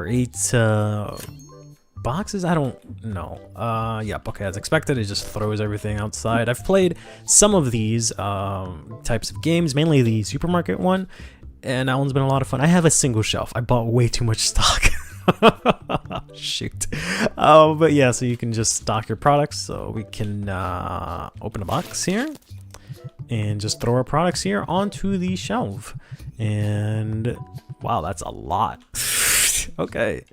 or 8 boxes. I don't know. Yep. Okay, as expected, it just throws everything outside. I've played some of these types of games, mainly the supermarket one, and that one's been a lot of fun. I have a single shelf. I bought way too much stock. Shoot. But yeah, so you can just stock your products. So we can open a box here and just throw our products here onto the shelf. And wow, that's a lot. Okay.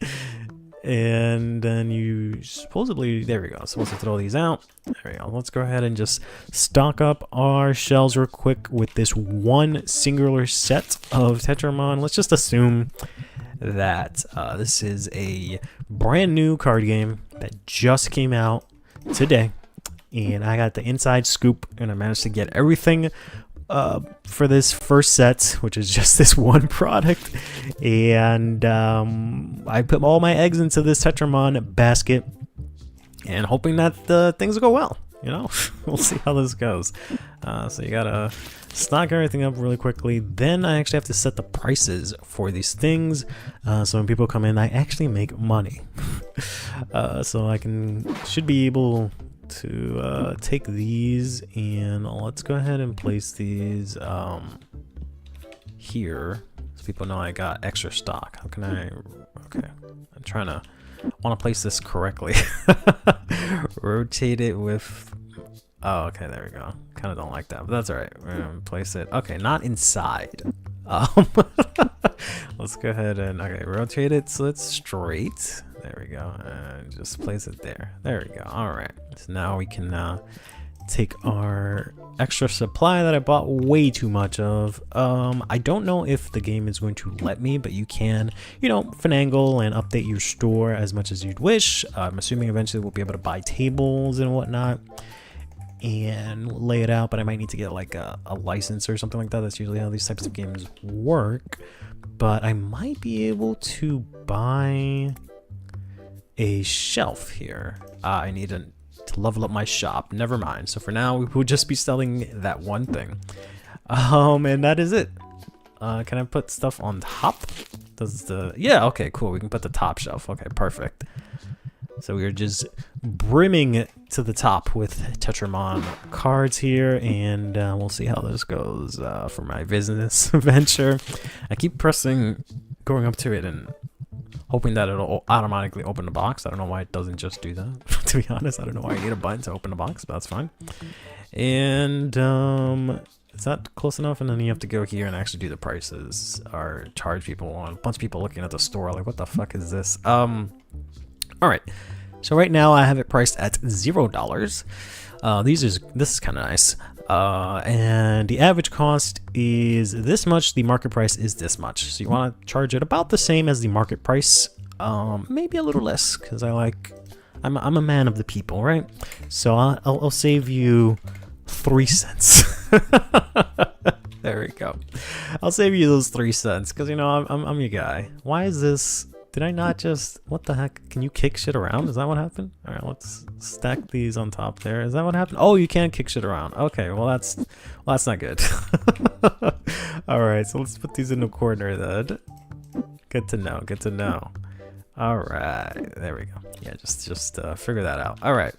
And then you supposedly, there we go, supposed to throw these out. There we go. Let's go ahead and just stock up our shelves real quick with this one singular set of Tetramon. Let's just assume that this is a brand new card game that just came out today, and I got the inside scoop, and I managed to get everything for this first set, which is just this one product. And I put all my eggs into this Tetramon basket and hoping that things will go well, you know. We'll see how this goes. So you gotta stock everything up really quickly. Then I actually have to set the prices for these things, so when people come in, I actually make money. So I should be able to take these, and let's go ahead and place these here so people know I got extra stock. How can I? Okay, I'm trying to want to place this correctly. Rotate it with. Oh, okay, there we go. Kind of don't like that, but that's all right. We're gonna place it. Okay, not inside. Let's go ahead and rotate it so it's straight. There we go, and just place it there. There we go. All right. So now we can take our extra supply that I bought way too much of. I don't know if the game is going to let me, but you can, you know, finagle and update your store as much as you'd wish. I'm assuming eventually we'll be able to buy tables and whatnot and lay it out, but I might need to get like a license or something like that. That's usually how these types of games work. But I might be able to buy a shelf here. I need to level up my shop. Never mind. So for now, we will just be selling that one thing. And that is it. Can I put stuff on top? Yeah, okay, cool. We can put the top shelf. Okay, perfect. So we are just brimming to the top with Tetramon cards here, and we'll see how this goes for my business venture. I keep going up to it and hoping that it'll automatically open the box. I don't know why it doesn't just do that. To be honest, I don't know why you need a button to open the box, but that's fine. And is that close enough? And then you have to go here and actually do the prices or charge people on. A bunch of people looking at the store like, what the fuck is this? All right, so right now I have it priced at $0. This is kind of nice. And the average cost is this much. The market price is this much. So you want to charge it about the same as the market price, maybe a little less, because I'm a man of the people, right? So I'll save you 3 cents. There we go. I'll save you those 3 cents because, you know, I'm your guy. Why is this? Did I not just, what the heck? Can you kick shit around? Is that what happened? All right, let's stack these on top there. Is that what happened? Oh, you can't kick shit around. Okay, well that's not good. All right, so let's put these in the corner then. Good to know, good to know. All right, there we go. Yeah, just figure that out. All right.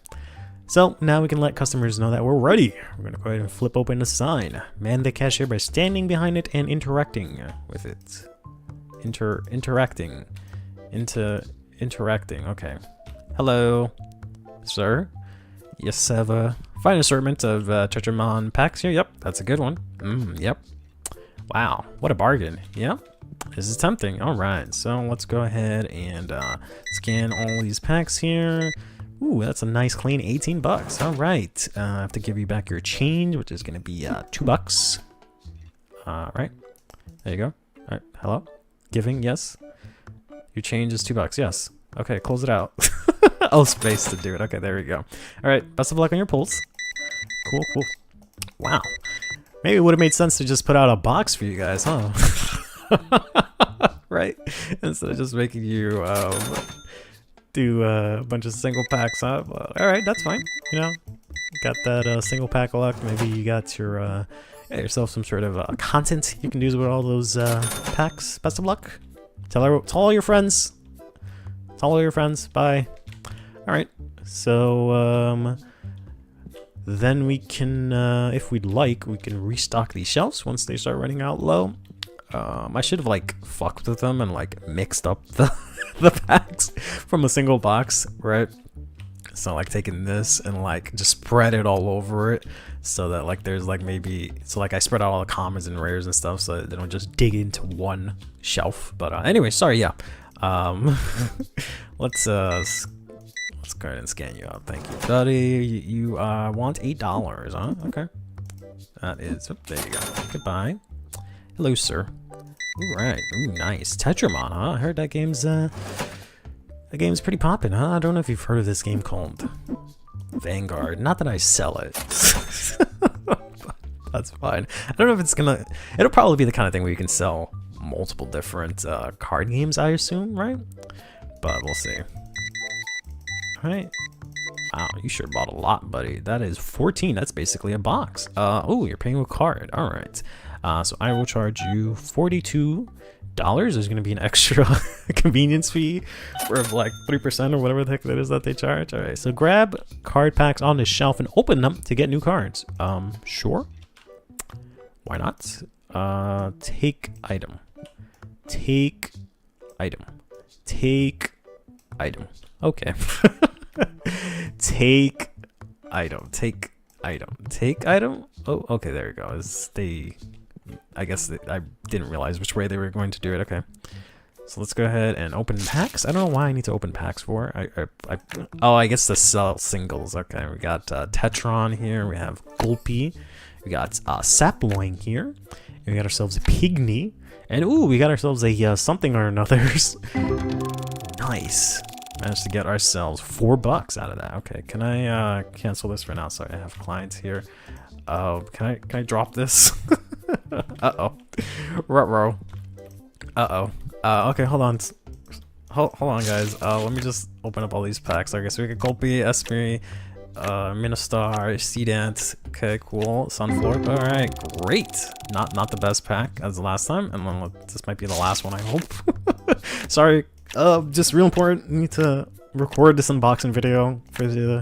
So now we can let customers know that we're ready. We're gonna go ahead and flip open the sign. Man the cashier by standing behind it and interacting with it. Interacting. Okay. Hello, sir. Yes, have a fine assortment of Tetramon packs here. Yep, that's a good one. Yep. Wow, what a bargain. Yep, this is tempting. All right, so let's go ahead and scan all these packs here. Ooh, that's a nice clean 18 bucks. All right, I have to give you back your change, which is gonna be $2. All right, there you go. All right, hello, giving, yes. Your change is $2, yes. Okay, close it out. Oh, space to do it. Okay, there we go. All right, best of luck on your pulls. Cool, cool. Wow. Maybe it would have made sense to just put out a box for you guys, huh? Right? Instead of just making you do a bunch of single packs up. All right, that's fine. You know, got that single pack luck. Maybe you got your yourself some sort of content you can use with all those packs. Best of luck. Tell all your friends. Follow your friends. Bye. All right. So then we can, if we'd like, we can restock these shelves once they start running out low. I should have like fucked with them and like mixed up the the packs from a single box, right? So like taking this and like just spread it all over it, so that like there's like maybe, so like I spread out all the commons and rares and stuff, so that they don't just dig into one shelf. But anyway, sorry, yeah. Let's go ahead and scan you out. Thank you, buddy. You want $8, huh? Okay. That is, oh, there you go. Goodbye. Hello, sir. All right. Ooh, nice. Tetramon, huh? I heard that game's pretty poppin', huh? I don't know if you've heard of this game called Vanguard. Not that I sell it. That's fine. I don't know if it's gonna, it'll probably be the kind of thing where you can sell multiple different card games, I assume, right? But we'll see. All right. Wow, you sure bought a lot, buddy. That is 14. That's basically a box. Oh, you're paying with card. All right. So I will charge you $42. There's going to be an extra convenience fee for like 3% or whatever the heck that is that they charge. All right. So grab card packs on the shelf and open them to get new cards. Sure. Why not? Take item. Take item. Take item. Okay. Take item. Take item. Take item. Oh, okay. There you go. I guess I didn't realize which way they were going to do it. Okay. So let's go ahead and open packs. I don't know why I need to open packs for. Oh, I guess to sell singles. Okay. We got Tetron here. We have Gulpy. We got Saploin here. And we got ourselves a Pygmy. And ooh, we got ourselves a something or another's. Nice. Managed to get ourselves $4 out of that. Okay, can I cancel this for now? Sorry, I have clients here. Can I drop this? Uh-oh. Ruh-roh. Uh-oh. Okay, hold on. Hold on, guys. Let me just open up all these packs. I guess we got Gulpy, Esprit, Ministar, Seedant. Okay, cool. Sunflower. Alright, great. Not the best pack as the last time. And then this might be the last one, I hope. Sorry. Just real important. Need to record this unboxing video for the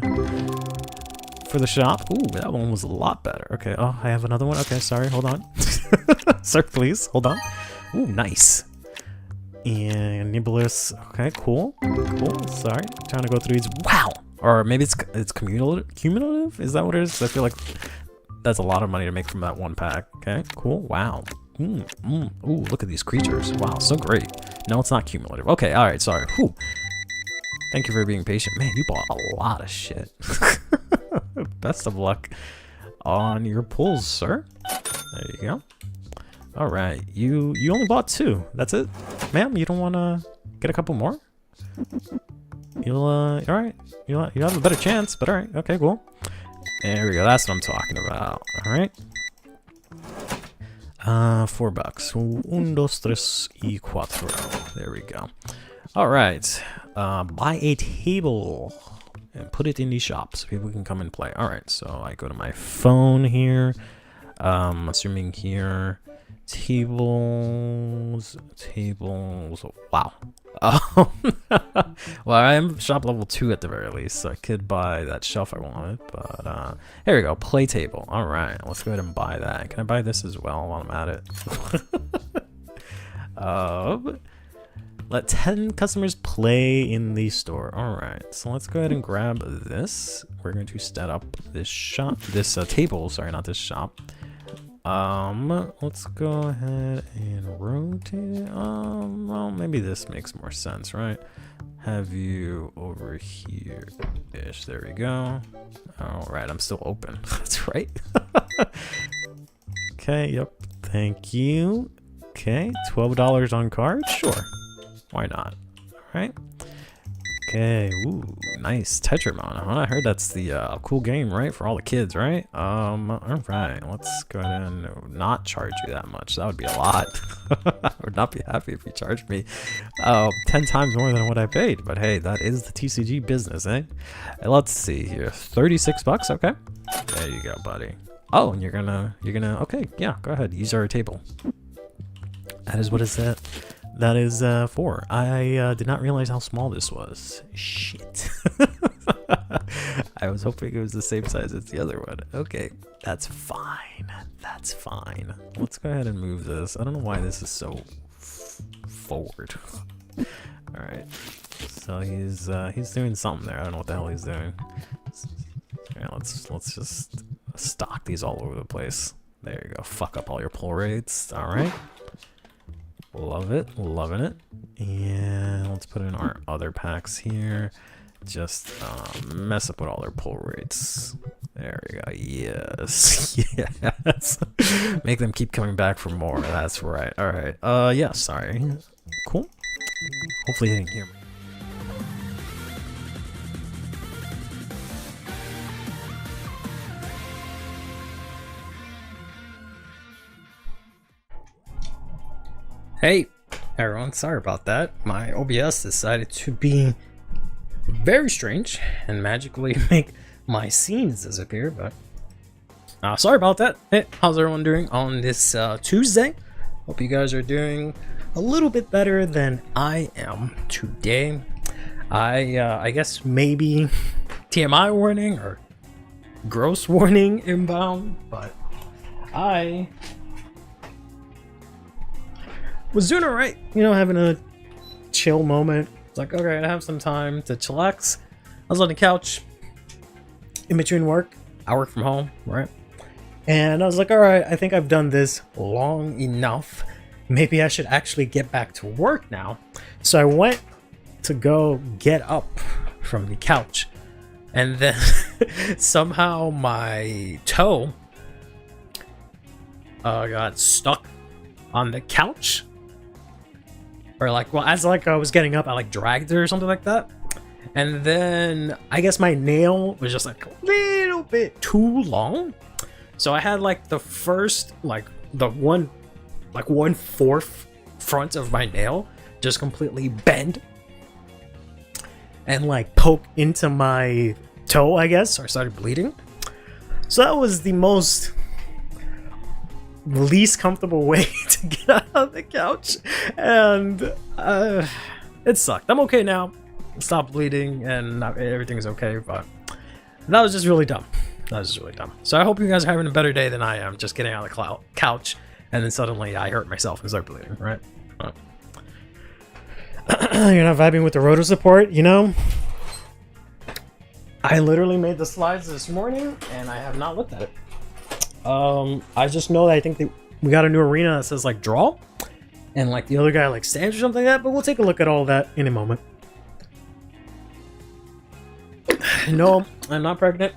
shop. Ooh, that one was a lot better. Okay. Oh, I have another one. Okay, sorry. Hold on. Sir, please hold on. Ooh, nice. And Nibelus. Okay, cool. Cool. Sorry, trying to go through these. Wow. Or maybe it's cumulative. Is that what it is? I feel like that's a lot of money to make from that one pack. Okay, cool. Wow. Ooh, look at these creatures. Wow, so great. No, it's not cumulative. Okay, all right, sorry. Whew. Thank you for being patient. Man, you bought a lot of shit. Best of luck on your pulls, sir. There you go. All right, you only bought 2. That's it, ma'am. You don't want to get a couple more? You'll all right. You'll have a better chance, but all right. Okay, cool. There we go. That's what I'm talking about. All right. $4. 1, 2, 3, y 4. There we go. All right. Buy a table and put it in the shop so people can come and play. All right. So I go to my phone here. Assuming here, tables. Wow. Well, I am shop level 2 at the very least, so I could buy that shelf I wanted. But here we go, play table. All right, let's go ahead and buy that. Can I buy this as well while I'm at it? Let 10 customers play in the store. All right, so let's go ahead and grab this. We're going to set up this shop, this table. Sorry, not this shop. Let's go ahead and rotate it. Well, maybe this makes more sense, right? Have you over here-ish. There we go. All right, I'm still open. That's right. Okay, yep. Thank you. Okay, $12 on card? Sure. Why not? All right. Okay, ooh, nice. Tetramon, huh? I heard that's the cool game, right? For all the kids, right? All right, let's go ahead and not charge you that much. That would be a lot. I would not be happy if you charged me 10 times more than what I paid. But hey, that is the TCG business, eh? Let's see here. $36, okay. There you go, buddy. Oh, and you're gonna, okay, yeah, go ahead. Use our table. That is what it said. that is 4. I did not realize how small this was. Shit. I was hoping it was the same size as the other one. Okay, that's fine. That's fine. Let's go ahead and move this. I don't know why this is so forward. All right. So he's doing something there. I don't know what the hell he's doing. Yeah, let's just stock these all over the place. There you go. Fuck up all your pull rates. All right. Love it. Loving it. And let's put in our other packs here. Just mess up with all their pull rates. There we go. Yes. Yes. Make them keep coming back for more. That's right. All right. Yeah, sorry. Cool. Hopefully you didn't hear me. Hey everyone, sorry about that. My OBS decided to be very strange and magically make my scenes disappear, but sorry about that. Hey, how's everyone doing on this Tuesday? Hope you guys are doing a little bit better than I am today. I guess maybe TMI warning or gross warning inbound, but I was doing alright, you know, having a chill moment. It's like, okay, I have some time to chillax. I was on the couch in between work. I work from home, right? And I was like, alright, I think I've done this long enough. Maybe I should actually get back to work now. So I went to go get up from the couch. And then somehow my toe got stuck on the couch. Or like, well, as like I was getting up, I like dragged it or something like that. And then I guess my nail was just like a little bit too long. So I had like the first, like the 1/4 front of my nail just completely bend and like poke into my toe, I guess, or started bleeding. So that was the least comfortable way to get out of the couch, and it sucked. I'm okay now, stopped bleeding, and everything's okay, but that was just really dumb. So I hope you guys are having a better day than I am, just getting out of the couch and then suddenly I hurt myself and start bleeding, right? You're not vibing with the roto support, you know? I literally made the slides this morning and I have not looked at it. I just know that I think that we got a new arena that says like draw, and like the other guy like stands or something like that, but we'll take a look at all that in a moment. No, I'm not pregnant,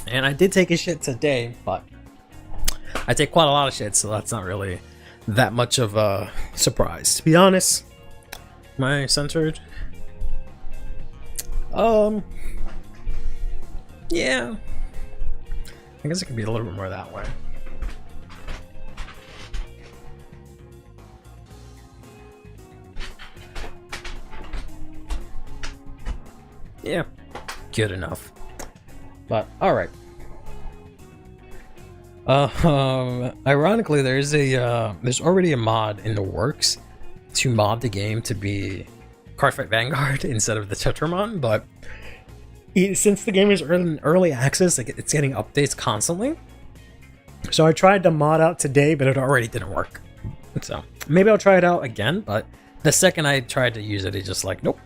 and I did take a shit today, but I take quite a lot of shit, so that's not really that much of a surprise, to be honest. Am I censored? Yeah. I guess it could be a little bit more that way. Yeah, good enough. But all right. Ironically, there's already a mod in the works to mod the game to be CurlyHairedVanguard instead of the Tetramon, but since the game is early access, like it's getting updates constantly. So I tried to mod out today, but it already didn't work. So maybe I'll try it out again, but the second I tried to use it, it's just like, nope.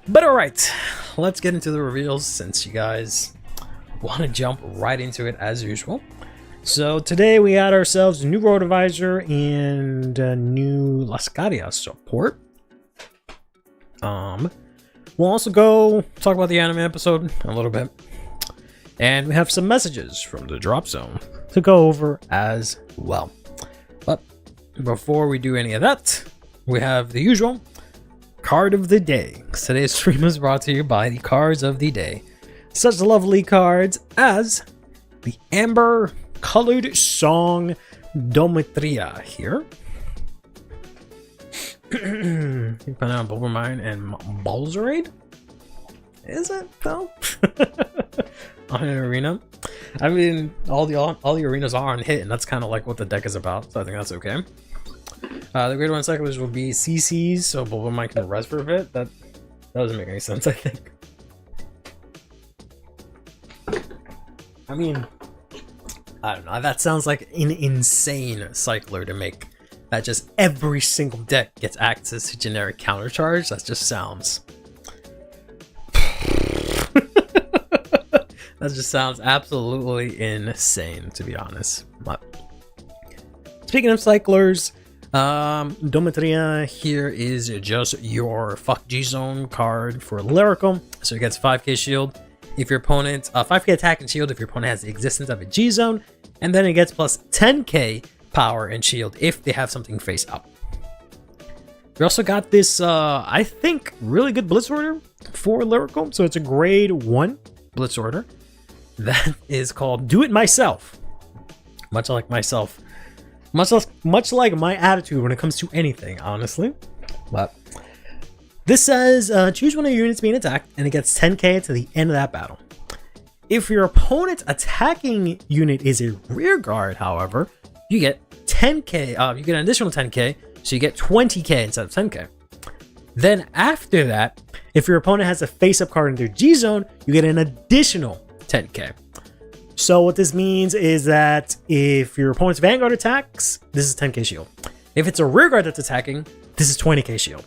But all right, let's get into the reveals since you guys want to jump right into it as usual. So today we had ourselves a new ROTOVISOR and a new Lascaria support. We'll also go talk about the anime episode a little bit. And we have some messages from the drop zone to go over as well. But before we do any of that, we have the usual card of the day. Today's stream is brought to you by the cards of the day. Such lovely cards as the Amber Colored Song Dometria here. You put out Bulbermine and Balzarade? Is it though? On an arena? I mean, all the arenas are on hit, and that's kind of like what the deck is about, so I think that's okay. The grade 1 cyclers will be CCs, so both of them can res for a bit. That doesn't make any sense, I think. I mean, I don't know. That sounds like an insane cycler to make. That just every single deck gets access to generic countercharge. That just sounds... that just sounds absolutely insane, to be honest. But speaking of cyclers, Dometria here is just your fuck G zone card for lyrical. So it gets 5k shield if your opponent, 5k attack and shield if your opponent has the existence of a G zone, and then it gets plus 10k power and shield if they have something face up. We also got this, I think, really good blitz order for lyrical. So it's a grade 1 blitz order that is called Do It Myself. Much like myself. Much like my attitude when it comes to anything, honestly. But this says, choose one of your units being attacked, and it gets 10k to the end of that battle. If your opponent's attacking unit is a rear guard, however, you get 10k, you get an additional 10k, so you get 20k instead of 10k. Then after that, if your opponent has a face-up card in their G zone, you get an additional 10k. So what this means is that if your opponent's Vanguard attacks, this is 10k shield. If it's a rear guard that's attacking, this is 20k shield.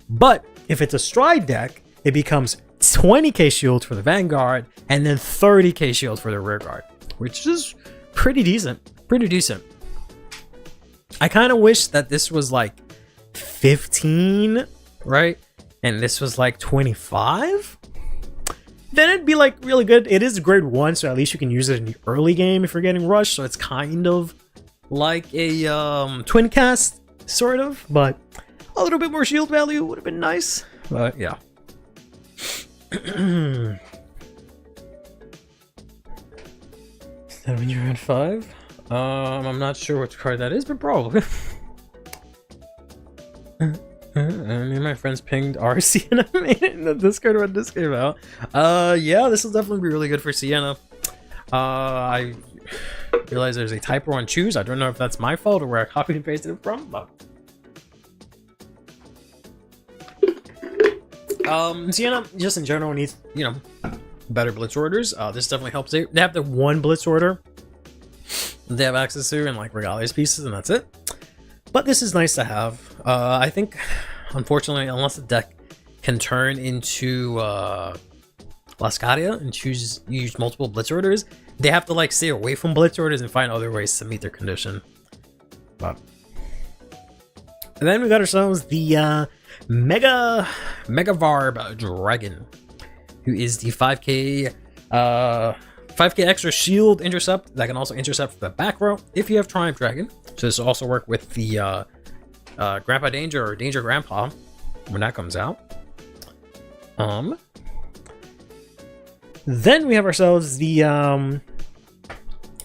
But if it's a stride deck, it becomes 20k shield for the Vanguard and then 30k shield for the rear guard, which is pretty decent. I kind of wish that this was like 15, right? And this was like 25? Then it'd be like really good. It is grade 1, so at least you can use it in the early game if you're getting rushed. So it's kind of like a twin cast, sort of, but a little bit more shield value would have been nice. But yeah. 705. I'm not sure which card that is, but probably. Me and my friends pinged our Sienna made it in the Discord when this came out. Yeah, this will definitely be really good for Sienna. I realize there's a typo on choose. I don't know if that's my fault or where I copied and pasted it from, but Sienna just in general needs, you know, better blitz orders. This definitely helps. They have the one blitz order they have access to and like Regalia's pieces, and that's it. But this is nice to have. I think, unfortunately, unless the deck can turn into Lascadia and use multiple blitz orders, they have to like stay away from blitz orders and find other ways to meet their condition. But and then we got ourselves the Mega Varb Dragon, who is the 5k 5k extra shield intercept that can also intercept the back row if you have Triumph Dragon. So this will also work with the Grandpa Danger or Danger Grandpa when that comes out. Then we have ourselves the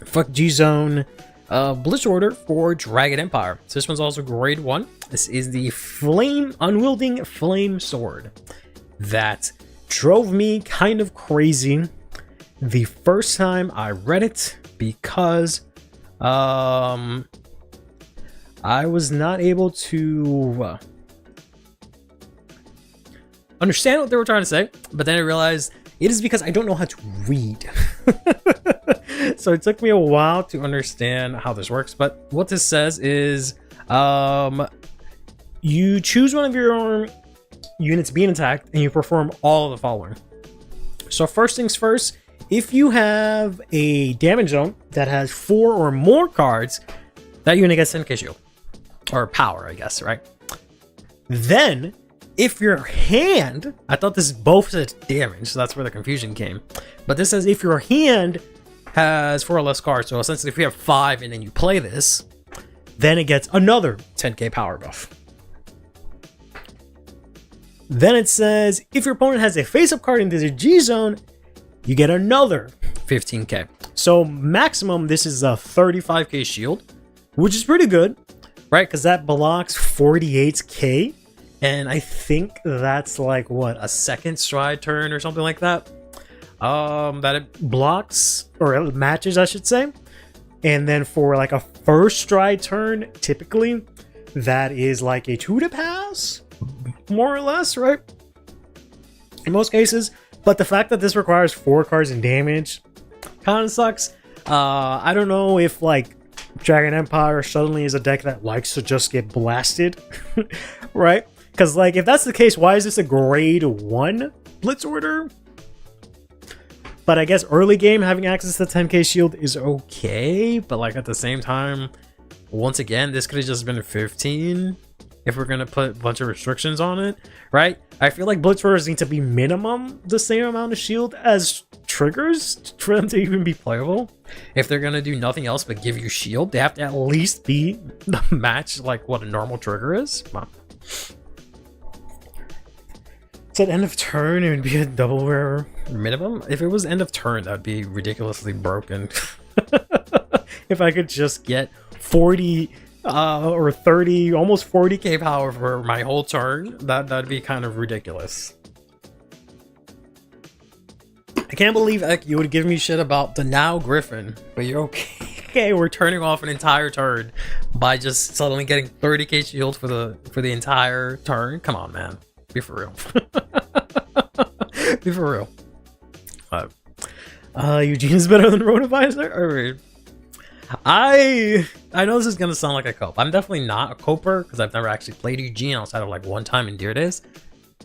Fuck G Zone Blitz Order for Dragon Empire. So this one's also grade 1. This is the Unwielding Flame Sword that drove me kind of crazy the first time I read it because I was not able to understand what they were trying to say, but then I realized it is because I don't know how to read. So it took me a while to understand how this works, but what this says is you choose one of your units being attacked and you perform all of the following. So first things first, if you have a damage zone that has 4 or more cards, that unit gets 10k shield. Or power, I guess, right? Then, if your hand... I thought this both said damage, so that's where the confusion came. But this says if your hand has 4 or less cards, so essentially if you have 5 and then you play this, then it gets another 10k power buff. Then it says if your opponent has a face-up card in the G zone, you get another 15k. So maximum, this is a 35k shield, which is pretty good, right? Because that blocks 48k, and I think that's like what, a second stride turn or something like that. That it blocks or it matches, I should say. And then for like a first stride turn, typically that is like a 2 to pass, more or less, right? In most cases. But the fact that this requires 4 cards in damage kind of sucks. I don't know if like Dragon Empire suddenly is a deck that likes to just get blasted, right? Because like if that's the case, why is this a grade 1 Blitz order? But I guess early game having access to 10k shield is okay, but like at the same time, once again, this could have just been a 15 if we're gonna put a bunch of restrictions on it, right? I feel like Blitz orders need to be minimum the same amount of shield as triggers for them to even be playable. If they're gonna do nothing else but give you shield, they have to at least be the match like what a normal trigger is. Wow. So at end of turn, it would be a double rare minimum. If it was end of turn, that'd be ridiculously broken. If I could just get 40 or 30, almost 40k power for my whole turn, that'd be kind of ridiculous. I can't believe you would give me shit about the now Griffin, but you're okay. We're turning off an entire turn by just suddenly getting 30k shield for the entire turn. Come on, man. Be for real. Be for real. Eugene is better than Rotovisor? I know this is gonna sound like a cope. I'm definitely not a coper because I've never actually played Eugene outside of like one time in Deer Days.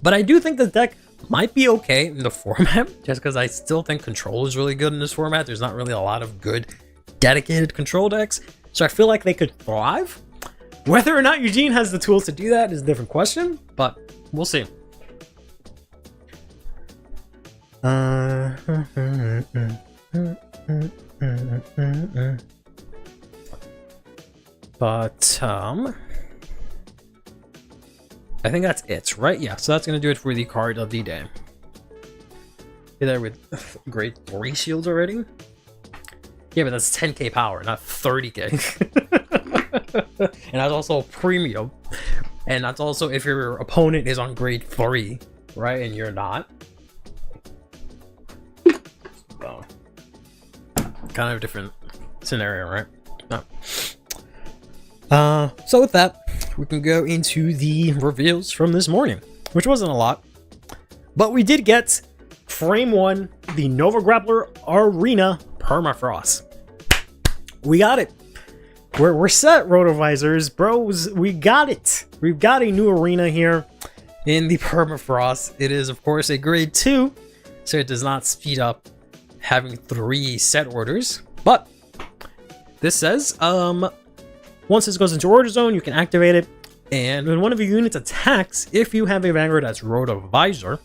But I do think the deck might be okay in the format, just because I still think control is really good in this format. There's not really a lot of good dedicated control decks, so I feel like they could thrive. Whether or not Eugene has the tools to do that is a different question, but we'll see. But I think that's it, right? Yeah, so that's gonna do it for the card of the day. You're there with grade 3 shields already? Yeah, but that's 10k power, not 30k. And that's also premium. And that's also if your opponent is on grade 3, right? And you're not. So, kind of a different scenario, right? No. So with that, we can go into the reveals from this morning, which wasn't a lot. But we did get Frame 1, the Nova Grappler Arena Permafrost. We got it. We're set, Rotovisors, bros. We got it. We've got a new arena here in the Permafrost. It is, of course, a grade 2, so it does not speed up having 3 set orders. But this says, once this goes into order zone, you can activate it. And when one of your units attacks, if you have a Vanguard that's Rotovisor,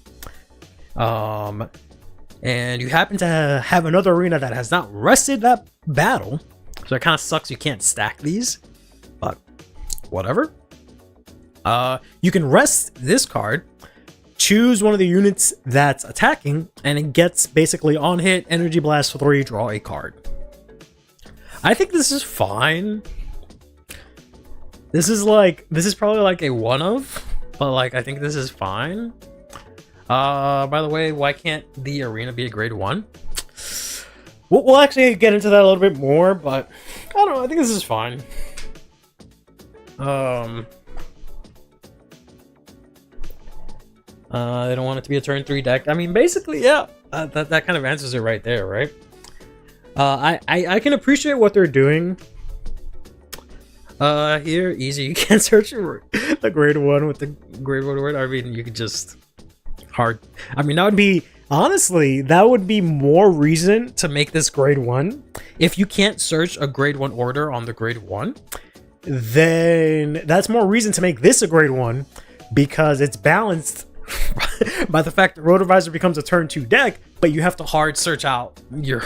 and you happen to have another arena that has not rested that battle, so it kind of sucks you can't stack these, but whatever. You can rest this card, choose one of the units that's attacking, and it gets basically on hit, Energy Blast 3, draw a card. I think this is fine. This is probably like a one of, but like I think this is fine. By the way, why can't the arena be a grade 1? We'll actually get into that a little bit more, but I don't know. I think this is fine. I don't want it to be a turn 3 deck. I mean, basically, yeah. That kind of answers it right there, right? I can appreciate what they're doing. Here, easy. You can't search the grade 1 with the grade 1 word. I mean, you could just hard. I mean, that would be honestly, that would be more reason to make this grade 1. If you can't search a grade 1 order on the grade 1, then that's more reason to make this a grade 1 because it's balanced by the fact that Rotovisor becomes a turn 2 deck, but you have to hard search out your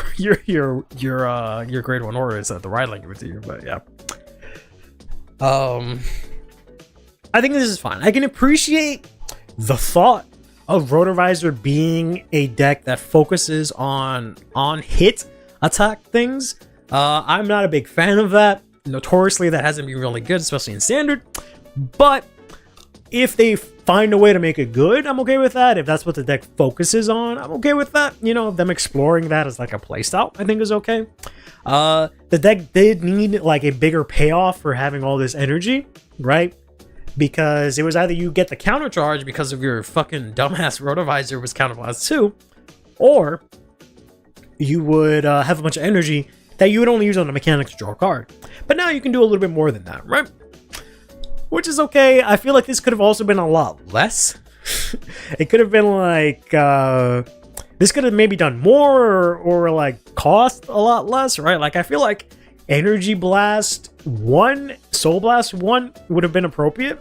grade 1 orders at the right link with you. But yeah. I think this is fine. I can appreciate the thought of Rotovisor being a deck that focuses on hit attack things. I'm not a big fan of that. Notoriously, that hasn't been really good, especially in Standard. But if they find a way to make it good, I'm okay with that. If that's what the deck focuses on, I'm okay with that. You know, them exploring that as like a playstyle, I think is okay. The deck did need like a bigger payoff for having all this energy, right? Because it was either you get the counter charge because of your fucking dumbass Rotovisor was counterblast 2, or you would have a bunch of energy that you would only use on the mechanics to draw a card. But now you can do a little bit more than that, right? Which is okay. I feel like this could have also been a lot less. It could have been like, this could have maybe done more or like cost a lot less, right? Like I feel like Energy Blast 1, Soul Blast 1 would have been appropriate.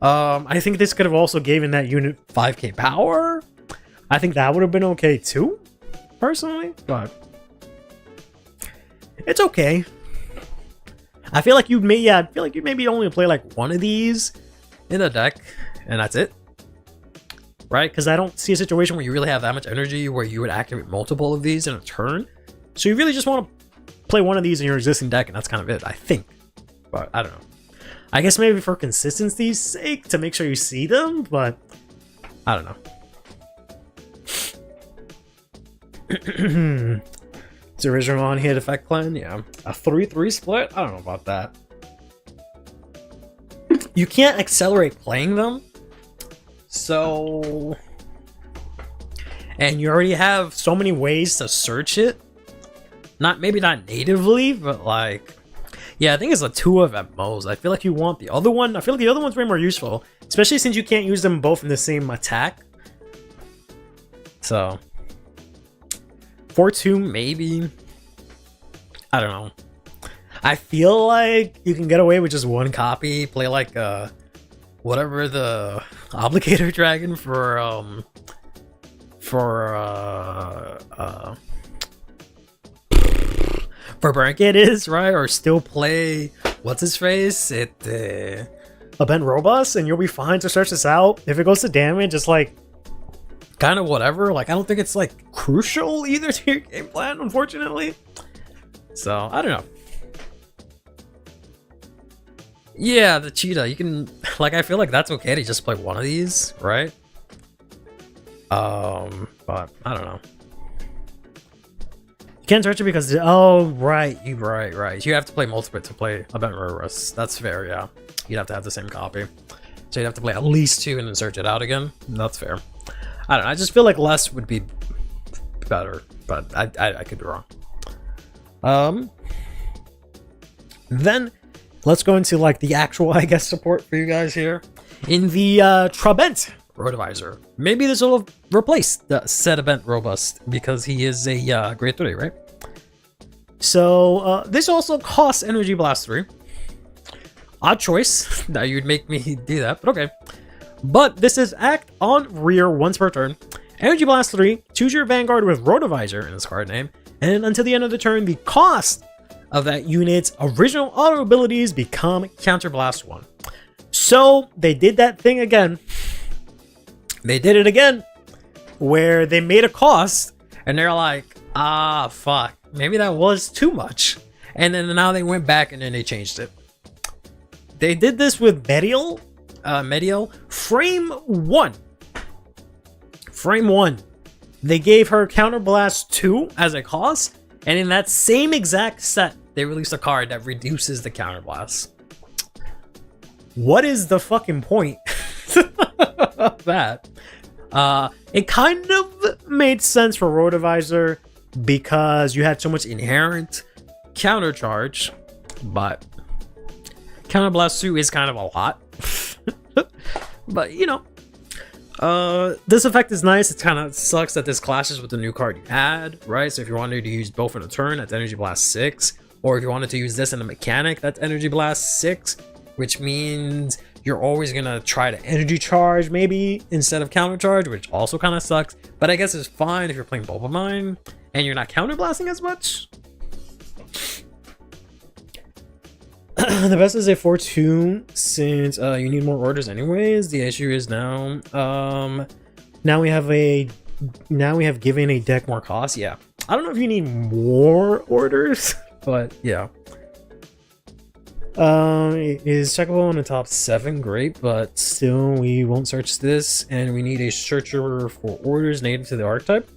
I think this could have also given that unit 5k power. I think that would have been okay too, personally, but it's okay. I feel like you maybe only play like one of these in a deck, and that's it, right? Because I don't see a situation where you really have that much energy where you would activate multiple of these in a turn. So you really just want to play one of these in your existing deck, and that's kind of it, I think. But I don't know. I guess maybe for consistency's sake to make sure you see them, but I don't know. Is the original on hit effect clan? Yeah. A 3-3 split? I don't know about that. You can't accelerate playing them. So... And you already have so many ways to search it. Maybe not natively, but like... Yeah, I think it's a 2 of at most. I feel like you want the other one. I feel like the other one's way more useful. Especially since you can't use them both in the same attack. So... 4-2, maybe. I don't know. I feel like you can get away with just one copy. Play like whatever the Obligator Dragon for Blanket is, right? Or still play what's his face? A Bent Robust, and you'll be fine to search this out. If it goes to damage, it's like kind of whatever. Like I don't think it's like crucial either to your game plan, unfortunately. So I don't know. Yeah, the cheetah, you can like, I feel like that's okay to just play one of these, right? But I don't know. You can't search it because right, you have to play multiple to play a Bent Robust. That's fair. Yeah, you'd have to have the same copy, so you'd have to play at least 2 and then search it out again. That's fair. I don't know, I just feel like less would be better, but I could be wrong. Then let's go into like the actual, I guess, support for you guys here. In the Trabent Rotovisor, maybe this will replace the said Bent Robust because he is a grade 3, right? So this also costs Energy Blast 3. Odd choice that you'd make me do that, but okay. But this is act on rear once per turn. Energy Blast 3, choose your Vanguard with Rotovisor in its card name, and until the end of the turn, the cost of that unit's original auto abilities become Counter Blast 1. So they did that thing again. They did it again, where they made a cost, and they're like, fuck, maybe that was too much. And then now they went back and then they changed it. They did this with Medial. Frame 1. They gave her Counter Blast 2 as a cost, and in that same exact set, they released a card that reduces the Counter Blast. What is the fucking point of that? It kind of made sense for Rotovisor because you had so much inherent counter charge, but Counter Blast 2 is kind of a lot. But you know, this effect is nice. It kind of sucks that this clashes with the new card you add, right? So if you wanted to use both in a turn, that's Energy Blast 6, or if you wanted to use this in a mechanic, that's Energy Blast 6, which means you're always gonna try to energy charge maybe instead of counter charge, which also kind of sucks. But I guess it's fine if you're playing both of mine and you're not counter blasting as much. The best is a 4-2 since you need more orders anyways. The issue is now we have given a deck more cost. Yeah, I don't know if you need more orders, but yeah. Is checkable in the top 7, great, but still we won't search this, and we need a searcher for orders native to the archetype.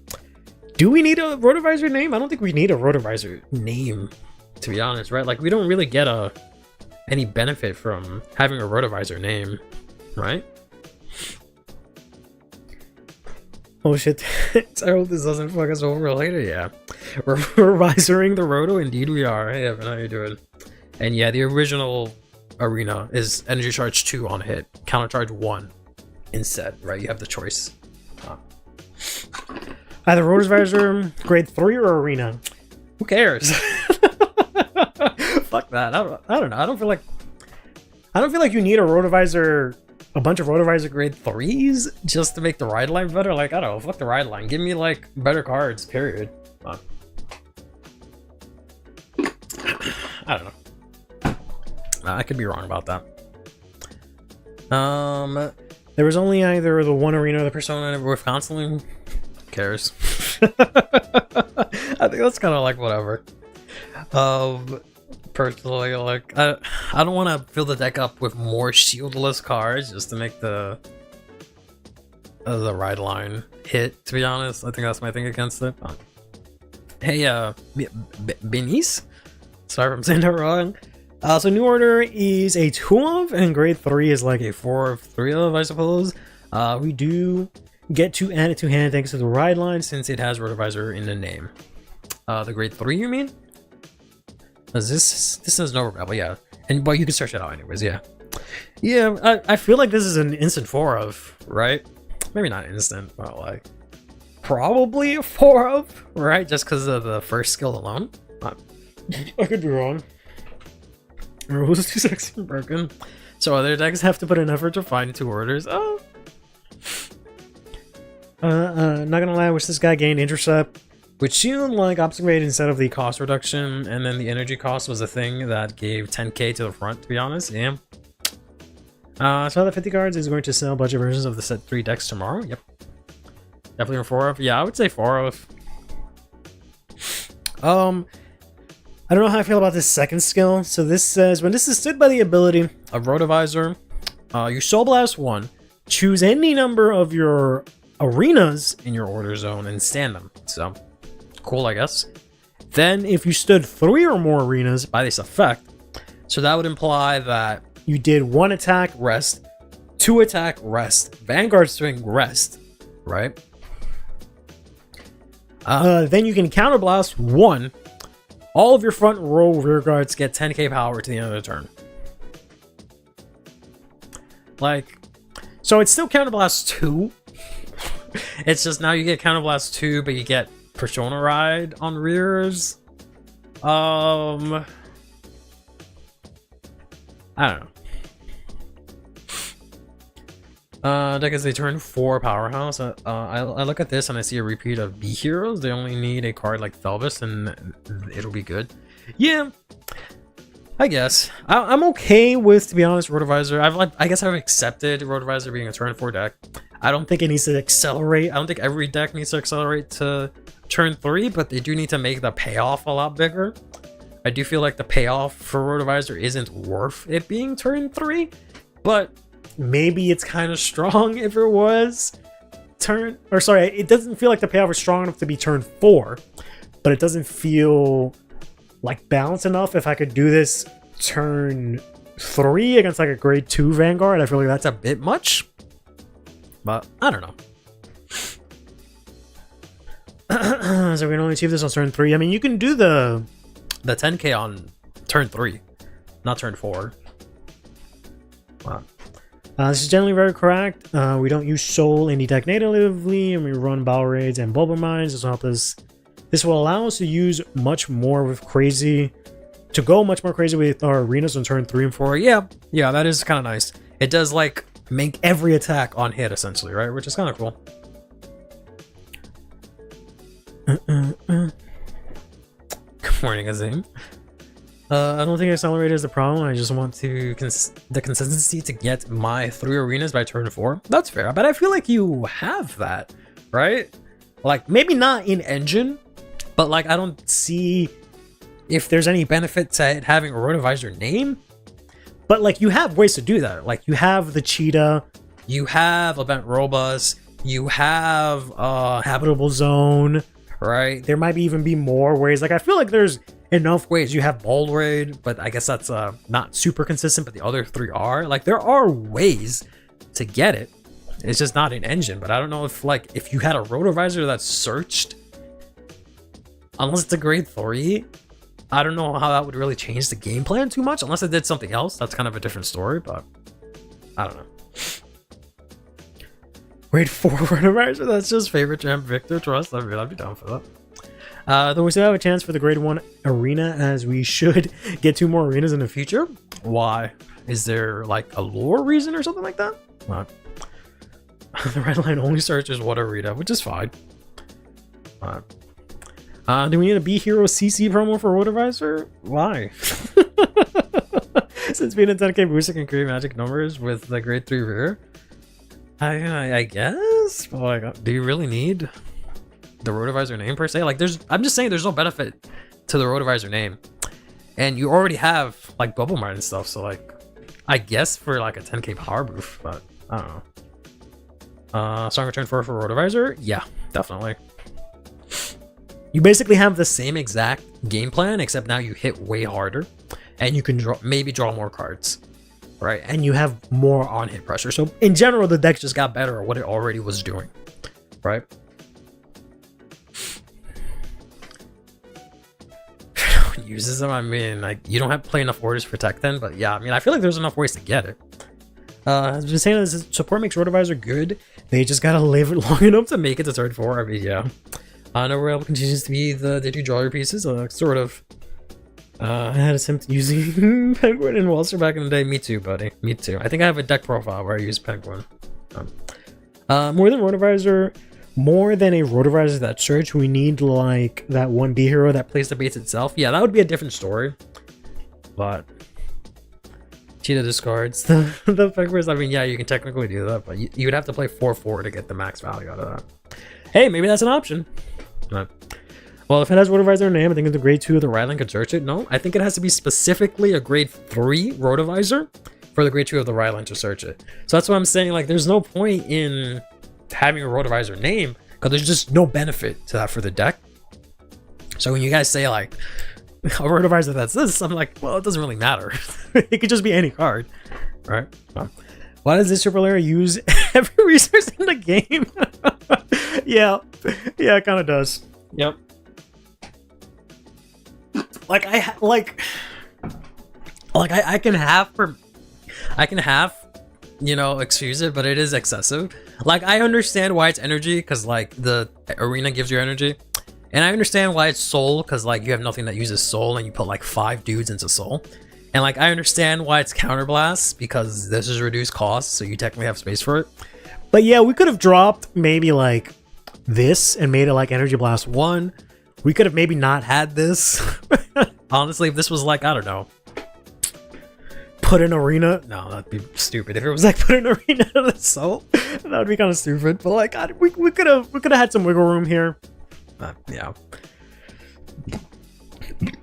Do we need a rotovisor name? I don't think we need a rotovisor name, to be honest, right? Like, we don't really get any benefit from having a rotovisor name, right? Oh shit, I hope this doesn't fuck us over later. Yeah, we're revisoring the roto, indeed we are. Hey Evan, how you doing? And yeah, the original arena is energy charge 2 on hit, counter charge 1 instead, right? You have the choice. Either rotovisor grade 3 or arena. Who cares? Fuck that. I don't know. I don't feel like you need a rotovisor, a bunch of rotovisor grade 3s just to make the ride line better. Like, I don't know, fuck the ride line. Give me like better cards, period. I don't know. I could be wrong about that. There was only either the one arena or the persona with constantly. Who cares? I think that's kind of like whatever. Personally, like I don't want to fill the deck up with more shieldless cards just to make the ride line hit. To be honest, I think that's my thing against it. Hey, Benice. Sorry if I'm saying that wrong. So new order is a 2 of, and grade 3 is like a 4 of 3 of, I suppose. We do get to add it to hand thanks to the ride line since it has rotovisor in the name. The grade 3, you mean? This is no rebel, yeah. But you can search it out anyways, yeah. Yeah, I feel like this is an instant 4 of, right? Maybe not instant, but like probably a 4 of, right? Just because of the first skill alone. I could be wrong. Rules is too sexy and broken. So other decks have to put an effort to find 2 orders. Oh. Not gonna lie, I wish this guy gained intercept with shield like opposite rate instead of the cost reduction, and then the energy cost was a thing that gave 10k to the front, to be honest. Yeah. So the 50 cards is going to sell budget versions of the set 3 decks tomorrow. Yep. Definitely a 4 of. Yeah, I would say 4 of. I don't know how I feel about this second skill. So this says, when this is stood by the ability of Rotovisor, you Soul Blast 1, choose any number of your arenas in your order zone and stand them. So, cool, I guess. Then, if you stood 3 or more arenas by this effect, so that would imply that you did 1 attack, rest, 2 attack, rest, Vanguard Swing, rest, right? Then you can counterblast 1. All of your front row rear guards get 10k power to the end of the turn. Like, so it's still Counterblast 2. It's just now you get Counterblast 2, but you get Persona Ride on rears. I don't know. Deck is a turn 4 powerhouse. I look at this and I see a repeat of B heroes. They only need a card like Thelvis and it'll be good. Yeah, I guess. I'm okay with, to be honest, Rotovisor. I guess I've accepted Rotovisor being a turn 4 deck. I don't think it needs to accelerate. I don't think every deck needs to accelerate to turn 3, but they do need to make the payoff a lot bigger. I do feel like the payoff for Rotovisor isn't worth it being turn 3, but maybe it's kind of strong if it was it doesn't feel like the payoff is strong enough to be turn 4, but it doesn't feel like balanced enough. If I could do this turn 3 against like a grade 2 Vanguard, I feel like that's a bit much, but I don't know. So we can only achieve this on turn 3. I mean, you can do the 10k on turn 3, not turn 4. Wow. This is generally very correct. We don't use Soul in the deck natively, and we run Bow Raids and Bulba Mines. This will help us. This will allow us to use much more with crazy, to go much more crazy with our arenas on turn 3 and 4. Yeah, that is kind of nice. It does like make every attack on hit essentially, right? Which is kind of cool. Good morning, Azim. I don't think Accelerator is the problem. I just want the consistency to get my 3 arenas by turn 4. That's fair, but I feel like you have that, right? Like, maybe not in engine, but like I don't see if there's any benefit to it having a Rotovisor name. But like you have ways to do that. Like you have the cheetah, you have event robust, you have habitable zone, right? There might even be more ways. Like I feel like there's enough ways. You have bold raid, but I guess that's not super consistent, but the other three are. Like there are ways to get it. It's just not an engine. But I don't know if like if you had a rotovisor that searched, unless it's a grade 3, I don't know how that would really change the game plan too much. Unless it did something else, that's kind of a different story. But I don't know. Grade 4 rotovisor, that's just favorite champ Victor Trust. I mean, I'd be down for that. Though we still have a chance for the grade 1 arena, as we should get 2 more arenas in the future. Why? Is there like a lore reason or something like that? What? The red line only searches what arena, which is fine. Do we need a B Hero CC promo for rotovisor? Why? Since being a 10k booster can create magic numbers with the grade 3 rear. I guess, but like, do you really need the rotovisor name per se? Like, I'm just saying, there's no benefit to the rotovisor name, and you already have like bubble mine and stuff. So like, I guess for like a 10k power boost, but I don't know. Strong return for rotovisor, yeah, definitely. You basically have the same exact game plan, except now you hit way harder, and you can maybe draw more cards. Right, and you have more on hit pressure. So in general, the deck just got better at what it already was doing. Right. Uses them. I mean, like you don't have to play enough orders to protect them, but yeah, I mean, I feel like there's enough ways to get it. I've been saying this support makes rotovisor good. They just gotta live it long enough to make it to turn 4. I mean, yeah. No real continues to be the did you draw your pieces? Sort of. I had a attempt using Penguin and Walster back in the day. Me too, buddy. Me too. I think I have a deck profile where I use Penguin. More than rotovisor, more than a rotovisor that search, we need like that one B hero that plays the base itself. Yeah, that would be a different story. But cheetah discards the Penguins. I mean, yeah, you can technically do that, but you would have to play 4/4 to get the max value out of that. Hey, maybe that's an option. But, well, if it has rotovisor name, I think it's a grade 2 of the Ryland could search it. No, I think it has to be specifically a grade 3 rotovisor for the grade 2 of the Ryland to search it. So that's what I'm saying. Like, there's no point in having a rotovisor name because there's just no benefit to that for the deck. So when you guys say like a rotovisor that's this, I'm like, well, it doesn't really matter. It could just be any card, right? Why does this triple layer use every resource in the game? yeah, it kind of does. Yep. Like I can have you know, excuse it, but it is excessive. Like I understand why it's energy because like the arena gives you energy, and I understand why it's soul because like you have nothing that uses soul and you put like 5 dudes into soul, and like I understand why it's counterblast because this is reduced cost, so you technically have space for it. But yeah, we could have dropped maybe like this and made it like energy blast 1. We could have maybe not had this. Honestly, if this was like, I don't know, put an arena. No, that'd be stupid. If it was like put an arena of the soul, that would be kind of stupid. But like, we could have had some wiggle room here. Yeah.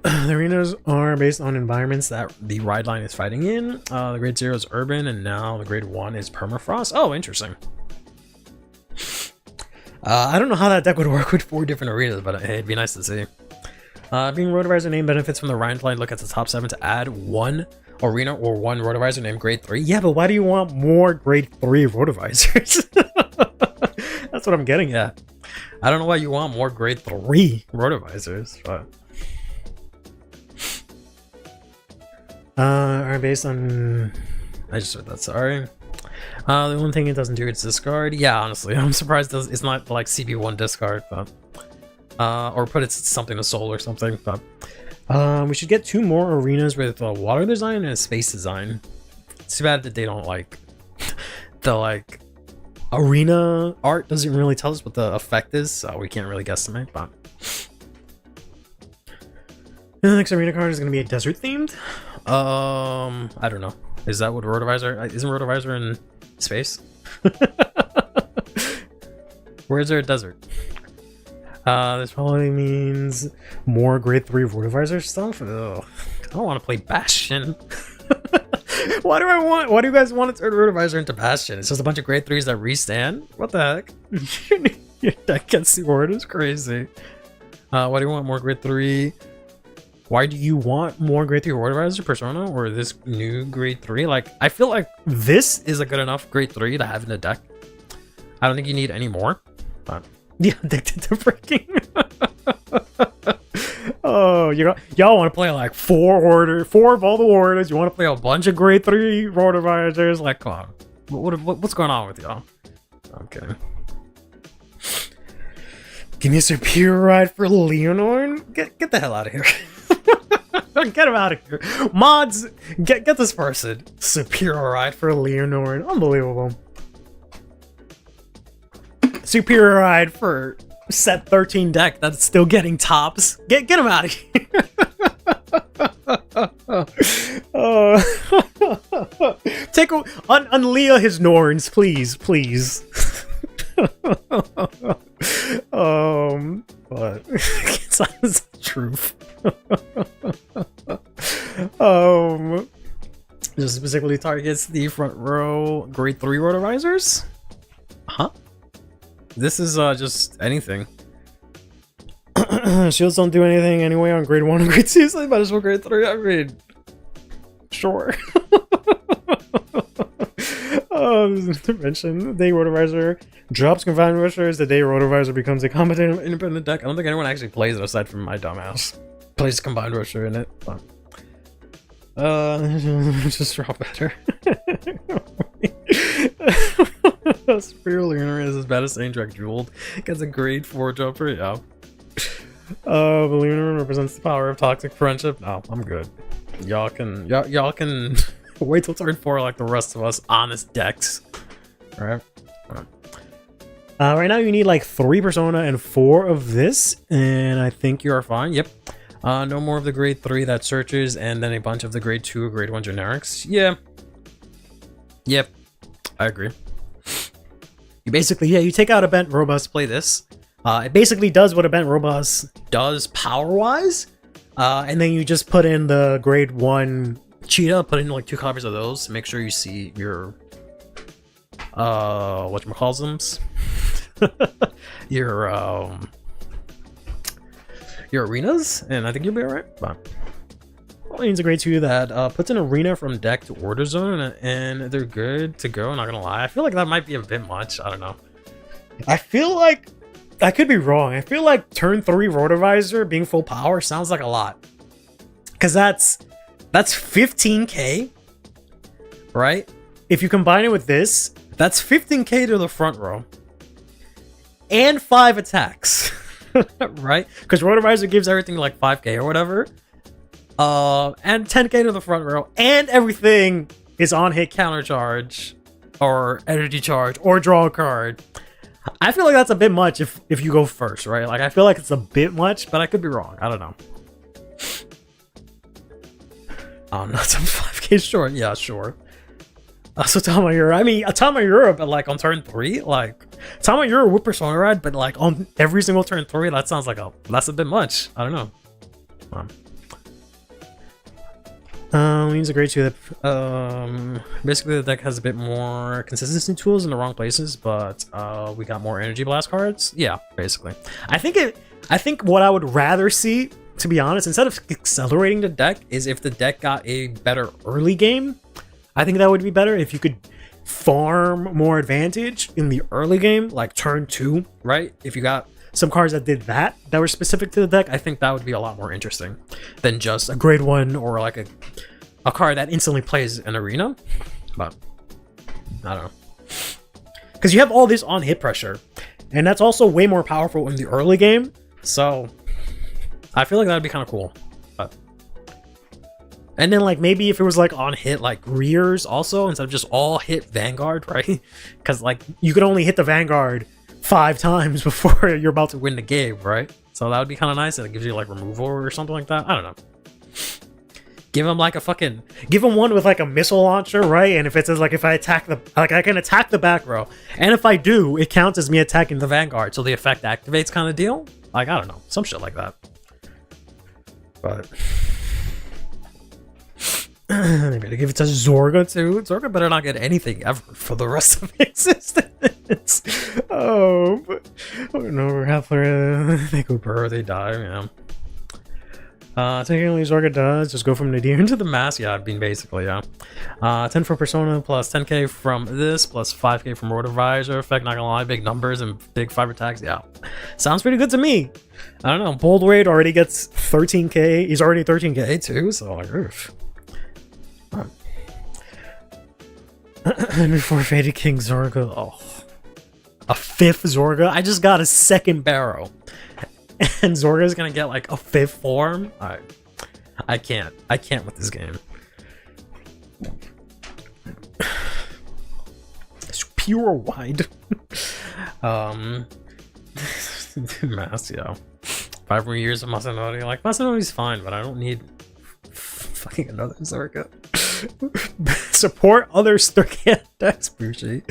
The arenas are based on environments that the ride line is fighting in. The grade 0 is urban, and now the grade 1 is permafrost. Oh, interesting. I don't know how that deck would work with 4 different arenas, but hey, it'd be nice to see. Being rotovisor name benefits from the Rhine line. Look at the top 7 to add 1 arena or 1 rotovisor named grade 3. Yeah, but why do you want more grade 3 rotovisors? That's what I'm getting at. I don't know why you want more grade 3 rotovisors, but are based on. I just read that. Sorry. The one thing it doesn't do is discard. Yeah, honestly, I'm surprised it's not like CB1 discard, but or put it something to soul or something. But we should get 2 more arenas with water design and a space design. It's too bad that they don't like the like arena art doesn't really tell us what the effect is, so we can't really guesstimate. But the next arena card is going to be a desert themed. I don't know. Is that what rotovisor? Isn't rotovisor in space? Where's there a desert? This probably means more grade 3 rotovisor stuff. Ugh. I don't want to play Bastion. Why do you guys want to turn Rotovisor into Bastion? It's just a bunch of grade 3s that restand? What the heck? Your deck gets the orders crazy. Why do you want more grade 3? Why do you want more grade 3 Rotovisor Persona or this new grade 3? Like, I feel like this is a good enough grade 3 to have in the deck. I don't think you need any more. But yeah, addicted to freaking. Oh, y'all want to play like 4 of all the orders. You want to play a bunch of grade 3 Rotovisors. Like, come on. What's going on with y'all? Okay. Give me a superior ride for Leonor. Get the hell out of here. Get him out of here. Mods, get this person. Superior ride for Leonor. Unbelievable. Superior ride for set 13 deck that's still getting tops. Get him out of here. Unleah his Norns, please. But it's not the truth. Just specifically targets the front row grade 3 Rotovisors? Huh? This is just anything. Shields don't do anything anyway on grade 1 and grade 2, so they might as well grade 3. I mean, sure. Intervention. The day Rotovisor drops Combined Rushers. The day Rotovisor becomes a competent independent deck. I don't think anyone actually plays it aside from my dumbass. Plays Combined Rusher in it. But just draw better. Superior Lunar is as bad as Saint Drake Jeweled. Gets a grade 4 jumper. Yeah. The Lunar represents the power of toxic friendship. No, I'm good. Y'all can wait till turn 4 like the rest of us honest decks. Alright. Right now you need like 3 Persona and 4 of this, and I think you are fine. Yep. No more of the grade 3 that searches, and then a bunch of the grade 2 or grade 1 generics. Yeah. Yep. I agree. You basically, you take out a Bent Robust, play this. It basically does what a Bent Robust does power-wise, and then you just put in the grade 1 Cheetah, put in like 2 copies of those, make sure you see your whatchamacallsums? your arenas, and I think you'll be alright. But means a grade 2 that puts an arena from deck to order zone, and they're good to go. Not gonna lie, I feel like that might be a bit much. I don't know. I feel like I could be wrong. I feel like turn 3 Rotovisor being full power sounds like a lot, because that's 15k, right? If you combine it with this, that's 15k to the front row and 5 attacks. Right? Because Rotovisor gives everything like 5k or whatever, and 10k to the front row, and everything is on hit counter charge or energy charge or draw a card. I feel like that's a bit much if you go first, right? Like, I feel like it's a bit much, but I could be wrong. I don't know. Not some 5k short. Yeah, sure. So Tamayura, I mean, Tamayura, but like on turn 3, like Tamayura with Persona Ride, but like on every single turn 3, that sounds like that's a bit much. I don't know. Means a grade 2 that basically the deck has a bit more consistency tools in the wrong places, but we got more energy blast cards. Yeah, basically. I think what I would rather see, to be honest, instead of accelerating the deck, is if the deck got a better early game. I think that would be better if you could farm more advantage in the early game, like turn 2, right? If you got some cards that did that were specific to the deck, I think that would be a lot more interesting than just a grade 1 or like a card that instantly plays an arena. But I don't know, because you have all this on hit pressure, and that's also way more powerful in the early game. So I feel like that would be kind of cool. And then like maybe if it was like on hit like rears also, instead of just all hit Vanguard, right? Because like you could only hit the Vanguard 5 times before you're about to win the game, right? So that would be kind of nice, and it gives you like removal or something like that. I don't know. Give him like give him one with like a missile launcher, right? And if it says like if I attack I can attack the back row, and if I do, it counts as me attacking the Vanguard, so the effect activates kind of deal. Like, I don't know, some shit like that. But They better give it to Zorga too. Zorga better not get anything ever for the rest of existence. Oh no, we're halfway. They go burr, they die, yeah. Technically Zorga does just go from Nadir into the mask. Yeah, I mean basically, yeah. 10 for Persona plus 10k from this plus 5k from Rotovisor effect. Not gonna lie, big numbers and big 5 attacks. Yeah, sounds pretty good to me. I don't know. Bold Raid already gets 13k. He's already 13k too, so like, oof. Before Faded King Zorga, oh, a 5th Zorga. I just got a 2nd Barrow. And Zorga's gonna get like a 5th form. I can't with this game. It's pure wide. Mass, yeah. 5 more years of Masanori. Like Masanori's fine, but I don't need fucking another Zorga. Support other Sturcan decks, Bushi.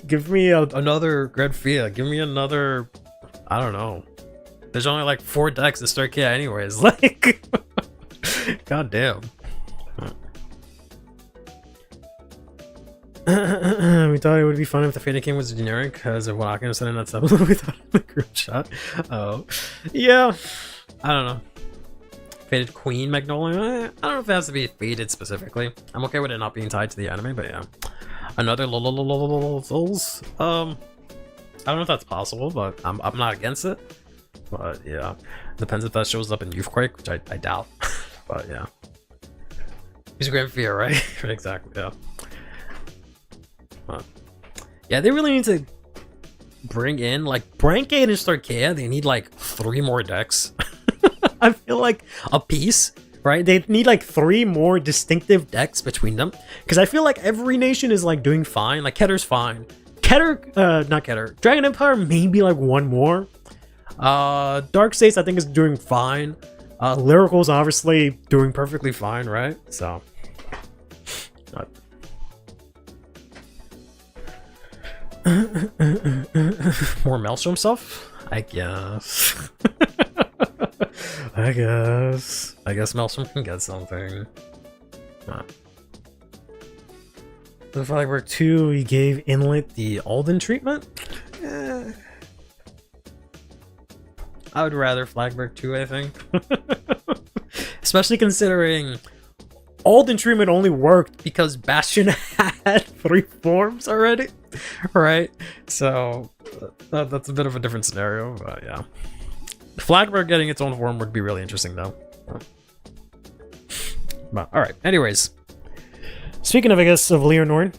Give me another Gredfia. Give me another. I don't know. There's only like 4 decks to start Kia anyways. Like, god damn. We thought it would be fun if the Faded King was generic because of what I can said in that sub. We thought in the group chat. Oh, yeah. I don't know. Faded Queen Magnolia. I don't know if it has to be faded specifically. I'm okay with it not being tied to the anime, but yeah. Another souls. I don't know if that's possible, but I'm not against it. But yeah, depends if that shows up in Youthquake, which I doubt. But yeah, he's a Grand Fear, right? Exactly. Yeah. But, yeah, they really need to bring in like Brancade and Starkea. They need like 3 more decks. I feel like a piece, right? They need like 3 more distinctive decks between them, because I feel like every nation is like doing fine. Like Ketter's fine. Not Ketter. Dragon Empire maybe like 1 more. Dark States I think is doing fine. Lyrical's obviously doing perfectly fine, right? So more Maelstrom stuff, I guess. I guess Maelstrom can get something. The Flagberg 2, he gave Inlet the Alden treatment. I would rather Flagberg 2, I think. Especially considering Alden treatment only worked because Bastion had 3 forms already, right? So that's a bit of a different scenario, but yeah. Flagberg getting its own form would be really interesting though. But alright, anyways. Speaking of, I guess, of Leonord,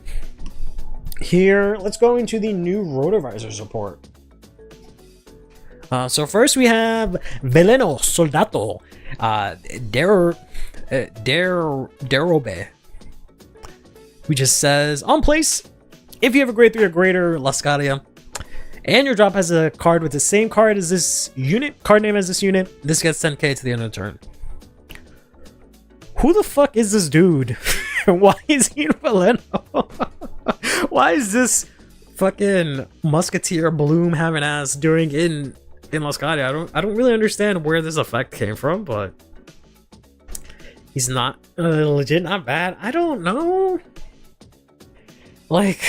here, let's go into the new Rotovisor support. So first we have Veleno Soldato Derobe, which just says, on place, if you have a grade 3 or greater Lascadia, and your drop has a card with the same card as this unit, card name as this unit, this gets 10k to the end of the turn. Who the fuck is this dude? Why is he in Veleno? Why is this fucking Musketeer Bloom having ass doing in Lascadia? I don't really understand where this effect came from, but he's not legit not bad. I don't know. Like,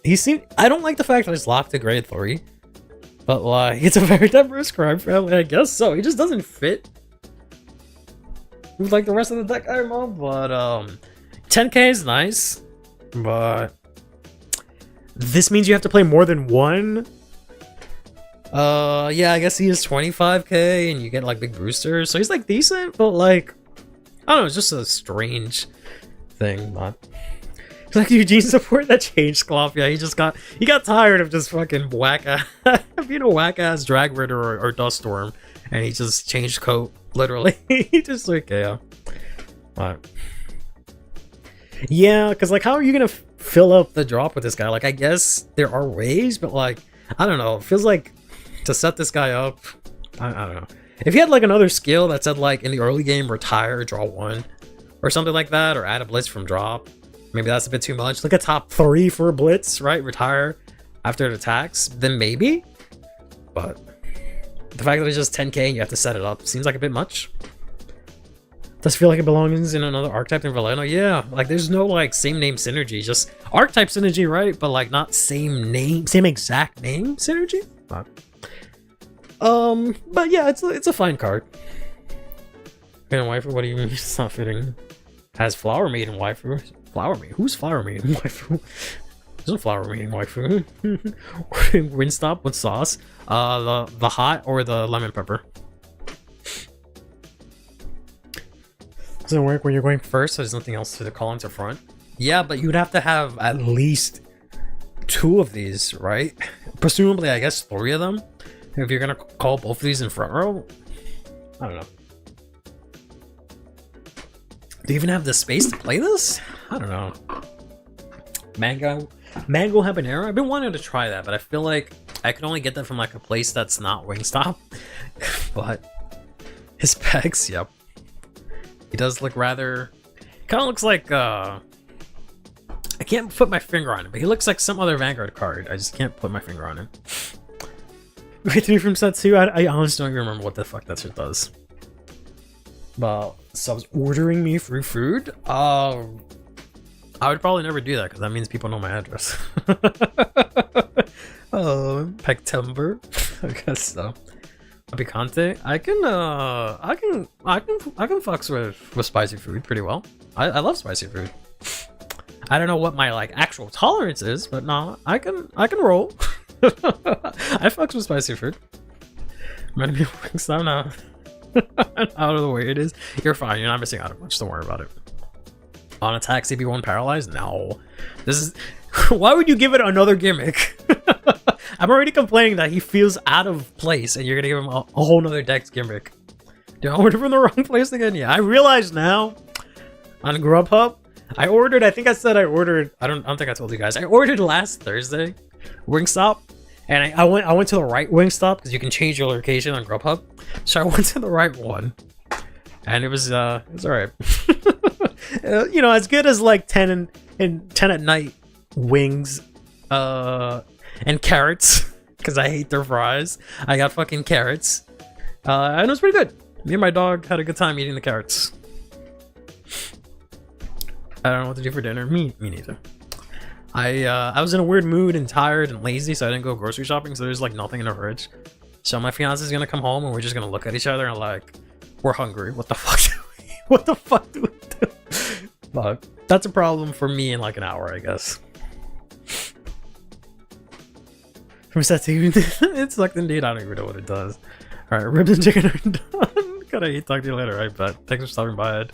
I don't like the fact that it's locked to grade 3, but like, it's a very diverse crime family, I guess so. He just doesn't fit with like the rest of the deck I'm on, but 10k is nice, but this means you have to play more than one. Yeah, I guess he is 25k and you get like big boosters, so he's like decent, but like, I don't know, it's just a strange thing. But like Eugene support that changed Cloth. Yeah, he got tired of just fucking whack ass Dragritter or Duststorm, and he just changed coat, literally. He just like, yeah. But yeah, because like, how are you gonna fill up the drop with this guy? Like, I guess there are ways, but like, I don't know. It feels like to set this guy up, I don't know. If he had like another skill that said like in the early game, retire, draw 1, or something like that, or add a blitz from drop, maybe that's a bit too much. Like a top 3 for a blitz, right? Retire after it attacks, then maybe. But the fact that it's just 10k and you have to set it up seems like a bit much. Does feel like it belongs in another archetype than Valeno? Yeah, like there's no like same name synergy, just archetype synergy, right? But like not same exact name synergy. But yeah, it's a fine card. Fitting waifu? What do you mean it's not fitting? Has flower maiden waifu? Flower maiden? Who's flower maiden waifu? There's no flower maiden waifu. Wingstop with sauce. The hot or the lemon pepper. Doesn't work when you're going first, so there's nothing else to the columns or front. Yeah, but you'd have to have at least 2 of these, right? Presumably, I guess 3 of them. If you're gonna call both of these in front row, I don't know. Do you even have the space to play this? I don't know. Mango habanero. I've been wanting to try that, but I feel like I can only get that from like a place that's not Wingstop. But his pecs, yep. He does look rather... Kind of looks like... I can't put my finger on it, but he looks like some other Vanguard card. I just can't put my finger on it. Grade 3 from set 2? I honestly don't even remember what the fuck that shit does. But subs ordering me free food? I would probably never do that, because that means people know my address. Oh, Pectember? I guess so. Picante. I can fucks with spicy food pretty well. I love spicy food. I don't know what my like actual tolerance is, but no, I can roll. I fucks with spicy food. Remember me Wingstop now. Out of the way it is. You're fine. You're not missing out on much. Don't worry about it. On attack, CP1 paralyzed. No, this is. Why would you give it another gimmick? I'm already complaining that he feels out of place, and you're gonna give him a whole nother dex gimmick. Did I order from the wrong place again? Yeah, I realize now. On Grubhub, I ordered. I think I said I ordered. I don't think I told you guys. I ordered last Thursday, Wingstop, and I went to the right Wingstop because you can change your location on Grubhub. So I went to the right one, and it was all right. You know, as good as like 10 at night wings, and carrots, because I hate their fries. I got fucking carrots, and it was pretty good. Me and my dog had a good time eating the carrots. I don't know what to do for dinner. Me neither. I was in a weird mood and tired and lazy, so I didn't go grocery shopping. So there's like nothing in the fridge. So my fiance is gonna come home and we're just gonna look at each other and like, we're hungry. What the fuck? What the fuck do we do? But that's a problem for me in like an hour, I guess. From set 2, it sucked indeed. I don't even know what it does. All right, ribs and chicken are done. Gotta talk to you later, right? But thanks for stopping by, Ed.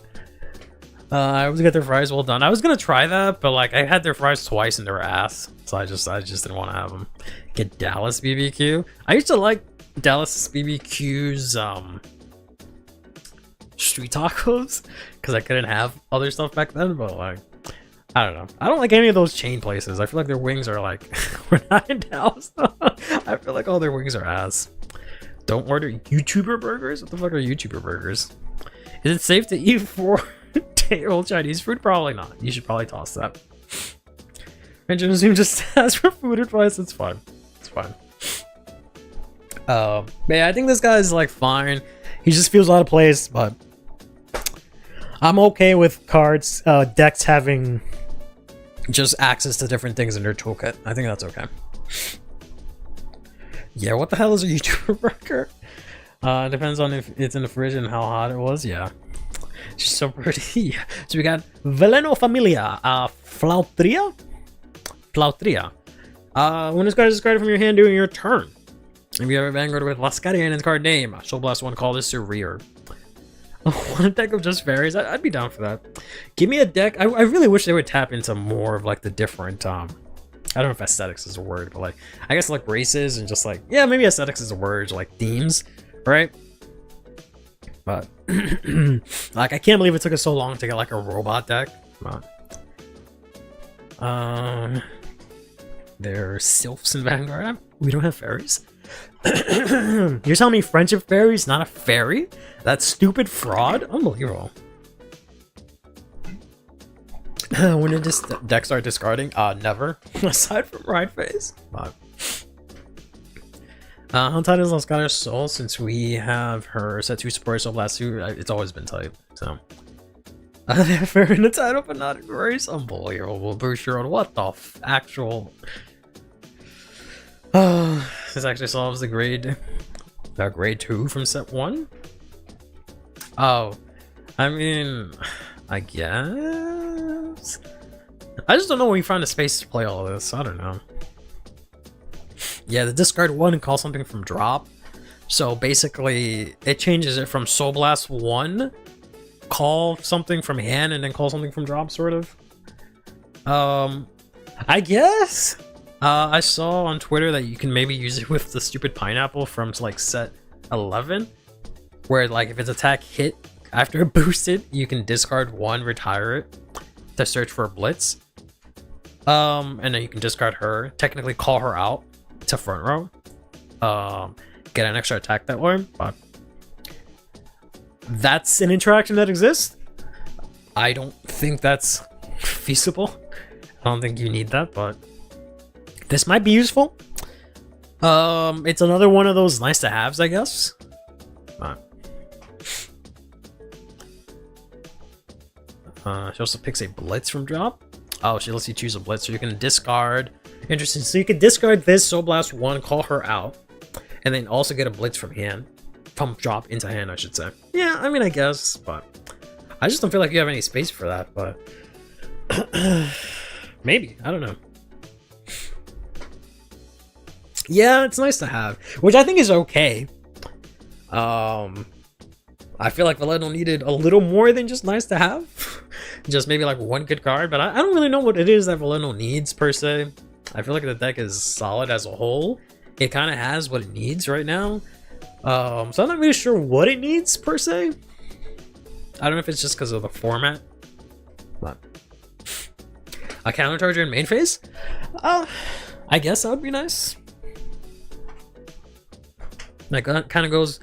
I was gonna get their fries well done. I was gonna try that, but like I had their fries twice and they were ass, so I just didn't want to have them. Get Dallas BBQ. I used to like Dallas BBQ's street tacos because I couldn't have other stuff back then. But like, I don't know. I don't like any of those chain places. I feel like their wings are like we're not in Dallas. I feel like all their wings are ass. Don't order YouTuber burgers. What the fuck are YouTuber burgers? Is it safe to eat 4-day-old Chinese food? Probably not. You should probably toss that. And Jim just asks for food advice. It's fine. It's fine. But yeah, I think this guy's like fine. He just feels out of place, but I'm okay with cards, decks having just access to different things in their toolkit. I think that's okay. Yeah, what the hell is a YouTuber burger? Depends on if it's in the fridge and how hot it was. Yeah. She's so pretty. So we got Veleno Familia, Flautria? Flautria. When this card is discarded from your hand during your turn, if you have a Vanguard with Lascaria in its card name, Soul Blast one, call this your rear. One deck of just fairies? I'd be down for that. Give me a deck. I really wish they would tap into more of like the different, I don't know if aesthetics is a word, but like, I guess like races and just like, yeah, maybe aesthetics is a word, like themes, right? But like, I can't believe it took us so long to get like a robot deck. Come on. There's sylphs in Vanguard. We don't have fairies. You're telling me friendship fairies, not a fairy? That stupid fraud? Unbelievable. When did this deck start discarding? Never. Aside from Ride Phase. How tight is Lascaria's Soul? Since we have her set 2 support Soul Blast 2, it's always been tight. So Fair in the title, but not in race. Unbelievable. Boost your own. What the actual? This actually solves the grade 2 from set 1. Oh, I mean, I guess. I just don't know where you find the space to play all of this. I don't know. Yeah, the discard 1 and call something from drop. So basically, it changes it from Soul Blast 1, call something from hand, and then call something from drop, sort of. I guess. I saw on Twitter that you can maybe use it with the stupid pineapple from like set 11, where like if its attack hit after it boosted, you can discard 1, retire it to search for a blitz. And then you can discard her, technically call her out to front row. Get an extra attack that way, but that's an interaction that exists. I don't think that's feasible. I don't think you need that, but this might be useful. It's another one of those nice to haves, I guess. She also picks a blitz from drop. Oh, she lets you choose a blitz, so you can discard. Interesting. So you can discard this Soul Blast 1, call her out, and then also get a blitz from hand, from drop into hand, I should say. Yeah, I mean, I guess, but I just don't feel like you have any space for that. But maybe, I don't know. Yeah, it's nice to have, which I think is okay. I feel like Valeno needed a little more than just nice to have. Just maybe like 1 good card, but I don't really know what it is that Valeno needs per se. I feel like the deck is solid as a whole. It kind of has what it needs right now. So I'm not really sure what it needs per se. I don't know if it's just because of the format. But a counter charger in main phase? I guess that would be nice. Like that kind of goes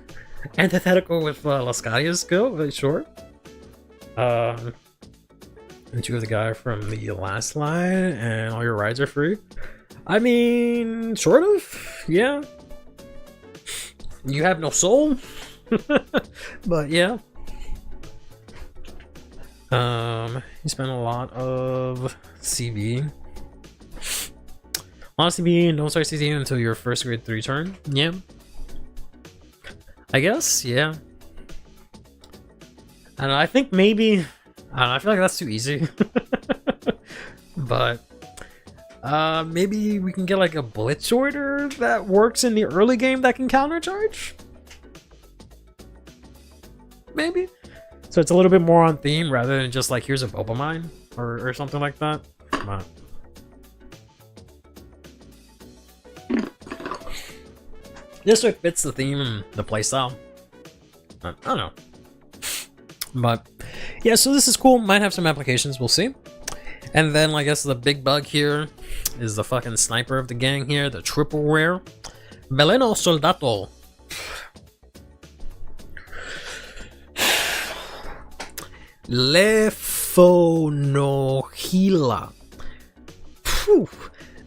antithetical with Lascadia's skill, but sure. And you have the guy from the last line, and all your rides are free. I mean, sort of, yeah. You have no soul, but yeah. You spend a lot of CV. A lot of CV, and don't start CCing until your first grade 3 turn. Yeah. I guess, yeah. And I think maybe, I don't know, I feel like that's too easy. But maybe we can get like a blitz order that works in the early game that can countercharge. Maybe. So it's a little bit more on theme rather than just like here's a Boba Mine or something like that. But this sort of fits the theme and the playstyle. I don't know. But yeah, so this is cool. Might have some applications, we'll see. And then I guess the big bug here is the fucking sniper of the gang here, the triple rare. Veleno Soldato. Lefonohila.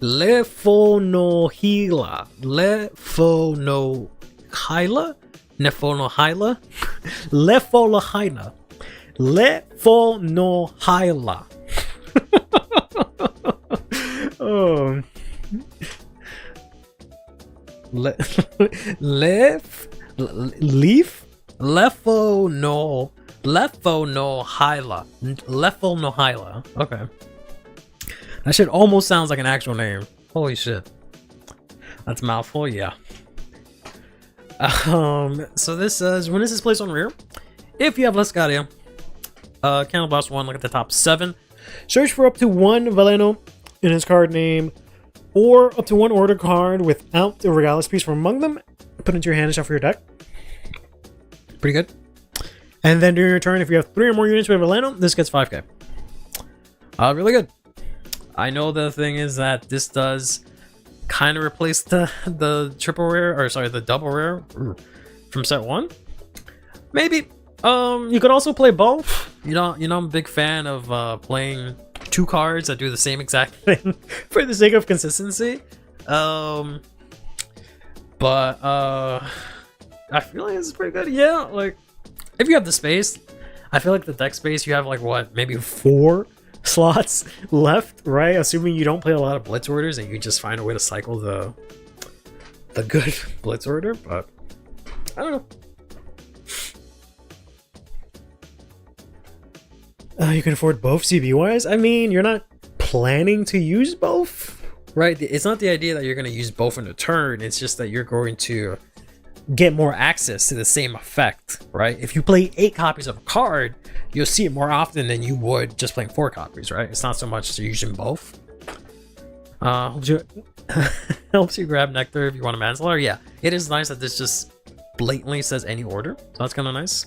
Lefonohila. Lefonohila? Nefonohila? Lefonohila. Lefonohila. Oh. Leaf? Lefonohila. Lefonohila. Okay. That shit almost sounds like an actual name. Holy shit. That's a mouthful, yeah. So this says, when this is placed on rear, if you have Lascadia, Counterblast 1, look at the top 7. Search for up to 1 Veleno in his card name, or up to 1 order card without the Regalis piece from among them. Put into your hand and shuffle your deck. Pretty good. And then during your turn, if you have 3 or more units with Veleno, this gets 5k. Really good. I know the thing is that this does kind of replace the triple rare, or sorry, the double rare from set 1. Maybe. You could also play both. You know, I'm a big fan of playing 2 cards that do the same exact thing for the sake of consistency. But I feel like this is pretty good. Yeah, like if you have the space, I feel like the deck space, you have like what, maybe 4 slots left, right? Assuming you don't play a lot of blitz orders and you just find a way to cycle the good blitz order, but I don't know. You can afford both CB-wise? I mean, you're not planning to use both, right? It's not the idea that you're going to use both in a turn. It's just that you're going to get more access to the same effect, right? If you play 8 copies of a card, you'll see it more often than you would just playing 4 copies, right? It's not so much you're using both. Helps you grab Nectar if you want a Manslaughter. Yeah, it is nice that this just blatantly says any order, so that's kind of nice.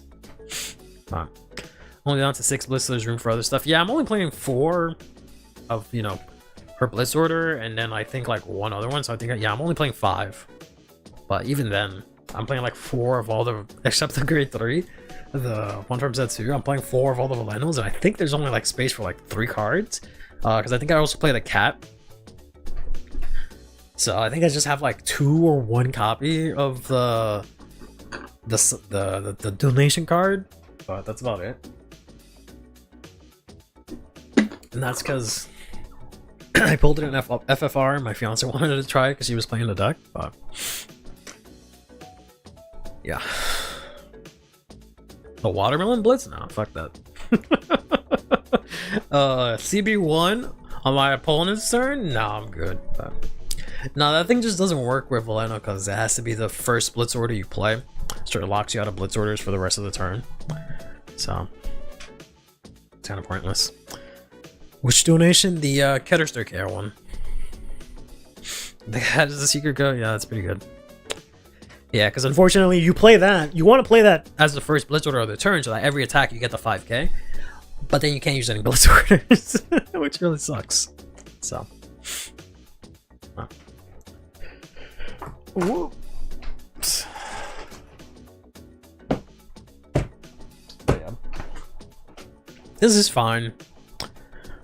Only down to 6 Blitz, so there's room for other stuff. Yeah, I'm only playing 4 of, you know, her Blitz order, and then I think like 1 other one, so I think, yeah, I'm only playing 5. But even then, I'm playing like 4 of all the, except the grade 3, the one from Z2. I'm playing 4 of all the Valendos, and I think there's only like space for like 3 cards, because I think I also play the cat. So I think I just have like 2 or 1 copy of the donation card, but that's about it. And that's because I pulled it in FFR and my fiance wanted to try it because she was playing the deck, but yeah. The Watermelon Blitz? No, fuck that. CB1 on my opponent's turn? No, I'm good. But no, that thing just doesn't work with Valeno because it has to be the first Blitz order you play. So it locks you out of Blitz orders for the rest of the turn. So it's kind of pointless. Which donation? The Ketterster Care one. That is the secret code? Yeah, that's pretty good. Yeah, because unfortunately you play that. You want to play that as the first Blitz order of the turn so that every attack you get the 5k. But then you can't use any Blitz orders, which really sucks. So. Whoops. Yeah. This is fine.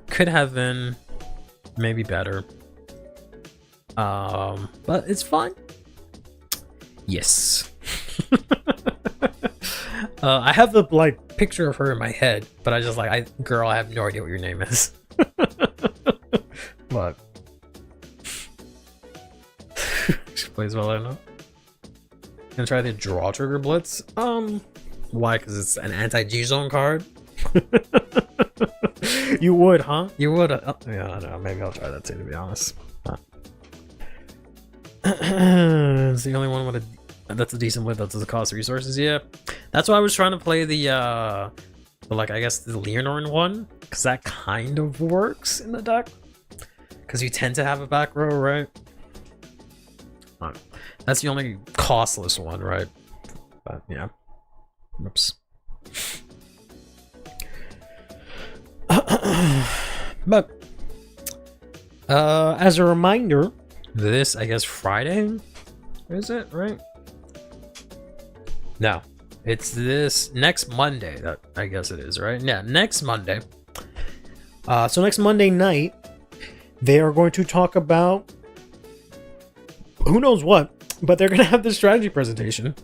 Could have been maybe better. But it's fine. Yes. I have the like picture of her in my head, but I just like, girl, I have no idea what your name is. But she plays well, I know. Gonna try the Draw Trigger Blitz. Why? Because it's an anti-G zone card. You would, huh? You would. Yeah, I don't know. Maybe I'll try that too, to be honest. It's the only one with that's a decent blitz. That doesn't cost resources. Yeah, that's why I was trying to play the like I guess the Leonore one, because that kind of works in the deck. Because you tend to have a back row, right? That's the only costless one, right? But yeah. Oops. But as a reminder, this, I guess, Friday, is it, right? No, it's this next Monday that I guess it is, right? Yeah, next Monday. So next Monday night, they are going to talk about who knows what, but they're going to have this strategy presentation.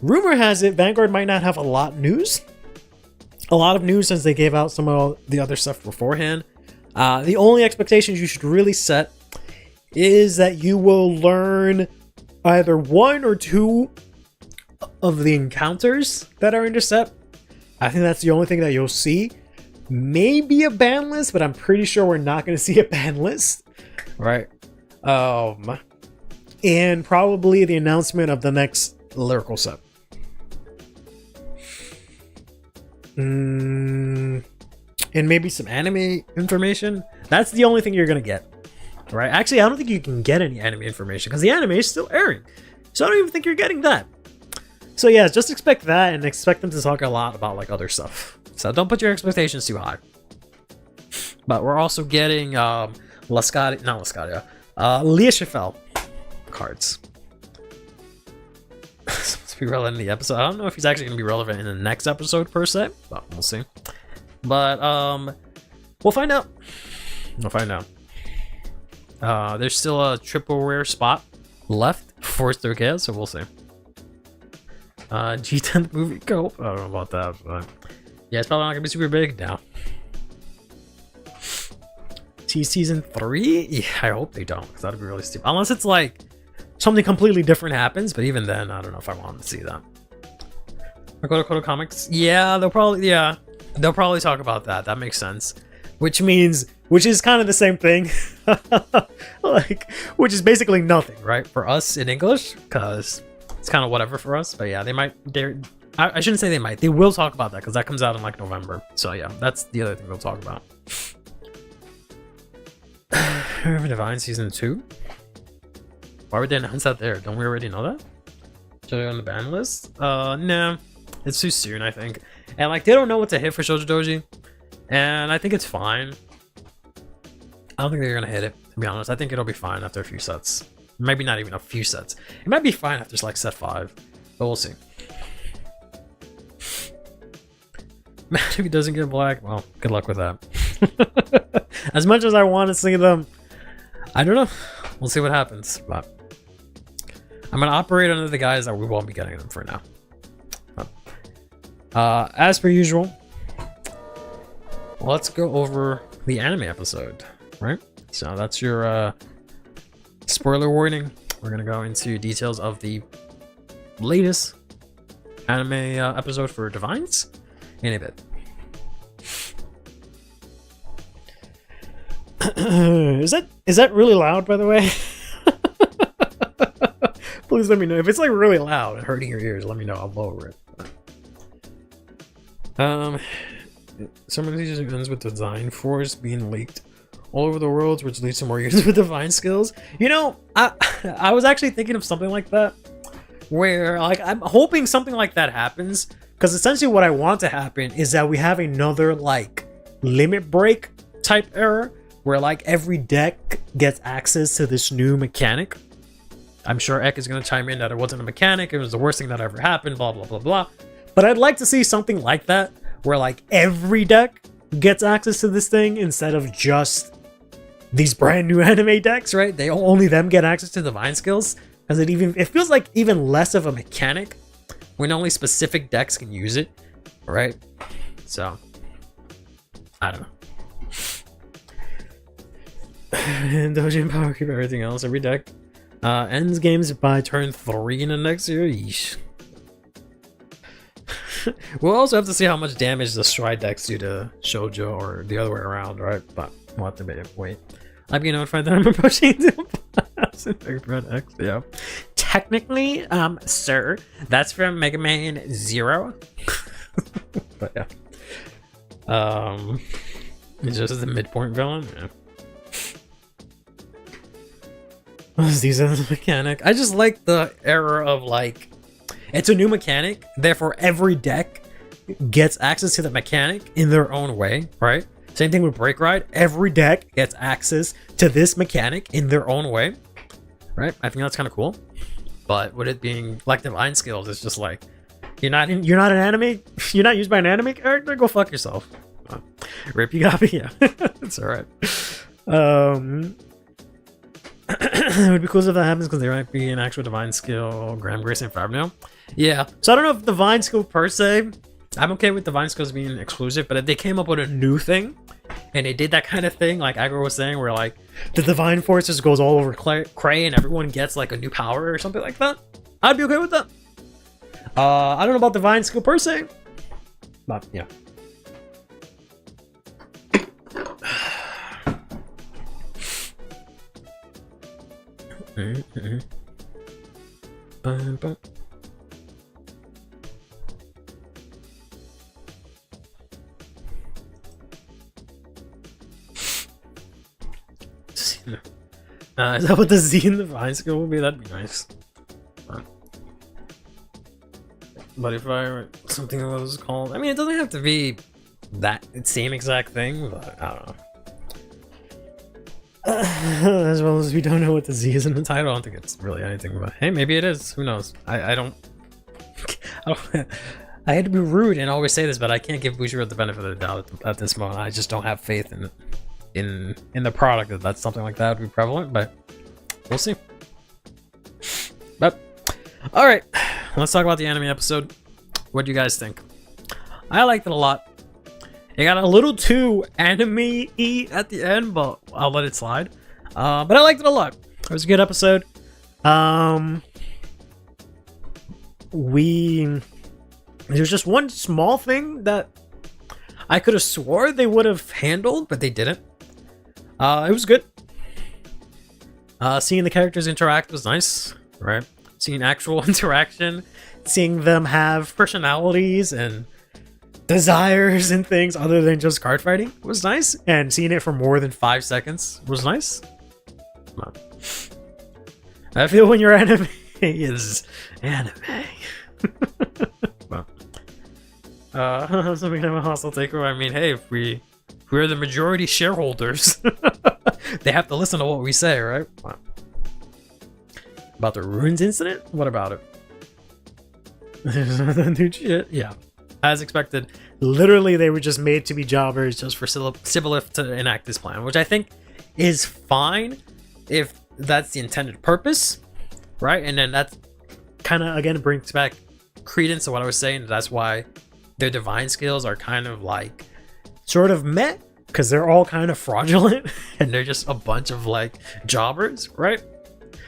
Rumor has it Vanguard might not have a lot of news since they gave out some of the other stuff beforehand. The only expectations you should really set is that you will learn either 1 or 2 of the encounters that are intercept. I think that's the only thing that you'll see. Maybe a ban list, but I'm pretty sure we're not going to see a ban list, right? And probably the announcement of the next lyrical set. And maybe some anime information. That's the only thing you're gonna get, right? Actually, I don't think you can get any anime information because the anime is still airing, so I don't even think you're getting that. So yeah, just expect that and expect them to talk a lot about like other stuff. So don't put your expectations too high. But we're also getting Leia Schifel cards. Supposed to be relevant in the episode. I don't know if he's actually going to be relevant in the next episode per se, but we'll see. But we'll find out. There's still a triple rare spot left for Stokeas, so we'll see. G10 movie go. I don't know about that, but Yeah, it's probably not gonna be super big now. See season 3? Yeah, I hope they don't, because that'd be really stupid. Unless it's like something completely different happens, but even then, I don't know if I want to see that. I go to Koto Comics. Yeah, they'll probably talk about that. That makes sense. Which is kind of the same thing. Like, which is basically nothing, right? For us in English, because it's kind of whatever for us. But yeah, I shouldn't say they might. They will talk about that, because that comes out in like November. So yeah, that's the other thing they'll talk about. Divine season 2? Why would they announce that there? Don't we already know that? Should I go on the ban list? Nah. It's too soon, I think. And like, they don't know what to hit for Shoujo Doji. And I think it's fine. I don't think they're gonna hit it, to be honest. I think it'll be fine after a few sets. Maybe not even a few sets. It might be fine after like set 5. But we'll see. Man, if he doesn't get black, well, good luck with that. As much as I want to see them, I don't know. We'll see what happens. But I'm gonna operate under the guys that we won't be getting them for now. As per usual, let's go over the anime episode, right? So that's your spoiler warning. We're gonna go into details of the latest anime episode for Divines in a bit. Is that really loud, by the way? Please let me know if it's like really loud and hurting your ears. Let me know. I'll lower it. Some of these ends with Design Force being leaked all over the world, which leads to more users with divine skills. You know, I was actually thinking of something like that, where like I'm hoping something like that happens, because essentially what I want to happen is that we have another like limit break type error, where like every deck gets access to this new mechanic. I'm sure Ek is going to chime in that it wasn't a mechanic, it was the worst thing that ever happened, blah blah blah blah. But I'd like to see something like that, where like every deck gets access to this thing instead of just these brand new anime decks, right? They only them get access to divine skills, because it feels like even less of a mechanic when only specific decks can use it, right? So I don't know. And Doji and Power keep everything else. Every deck ends games by turn 3 in the next year. Yeesh. We'll also have to see how much damage the Stride decks do to Shoujo, or the other way around, right? But we'll have to wait. I'm being notified that I'm approaching the X. Yeah. Technically, sir, that's from Mega Man 0. But yeah. It's just the midpoint villain. Yeah. These are the mechanic. I just like the error of like, it's a new mechanic, therefore every deck gets access to the mechanic in their own way, right? Same thing with Break Ride. Every deck gets access to this mechanic in their own way, right? I think that's kind of cool. But with it being like divine skills, it's just like, you're not an anime, you're not used by an anime character. Go fuck yourself. Rip, you got me. Yeah, it's all right. It would be cool if that happens, because there might be an actual divine skill, Graham Grace and Fabio. Yeah, so I don't know if divine skill per se, I'm okay with divine skills being exclusive, but if they came up with a new thing and they did that kind of thing like Agro was saying, where like the divine force just goes all over Cray and everyone gets like a new power or something like that, I'd be okay with that. I don't know about divine skill per se, but yeah. Is that what the Z in the Vine skill will be? That'd be nice. But if I were something that was called, I mean, it doesn't have to be that same exact thing, but I don't know. As well as we don't know what the Z is in the title, I don't think it's really anything, but hey, maybe it is. Who knows? I don't I had to be rude and always say this, but I can't give Bushiro the benefit of the doubt at this moment. I just don't have faith in the product that something like that would be prevalent, but we'll see. But all right, let's talk about the anime episode. What do you guys think? I liked it a lot. It got a little too anime-y at the end, but I'll let it slide. But I liked it a lot. It was a good episode. There's just one small thing that I could have swore they would have handled, but they didn't. It was good. Seeing the characters interact was nice, right? Seeing actual interaction, seeing them have personalities and desires and things other than just card fighting was nice, and seeing it for more than 5 seconds was nice. I feel when your anime is anime. So we can have a hostile takeover. I mean, hey, if we're the majority shareholders, they have to listen to what we say, right? About the ruins incident? What about it? There's nothing new shit. Yeah. As expected, literally they were just made to be jobbers just for Sibyllith to enact this plan, which I think is fine if that's the intended purpose, right? And then that kind of, again, brings back credence to what I was saying. That's why their divine skills are kind of like sort of meh, because they're all kind of fraudulent and they're just a bunch of like jobbers, right?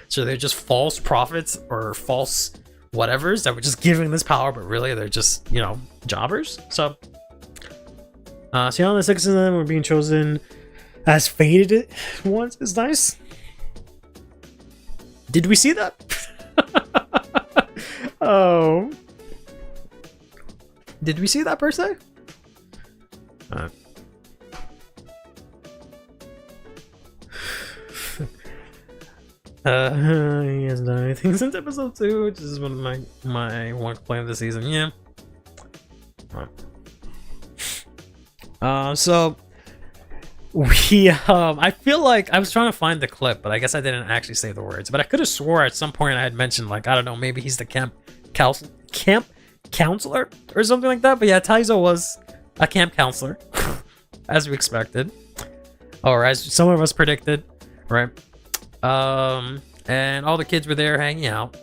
So they're just false prophets or false whatevers that were just giving this power, but really they're just, you know, jobbers. So see all the 6 of them were being chosen as fated ones is nice. Did we see that? Oh, did we see that per se? He hasn't done anything since episode 2, which is one of my one complaint of the season. Yeah. So we I feel like I was trying to find the clip, but I guess I didn't actually say the words. But I could have swore at some point I had mentioned, like, I don't know, maybe he's the camp counselor or something like that. But yeah, Taizo was a camp counselor, as we expected, or as some of us predicted, right? And all the kids were there hanging out.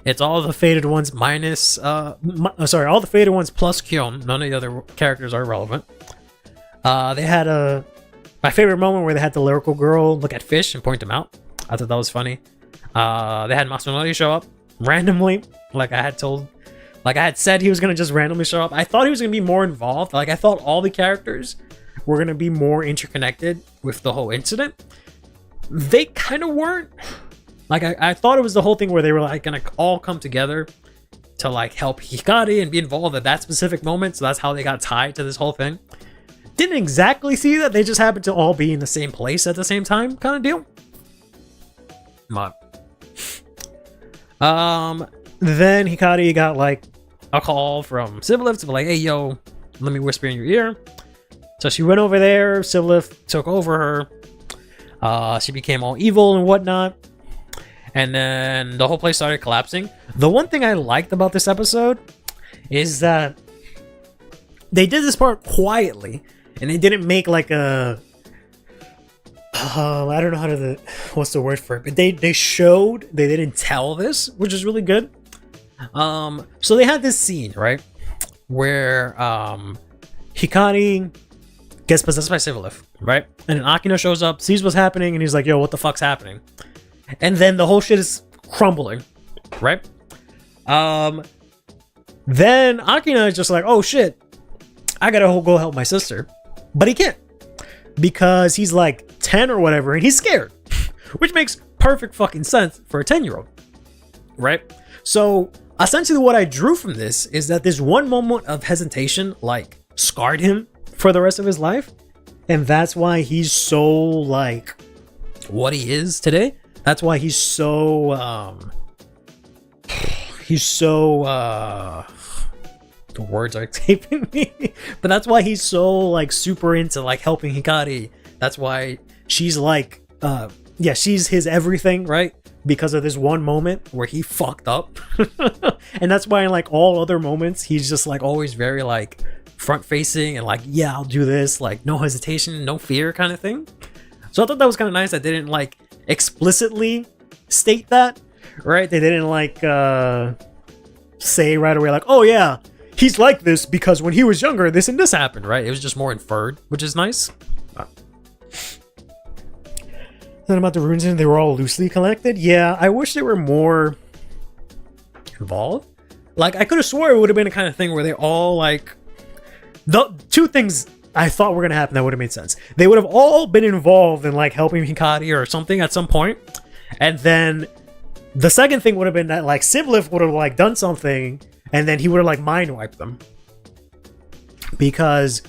It's all the fated ones minus, all the fated ones plus Kyon. None of the other characters are relevant. They had my favorite moment where they had the lyrical girl look at fish and point them out. I thought that was funny. They had Masanori show up randomly, like I had said he was gonna just randomly show up. I thought he was gonna be more involved. Like, I thought all the characters were gonna be more interconnected with the whole incident. They kind of weren't. Like, I thought it was the whole thing where they were like gonna all come together to like help Hikari and be involved at that specific moment. So that's how they got tied to this whole thing. Didn't exactly see that. They just happened to all be in the same place at the same time, kind of deal. Then Hikari got like a call from Sibyllith to be like, hey, yo, let me whisper in your ear. So she went over there. Sibyllith took over her. She became all evil and whatnot. And then the whole place started collapsing. The one thing I liked about this episode is that they did this part quietly, and they didn't make like a I don't know what's the word for it, but they showed, they didn't tell this, which is really good. So they had this scene, right, where Hikari gets possessed by Sibyllith, right? And then Akino shows up, sees what's happening, and he's like, yo, what the fuck's happening? And then the whole shit is crumbling, right? Then Akina is just like, oh shit, I gotta go help my sister. But he can't, because he's like 10 or whatever, and he's scared. Which makes perfect fucking sense for a 10-year-old, right? So essentially what I drew from this is that this one moment of hesitation like scarred him for the rest of his life. And that's why he's so like what he is today. That's why he's so the words are escaping me, but that's why he's so like super into like helping Hikari. That's why she's like she's his everything, right? Because of this one moment where he fucked up. And that's why in like all other moments he's just like always very like front facing and like, yeah, I'll do this, like no hesitation, no fear kind of thing. So I thought that was kind of nice. I didn't like explicitly state that, right? They didn't like say right away like, oh yeah, he's like this because when he was younger, this and this happened, right? It was just more inferred, which is nice. Then about the runes, they were all loosely connected. Yeah, I wish they were more involved. Like, I could have swore it would have been a kind of thing where they all, like, the two things I thought were going to happen that would have made sense. They would have all been involved in, like, helping Hikari or something at some point. And then the second thing would have been that, like, Siblif would have, like, done something and then he would have, like, mind wiped them. Because,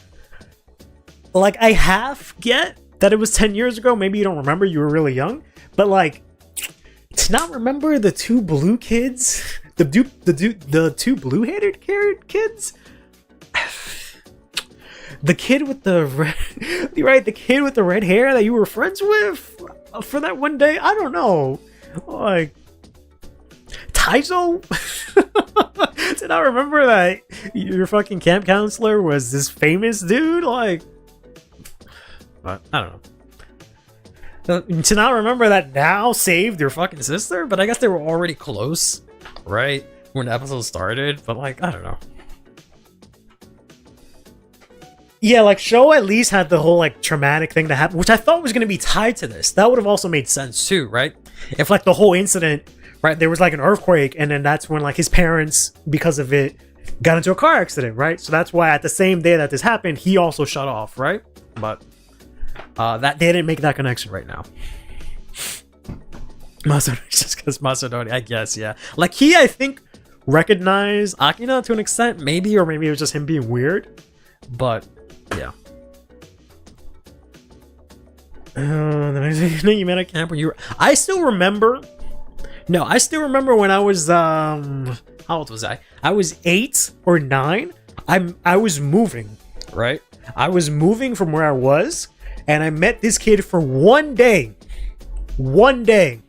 like, I half get that it was 10 years ago. Maybe you don't remember, you were really young, but like to not remember the two blue kids, the two blue-headed kids, the kid with the red, right, the kid with the red hair that you were friends with for that one day. I don't know, like Taizo. Did I remember that your fucking camp counselor was this famous dude? Like, but I don't know. To not remember that now saved your fucking sister, but I guess they were already close, right? When the episode started, but like, I don't know. Yeah, like, Sho at least had the whole, like, traumatic thing that happened, which I thought was going to be tied to this. That would have also made sense too, right? If, like, the whole incident, right, there was, like, an earthquake, and then that's when, like, his parents, because of it, got into a car accident, right? So that's why at the same day that this happened, he also shut off, right? But that they didn't make that connection right now. Masadori, just because Masadori, I guess, yeah. Like, he, I think, recognized Akina to an extent, maybe, or maybe it was just him being weird. But, yeah. You met at camp when you were... I still remember when I was, how old was I? I was 8 or 9. I was moving, right? I was moving from where I was, and I met this kid for one day. One day.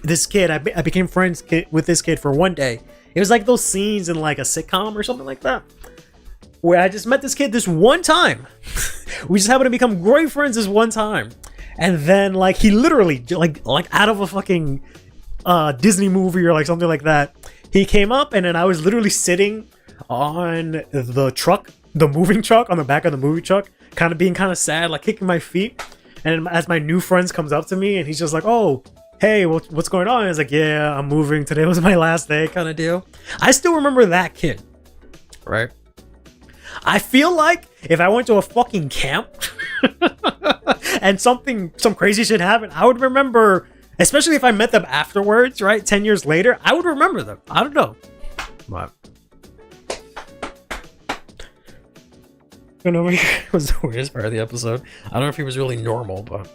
This kid, I became friends with this kid for one day. It was like those scenes in like a sitcom or something like that, where I just met this kid this one time. We just happened to become great friends this one time. And then, like, he literally, like out of a fucking Disney movie or like something like that, he came up, and then I was literally sitting on the truck, the moving truck, on the back of the moving truck, kind of being kind of sad, like kicking my feet. And as my new friends comes up to me, and he's just like, "Oh, hey, what's going on?" And I was like, "Yeah, I'm moving. Today was my last day," kind of deal. I still remember that kid, right? I feel like if I went to a fucking camp and some crazy shit happened, I would remember, especially if I met them afterwards, right? 10 years later, I would remember them. I don't know. But I don't know if it was the weirdest part of the episode. I don't know if he was really normal, but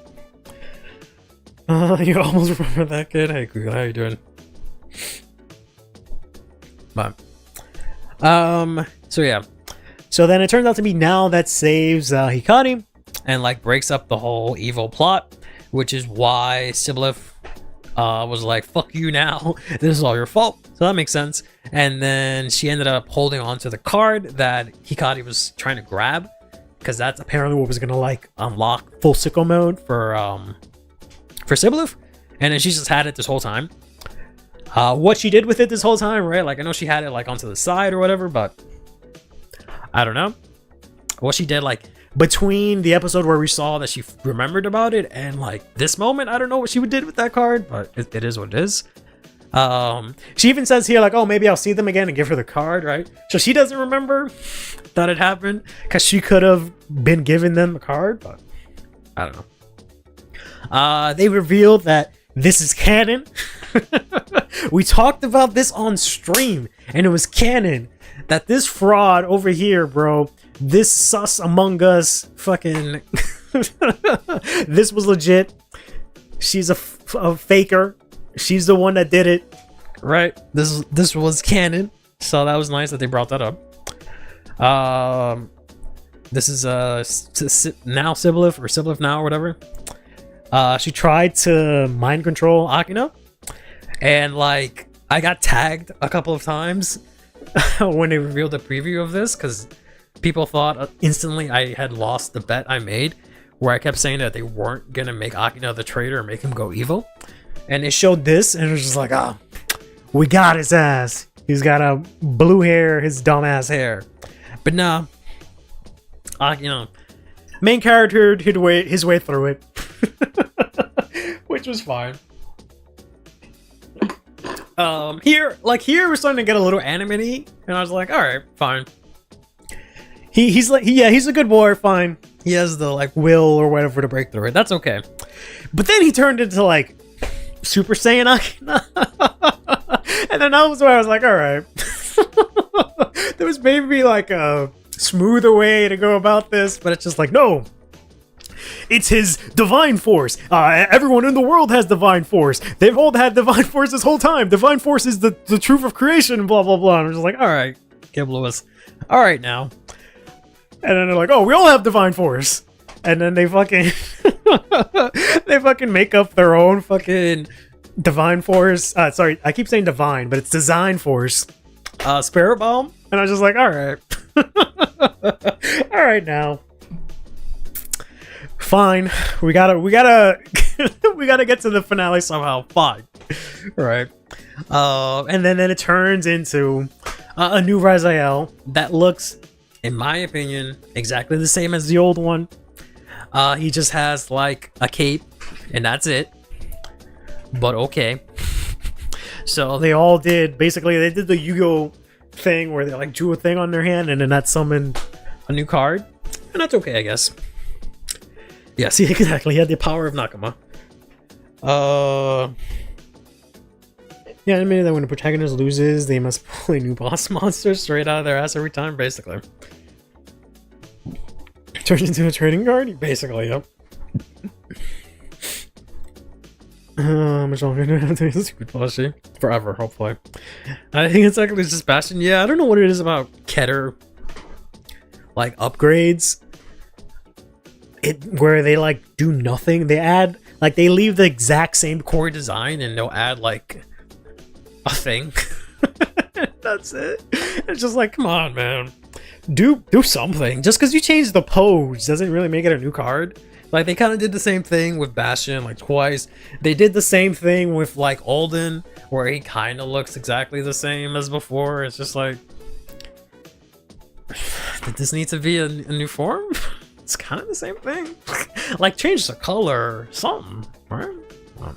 you almost remember that kid. Hey, Google, how you doing? But so yeah. So then it turns out to be now that saves Hikari and like breaks up the whole evil plot, which is why Siblif was like, "Fuck you now. This is all your fault." So that makes sense. And then she ended up holding on to the card that Hikari was trying to grab, because that's apparently what was gonna like unlock full sicko mode for Siblif. And then she just had it this whole time. What she did with it this whole time, right? Like, I know she had it like onto the side or whatever, but I don't know what she did, like between the episode where we saw that she remembered about it and like this moment. I don't know what she did with that card, but it is what it is. She even says here like, "Oh, maybe I'll see them again," and give her the card, right? So she doesn't remember that it happened because she could have been giving them the card, but I don't know. They revealed that this is canon. We talked about this on stream, and it was canon that this fraud over here, bro, this sus among us fucking this was legit. She's a faker. She's the one that did it, right? This was canon, so that was nice that they brought that up. This is now Siblif, or Siblif now, or whatever. She tried to mind control Akina, and like I got tagged a couple of times when they revealed the preview of this, because people thought instantly I had lost the bet I made, where I kept saying that they weren't gonna make Akina the traitor and make him go evil. And they showed this, and it was just like, "Ah, we got his ass. He's got a blue hair, his dumbass hair. But nah, you know, main character did his way through it, which was fine. Here we're starting to get a little anime-y, and I was like, all right, fine. He's a good boy, fine. He has the like will or whatever to break through it. That's okay. But then he turned into like Super Saiyan, and then that was where I was like, all right. There was maybe like a smoother way to go about this, but it's just like, no. It's his divine force. Everyone in the world has divine force. They've all had divine force this whole time. Divine force is the truth of creation, blah, blah, blah. And I'm just like, all right, Kib Lewis. All right, now. And then they're like, oh, we all have divine force. And then they fucking... they fucking make up their own fucking divine force. Sorry, I keep saying divine, but it's design force. Spirit bomb. And I was just like, all right. All right, now. Fine, we gotta we gotta get to the finale somehow. Fine, right? And then it turns into a new Raziel that looks, in my opinion, exactly the same as the old one. He just has like a cape, and that's it. But okay. So they all did they did the Yu-Gi-Oh thing where they like drew a thing on their hand, and then that summoned a new card, and that's okay, I guess. Yeah, see, exactly. He had the power of Nakama. Yeah, I mean that when the protagonist loses, they must pull a new boss monster straight out of their ass every time, basically. Turns into a trading card? Basically, yep. How much longer do I have to do stupid plushie? Forever, hopefully. I think it's actually just Bastion. Yeah, I don't know what it is about Keter, like, upgrades. Where they like do nothing. They add like they leave the exact same core design and they'll add like a thing. That's it. It's just like, come on, man, do something. Just because you change the pose doesn't really make it a new card. Like they kind of did the same thing with Bastion like twice. They did the same thing with like Alden, where he kind of looks exactly the same as before. It's just like, did this need to be a new form? It's kind of the same thing. Like, change the color or something, right? I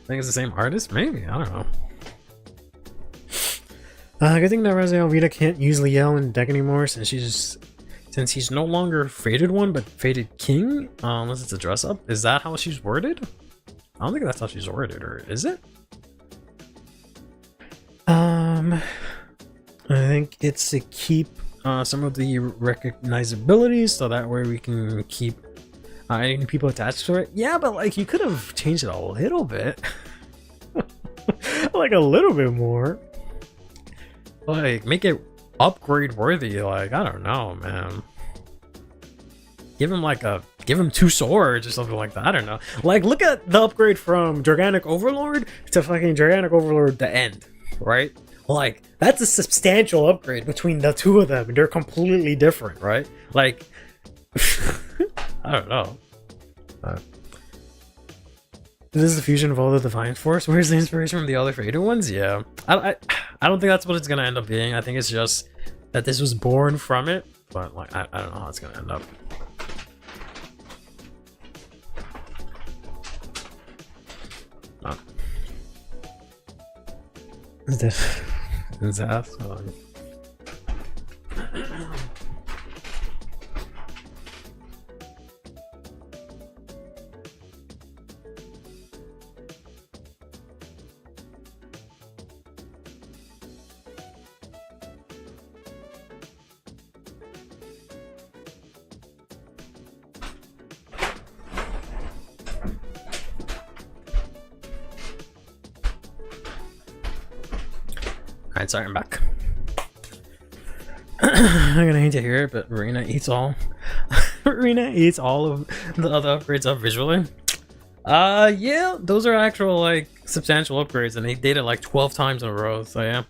think it's the same artist? Maybe. I don't know. Good thing that Raziel Vita can't usually yell in deck anymore since he's no longer Fated One, but Fated King. Unless it's a dress up. Is that how she's worded? I don't think that's how she's worded, or is it? I think it's to keep some of the recognizability, so that way we can keep any people attached to it. Yeah, but like you could have changed it a little bit. Like a little bit more. Like make it upgrade worthy. Like, I don't know, man. Give him 2 swords or something like that. I don't know. Like, look at the upgrade from Gigantic Overlord to fucking Gigantic Overlord the End, right? Like, that's a substantial upgrade between the two of them, and they're completely different, right? Like, I don't know. This is the fusion of all the Divine Force. Where's the inspiration from the other Fated ones? Yeah. I don't think that's what it's gonna end up being. I think it's just that this was born from it, but like, I don't know how it's gonna end up. No. Is this? Is that? Alright, sorry, I'm back. I'm gonna hate to hear it, but Marina eats all. Marina eats all of the other upgrades up visually. Yeah, those are actual like substantial upgrades, and they did it like 12 times in a row. So yeah.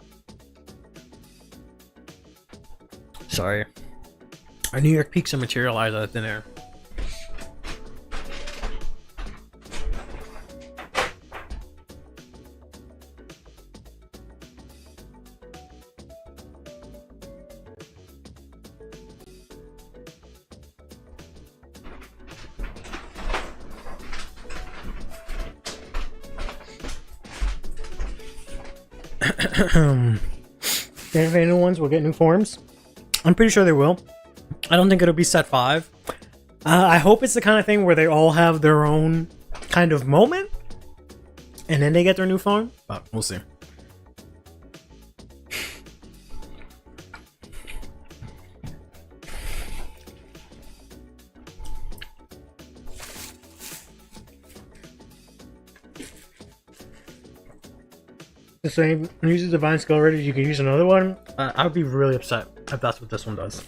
Sorry. Our New York peaks are materialized out of thin air. If any new ones will get new forms, I'm pretty sure they will. I don't think it'll be set 5. I hope it's the kind of thing where they all have their own kind of moment, and then they get their new form. But we'll see. The same uses divine skill already. You can use another one. I would be really upset if that's what this one does.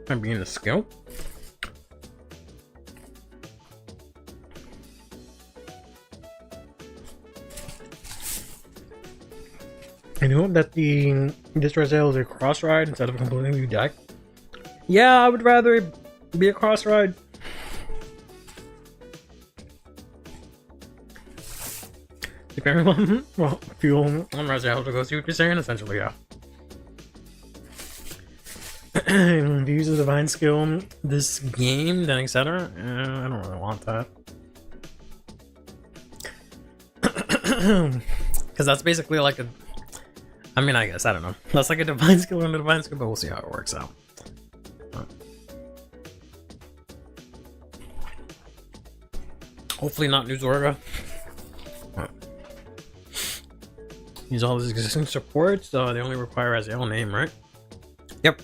I'm being a skill. And hope that this Raziel is a cross ride instead of a completely new deck. Yeah, I would rather be a cross ride. If everyone, well, fuel on Raziel to go see what you're saying, essentially, yeah. If you use a divine skill this game, then etc. I don't really want that. Because that's basically like a... I mean, I guess, I don't know. That's like a divine skill and a divine skill, but we'll see how it works out. Hopefully not new Zorga. Use all these existing supports, so they only require Raziel name, right? Yep.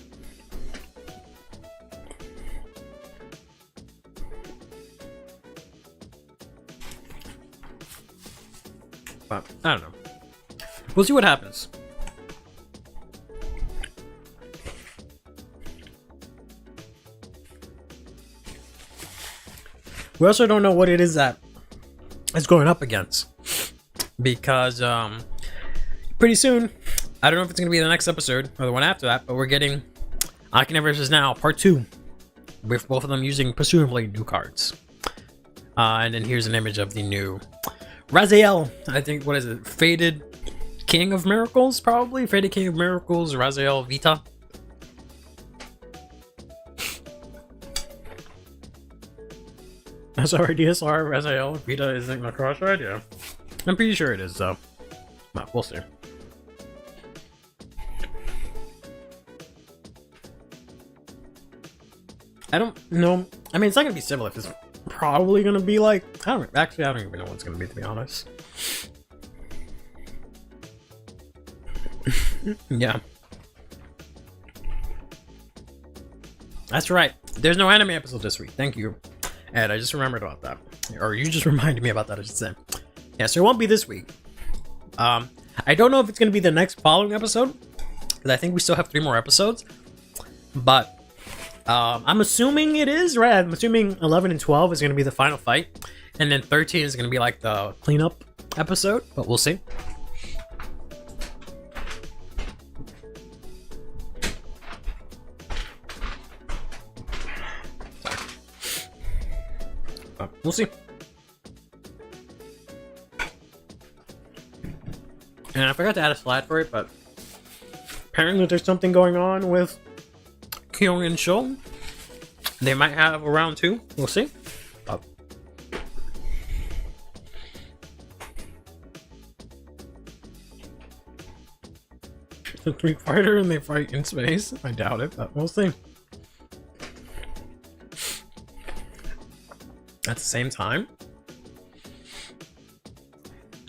But I don't know. We'll see what happens. We also don't know what it is that it's going up against, because pretty soon, I don't know if it's going to be the next episode or the one after that, but we're getting Akane vs. Now Part 2, with both of them using presumably new cards. And then here's an image of the new Raziel. I think, what is it? Faded King of Miracles, probably? Faded King of Miracles, Raziel Vita. SR, DSR, Raziel, Vita isn't a cross ride? Yeah. I'm pretty sure it is, though. But we'll see. I don't know. I mean, it's not gonna be similar. It's probably gonna be like... I don't even know what it's gonna be, to be honest. Yeah. That's right. There's no anime episode this week. Thank you. And I just remembered about that. Or you just reminded me about that, I should say. Yeah, so it won't be this week. I don't know if it's going to be the next following episode, because I think we still have 3 more episodes. But I'm assuming it is, right? I'm assuming 11 and 12 is going to be the final fight. And then 13 is going to be like the cleanup episode, but we'll see. We'll see. And I forgot to add a slide for it, but apparently there's something going on with Kyung and Shul. They might have a round 2. We'll see. It's a 3 fighter and they fight in space. I doubt it, but we'll see. At the same time,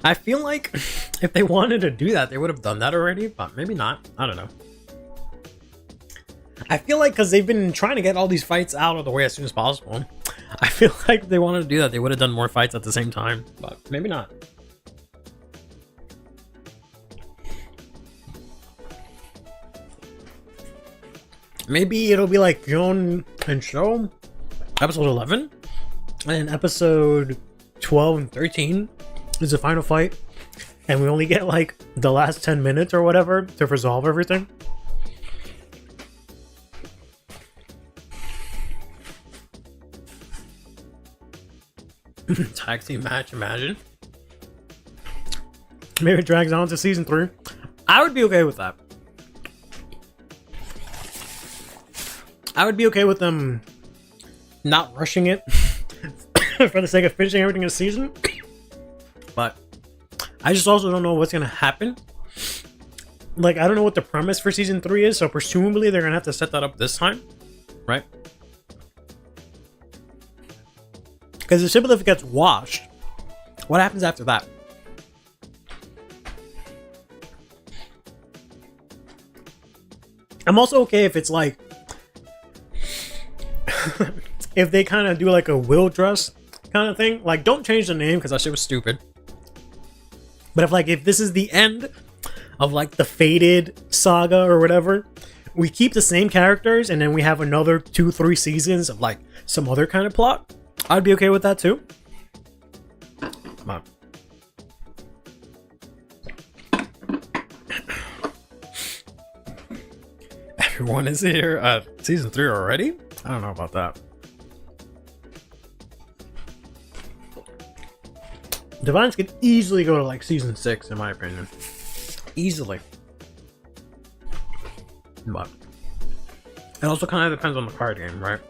I feel like if they wanted to do that, they would have done that already, but maybe not. I don't know. I feel like because they've been trying to get all these fights out of the way as soon as possible, I feel like if they wanted to do that, they would have done more fights at the same time, but maybe not. Maybe it'll be like Joan and Show, episode 11. And episode 12 and 13 is the final fight, and we only get like the last 10 minutes or whatever to resolve everything. Tag team match, imagine. Maybe it drags on to season 3. I would be okay with that. I would be okay with them not rushing it for the sake of finishing everything in a season. But I just also don't know what's gonna happen. Like, I don't know what the premise for season 3 is, so presumably they're gonna have to set that up this time, right? Because the ship gets washed, what happens after that? I'm also okay if it's like if they kind of do like a will dress kind of thing. Like, don't change the name because that shit was stupid. But if this is the end of like the Fated saga or whatever, we keep the same characters and then we have another 2-3 seasons of like some other kind of plot, I'd be okay with that too. Come on. Everyone is here. Season 3 already? I don't know about that. Divines could easily go to like season 6 in my opinion. Easily. But it also kind of depends on the card game, right?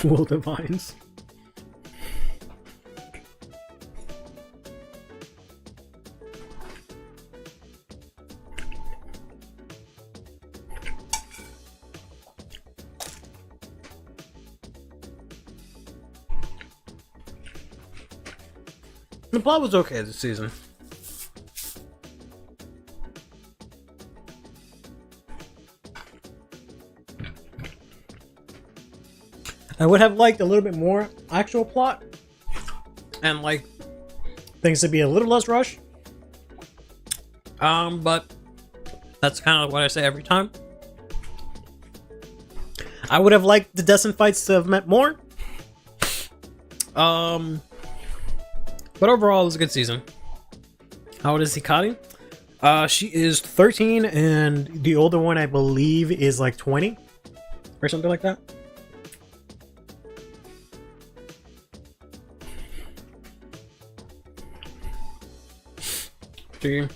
Will Divines. The plot was okay this season. I would have liked a little bit more actual plot and like things to be a little less rushed. But that's kind of what I say every time. I would have liked the Descent fights to have meant more. But overall, it was a good season. How old is Hikari? She is 13, and the older one, I believe, is like 20 or something like that. Tree.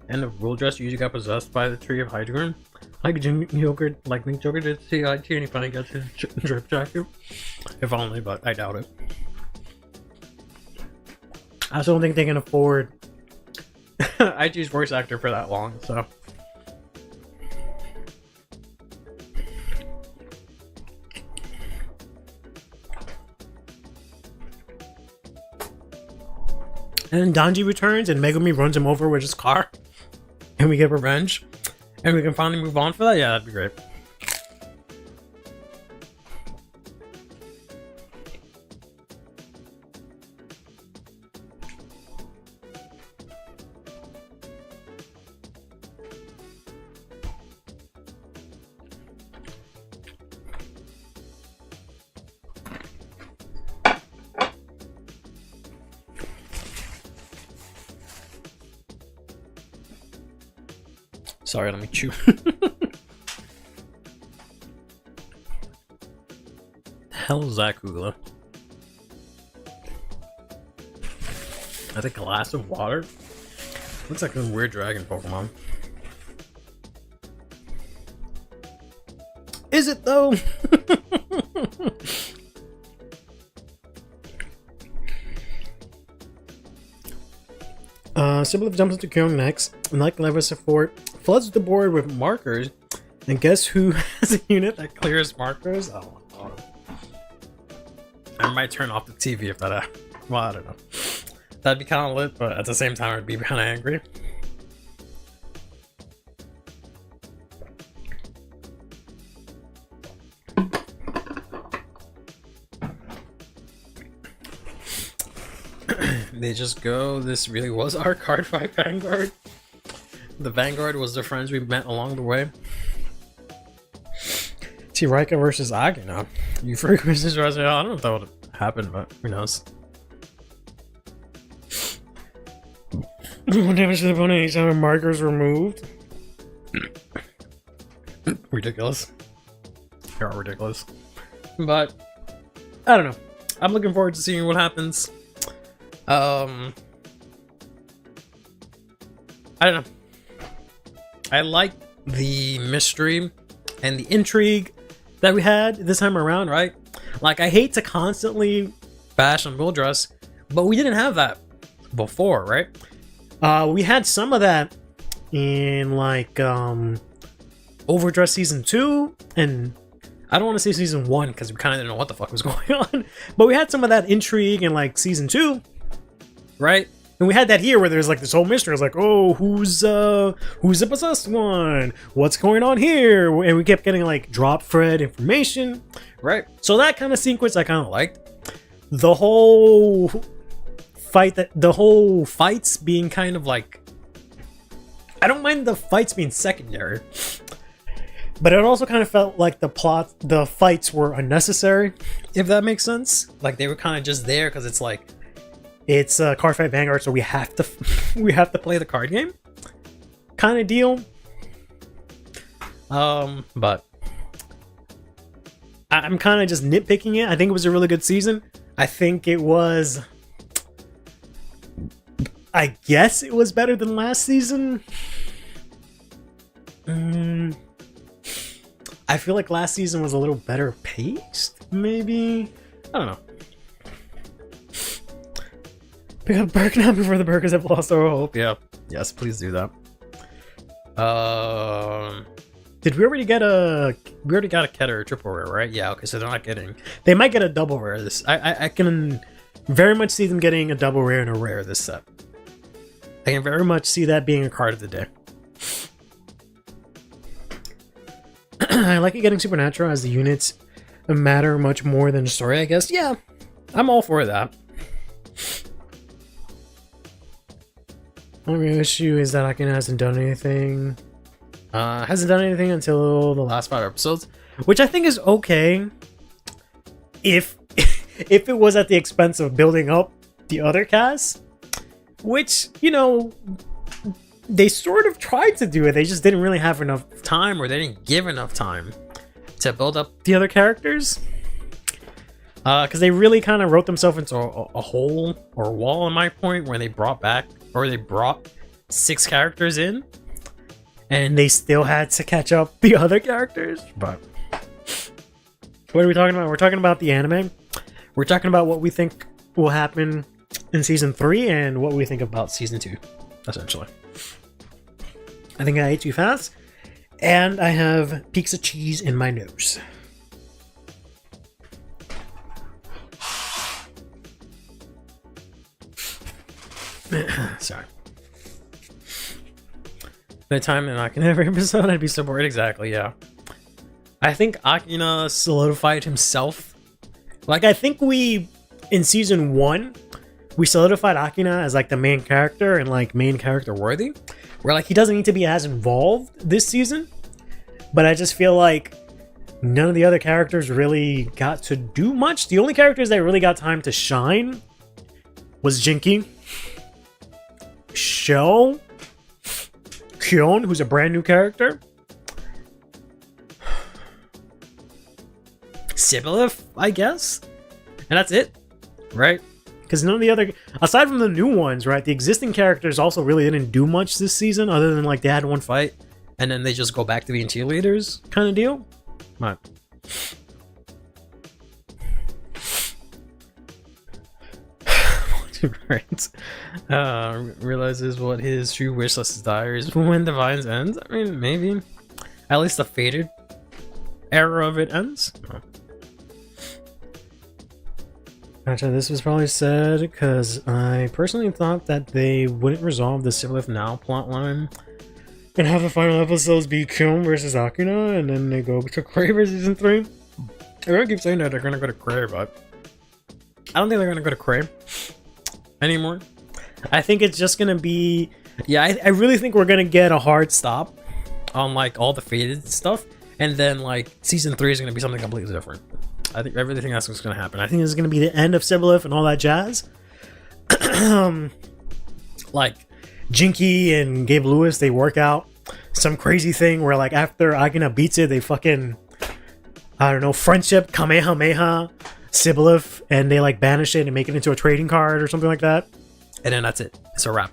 End of Rule Dress usually got possessed by the Tree of Hydrogen. Like Jimmy Joker, like Mink Joker did CIT, and he finally got his drip jacket. If only, but I doubt it. I also don't think they can afford IG's voice actor for that long, so. And then Danji returns and Megumi runs him over with his car. And we get revenge. And we can finally move on for that? Yeah, that'd be great. Sorry, let me chew. The hell is that, Kugla? That's a glass of water? Looks like a weird dragon Pokemon. Is it though? Sibyl jumps into Kyung next, and like level support, floods the board with markers, and guess who has a unit that clears markers? Oh my god. I might turn off the TV if that well, I don't know. That'd be kind of lit, but at the same time I'd be kind of angry. They just go, this really was our card fight Vanguard. The Vanguard was the friends we met along the way. T-Rika versus Agina. You freak versus Resident. I don't know if that would have happened, but who knows. 1 damage to the opponent each time markers removed. Ridiculous. They are ridiculous. But I don't know. I'm looking forward to seeing what happens. I don't know. I like the mystery and the intrigue that we had this time around, right? Like, I hate to constantly bash on Build Dress, but we didn't have that before, right? We had some of that in like Overdress season 2, and I don't want to say season 1 because we kind of didn't know what the fuck was going on, but we had some of that intrigue in like season 2, right? And we had that here where there's like this whole mystery. It's like, oh, who's the possessed one? What's going on here? And we kept getting like drop thread information, right? So that kind of sequence I kind of liked. The whole fights being kind of like, I don't mind the fights being secondary, but it also kind of felt like the fights were unnecessary, if that makes sense. Like they were kind of just there because it's like, it's Card Fight Vanguard, so we have to play the card game kind of deal. But I'm kind of just nitpicking it. I think it was a really good season. I think it was, I guess it was better than last season. I feel like last season was a little better paced, maybe. I don't know. Pick up Burke now before the Burkers have lost our hope. Yeah. Yes, please do that. Did we already get a... We already got a Keter or triple rare, right? Yeah, okay, so they're not getting... They might get a double rare. I can very much see them getting a double rare and a rare this set. I can very much see that being a card of the day. I like it getting Supernatural as the units matter much more than the story, I guess. Yeah, I'm all for that. Only issue is that Akina hasn't done anything. Hasn't done anything until the last 5 episodes, which I think is okay. If it was at the expense of building up the other cast, which, you know, they sort of tried to do it. They just didn't really have enough time, or they didn't give enough time to build up the other characters. Because they really kind of wrote themselves into a hole or a wall, in my point, where they brought 6 characters in, and they still had to catch up the other characters. But what are we talking about? We're talking about the anime. We're talking about what we think will happen in season 3 and what we think about season 2, essentially. I think I ate too fast, and I have peaks of cheese in my nose. Sorry. The time in Akina every episode, I'd be so bored. Exactly, yeah. I think Akina solidified himself. Like, I think in season 1, we solidified Akina as like the main character and like main character worthy. Where like he doesn't need to be as involved this season. But I just feel like none of the other characters really got to do much. The only characters that really got time to shine was Jinky, Shell, Kyon, who's a brand new character, Sibyllif, I guess, and that's it, right? Because none of the other, aside from the new ones, right, the existing characters also really didn't do much this season, other than like they had one fight and then they just go back to being cheerleaders kind of deal. Right. Right. Realizes what his true wish list is dire is when Divines ends. I mean, maybe. At least the faded era of it ends. Oh. Gotcha, this was probably said because I personally thought that they wouldn't resolve the Sibyllif Now plotline and have the final episodes be Kyom versus Akina, and then they go to Cray for season 3. Everyone keeps saying that they're gonna go to Cray, but I don't think they're gonna go to Cray anymore. I think it's just gonna be, yeah, I really think we're gonna get a hard stop on like all the faded stuff, and then like season 3 is gonna be something completely different. I really think that's what's gonna happen. I think this is gonna be the end of Sibyllif and all that jazz. Like Jinky and Gabe Lewis, they work out some crazy thing where like after Akina beats it, they fucking, I don't know, friendship Kamehameha Sibyllif, and they like banish it and make it into a trading card or something like that, and then that's it. It's a wrap.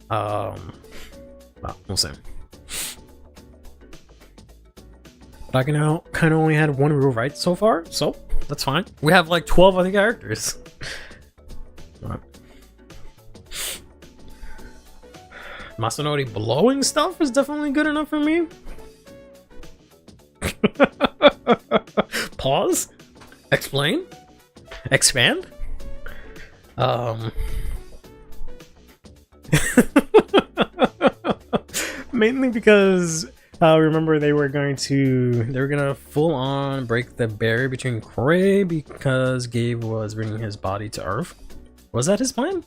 Well, we'll see. But I can now kind of only had one real right so far, so that's fine. We have like 12 other characters. Right. Masanori blowing stuff is definitely good enough for me. Pause. Explain. Expand. Mainly because remember they were gonna full on break the barrier between Kore because Gabe was bringing his body to Earth. Was that his plan?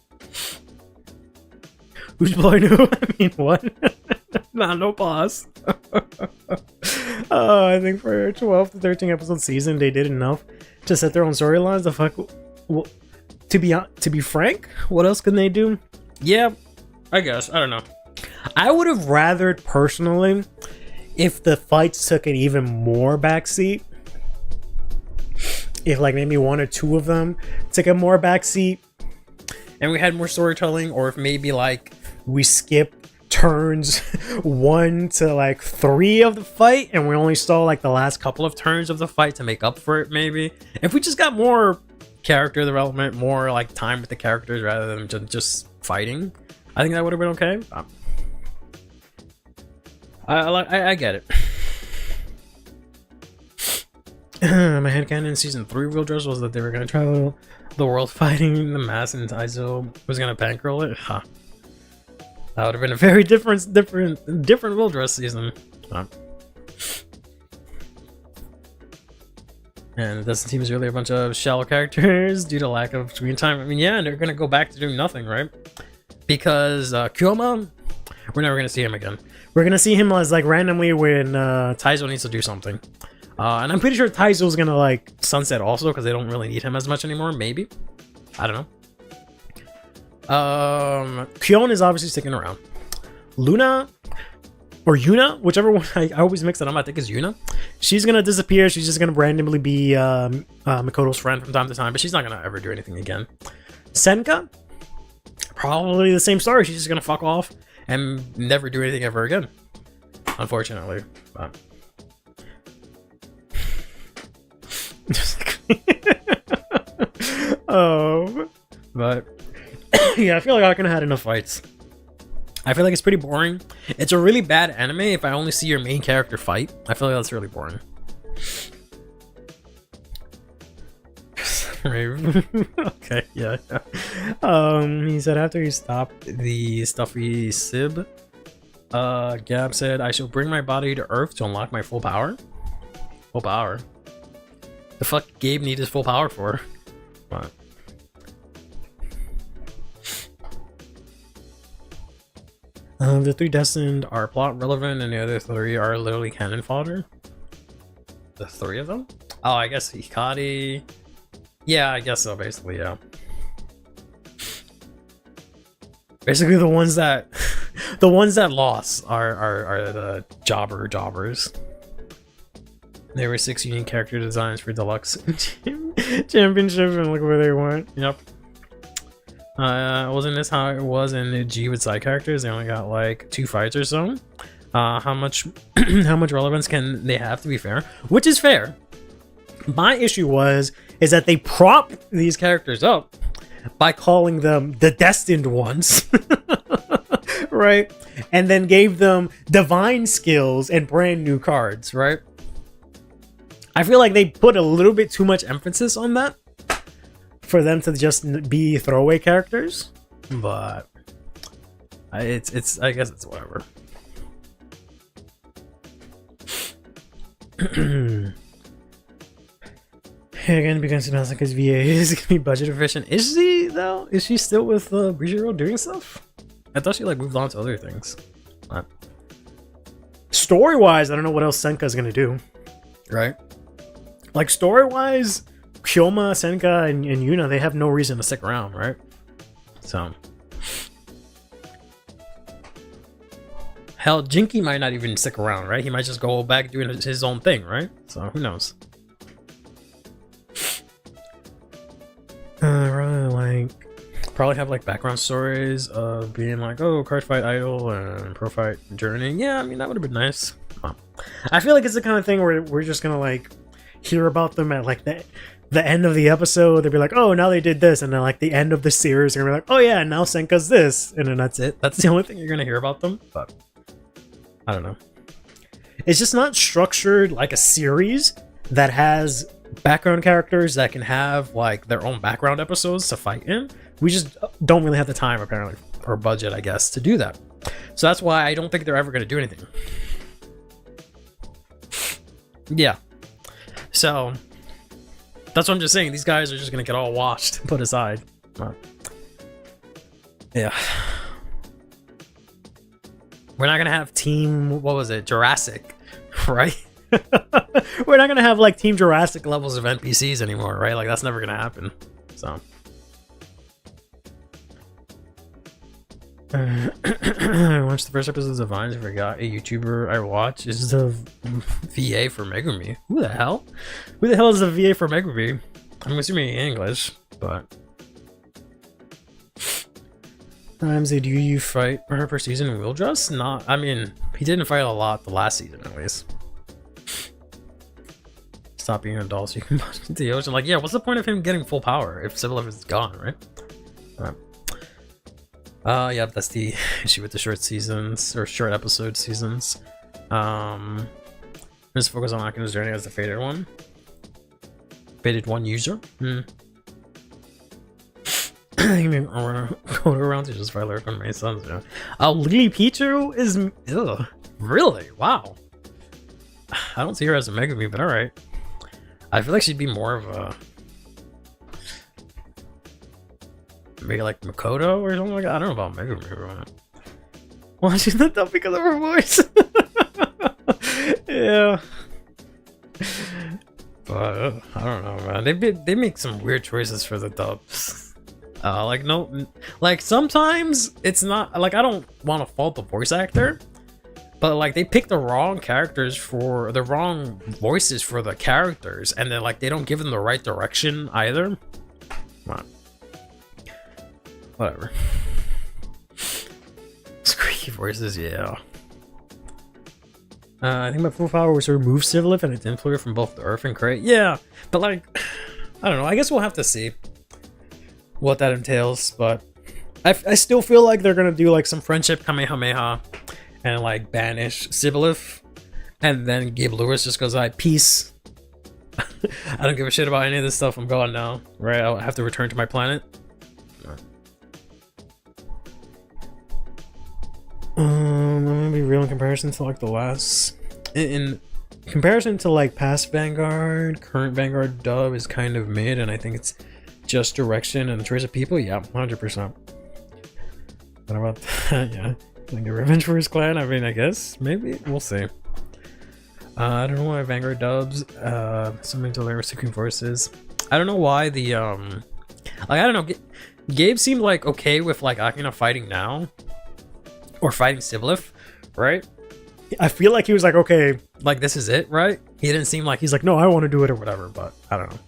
Who's blowing who? I mean, what? Nah, no pause. I think for a 12 to 13 episode season, they did enough to set their own storylines. The fuck. Well, to be frank, what else can they do? Yeah, I guess. I don't know. I would have rathered personally if the fights took an even more backseat. If like maybe one or two of them took a more backseat, and we had more storytelling, or if maybe like we skip turns 1 to like 3 of the fight and we only saw like the last couple of turns of the fight to make up for it. Maybe if we just got more character development, more like time with the characters rather than just fighting, I think that would have been okay. I get it. My headcanon in season 3 real dress was that they were gonna travel the world fighting the mass and Taizo was gonna bankroll it. Huh. That would have been a very different real dress season. Huh. And this team is really a bunch of shallow characters due to lack of screen time. I mean, yeah, and they're gonna go back to doing nothing, right? Because Kyoma, we're never gonna see him again. We're gonna see him as like randomly when Taizo needs to do something. And I'm pretty sure Taizo's gonna like sunset also because they don't really need him as much anymore. Maybe, I don't know. Kyon is obviously sticking around. Luna or Yuna, whichever one, I always mix it up. I think it's Yuna. She's gonna disappear. She's just gonna randomly be Makoto's friend from time to time, but she's not gonna ever do anything again. Senka, probably the same story. She's just gonna fuck off and never do anything ever again, unfortunately. But but yeah, I feel like I could have had enough fights. I feel like it's pretty boring. It's a really bad anime if I only see your main character fight. I feel like that's really boring. Okay, yeah. He said after he stopped the stuffy Sib, Gab said, I shall bring my body to Earth to unlock my full power. Full power? The fuck Gabe need his full power for? What? The 3 destined are plot relevant and the other 3 are literally cannon fodder. The 3 of them? Oh, I guess Hikari. Yeah, I guess so, basically, yeah. Basically the ones that lost are the jobbers. There were 6 unique character designs for Deluxe Championship, and look where they went. Yep. Wasn't this how it was in G with side characters? They only got like 2 fights or so. How much relevance can they have, to be fair? Which is fair. My issue is that they prop these characters up by calling them the destined ones. Right? And then gave them divine skills and brand new cards, right? I feel like they put a little bit too much emphasis on that for them to just be throwaway characters, but it's I guess it's whatever. Again, because Nausicaa's VA is gonna be budget efficient. Is she though? Is she still with Brijiro doing stuff? I thought she like moved on to other things. Story wise, I don't know what else Senka is gonna do. Right? Like story wise, Kyoma, Senka, and Yuna, they have no reason to stick around, right? So hell, Jinky might not even stick around, right? He might just go back doing his own thing, right? So who knows? Probably have like background stories of being like, oh, card fight idol and pro fight journey. Yeah, I mean that would have been nice. I feel like it's the kind of thing where we're just gonna like hear about them at like the end of the episode. They'll be like, oh, now they did this, and then like the end of the series, they're gonna be like, oh yeah, now Senka's this, and then that's it. That's the only thing you're gonna hear about them. But I don't know. It's just not structured like a series that has background characters that can have like their own background episodes to fight in. We just don't really have the time, apparently, or budget, I guess, to do that. So that's why I don't think they're ever going to do anything. Yeah. So that's what I'm just saying. These guys are just going to get all washed and put aside. Yeah. We're not going to have Team, what was it? Jurassic, right? We're not going to have like Team Jurassic levels of NPCs anymore, right? Like that's never going to happen. So. I watched the first episodes of Vines. I forgot a YouTuber I watch is the VA for Megumi. Who the hell? Who the hell is the VA for Megumi? I'm assuming English, but. Times did you fight her per season in Wheeldress? Not. I mean, he didn't fight a lot the last season, at least. Stop being an adult so you can punch into the ocean. Like, yeah, what's the point of him getting full power if Sibyl is gone, right? Yeah, that's the issue with the short seasons or short episode seasons. Just focus on Akina's journey as the faded one. Faded one user. You mean go around to just fire lyric on my sons? Yeah. Lily Pichu is really wow. I don't see her as a Megumi, but all right. I feel like she'd be more of a. Maybe like Makoto or something like that. I don't know about Megumi. Well, she's not dumb because of her voice. Yeah. But I don't know, man. They make some weird choices for the dubs. Like no, like sometimes it's not like I don't want to fault the voice actor, but like they pick the wrong characters for the wrong voices for the characters, and then like they don't give them the right direction either. Whatever. Squeaky voices, yeah. I think my full power was to remove Civilif and its influence from both the Earth and Crate. Yeah, but like, I don't know. I guess we'll have to see what that entails. But I still feel like they're gonna do like some friendship Kamehameha and like banish Civilif, and then Gabe Lewis just goes like, peace. I don't give a shit about any of this stuff. I'm gone now. Right? I'll have to return to my planet. I'm gonna be real in comparison to like the last. In comparison to like past Vanguard, current Vanguard dub is kind of mid, and I think it's just direction and the choice of people. Yeah, 100%. What about that? Yeah, like get revenge for his clan. I mean, I guess maybe we'll see. I don't know why Vanguard dubs. Something to learn with Supreme Forces. I don't know why the like I don't know. Gabe seemed like okay with like Akina fighting now. Or fighting Civilif, right? I feel like he was like, okay, like this is it, right? He didn't seem like he's like, no, I want to do it or whatever, but I don't know.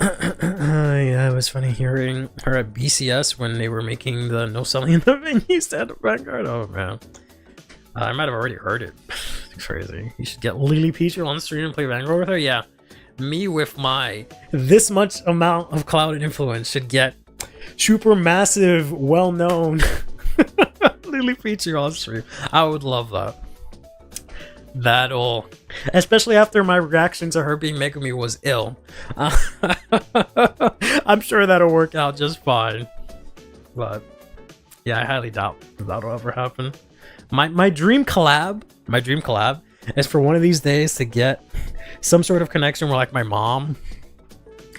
Yeah, it was funny hearing her at BCS when they were making the no selling in the venue stand up Vanguard. Oh man, I might have already heard it. It's crazy. You should get Lily Peach on the stream and play Vanguard with her. Yeah, me with my this much amount of clout and influence should get super massive, well-known Lily feature on stream. I would love that. That'll, especially after my reaction to her being Megumi was ill. I'm sure that'll work out just fine. But yeah, I highly doubt that'll ever happen. My dream collab is for one of these days to get some sort of connection where like my mom,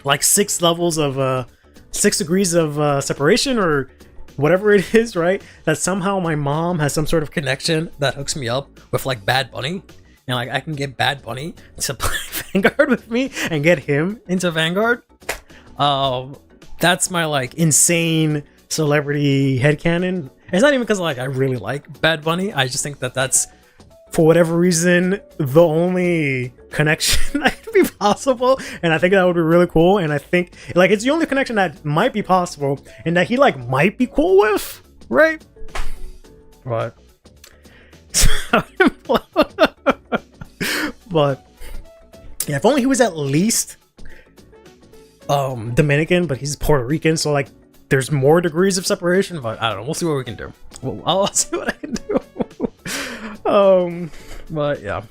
like 6 levels of 6 degrees of separation or whatever it is, right? That somehow my mom has some sort of connection that hooks me up with like Bad Bunny, and like I can get Bad Bunny to play Vanguard with me and get him into Vanguard. That's my like insane celebrity headcanon. It's not even because like I really like Bad Bunny. I just think that that's, for whatever reason, the only connection that could be possible, and I think that would be really cool. And I think like it's the only connection that might be possible and that he like might be cool with, right? But But yeah, if only he was at least Dominican, but he's Puerto Rican, so like there's more degrees of separation. But I don't know. We'll see what we can do. I'll see what I can do. But yeah.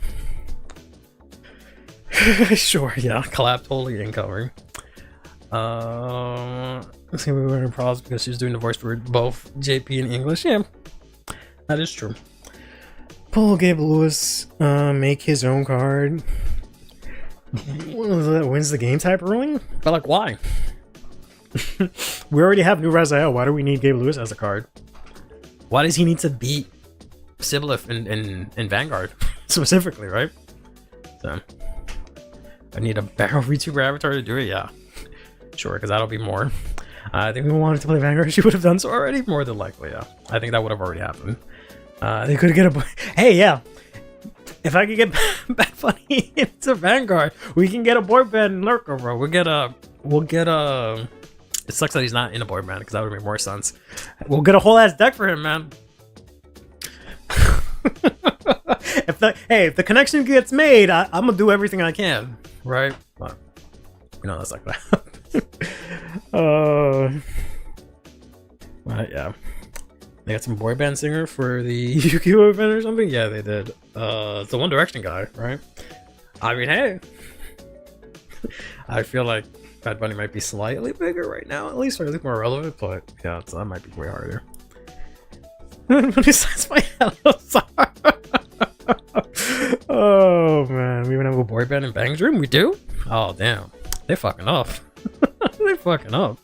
Sure, yeah. Collab totally incoming. Let's see, we were in problems because she's doing the voice for both JP and English. Yeah, that is true. Paul Gabe Lewis make his own card. That wins the game type ruling? But like, why? We already have new Raziel. Why do we need Gabe Lewis as a card? Why does he need to beat Sibyleth in Vanguard specifically, right? So I need a barrel VTuber avatar to do it. Yeah, sure, because that'll be more. I think we wanted to play Vanguard. She would have done so already, more than likely. Yeah, I think that would have already happened. They could get a. Hey, yeah. If I could get Bad Bunny into Vanguard, we can get a boy band lurker, bro. We'll get a. It sucks that he's not in a boy band because that would make more sense. We'll get a whole ass deck for him, man. If the connection gets made, I'm gonna do everything I can, right? But you know that's not gonna happen. Yeah. They got some boy band singer for the Yu-Gi-Oh event or something? Yeah, they did. It's the One Direction guy, right? I mean, hey. I feel like Bad Bunny might be slightly bigger right now, at least, or at least more relevant, but yeah, that might be way harder. Besides my Oh man, we even have a boy band in Bang's room? We do? Oh damn. They're fucking up. They're fucking up.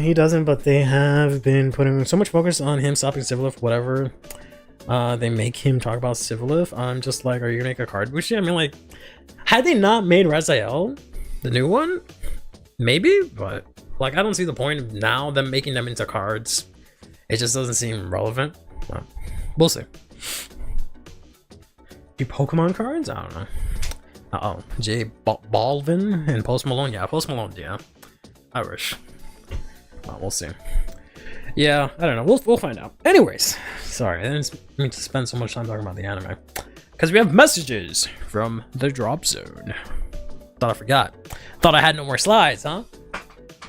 He doesn't, but they have been putting so much focus on him stopping Sibyleth, whatever. They make him talk about Sibyleth. I'm just like, are you gonna make a card bushi? I mean, like, had they not made Raziel the new one, maybe, but like, I don't see the point of now them making them into cards. It just doesn't seem relevant. But we'll see. Do Pokemon cards? I don't know. J Balvin and Post Malone. Yeah, Post Malone. Yeah, I wish. We'll see. Yeah, I don't know. We'll find out. Anyways, sorry, I didn't mean to spend so much time talking about the anime because we have messages from the drop zone. Thought I forgot. Thought I had no more slides, huh?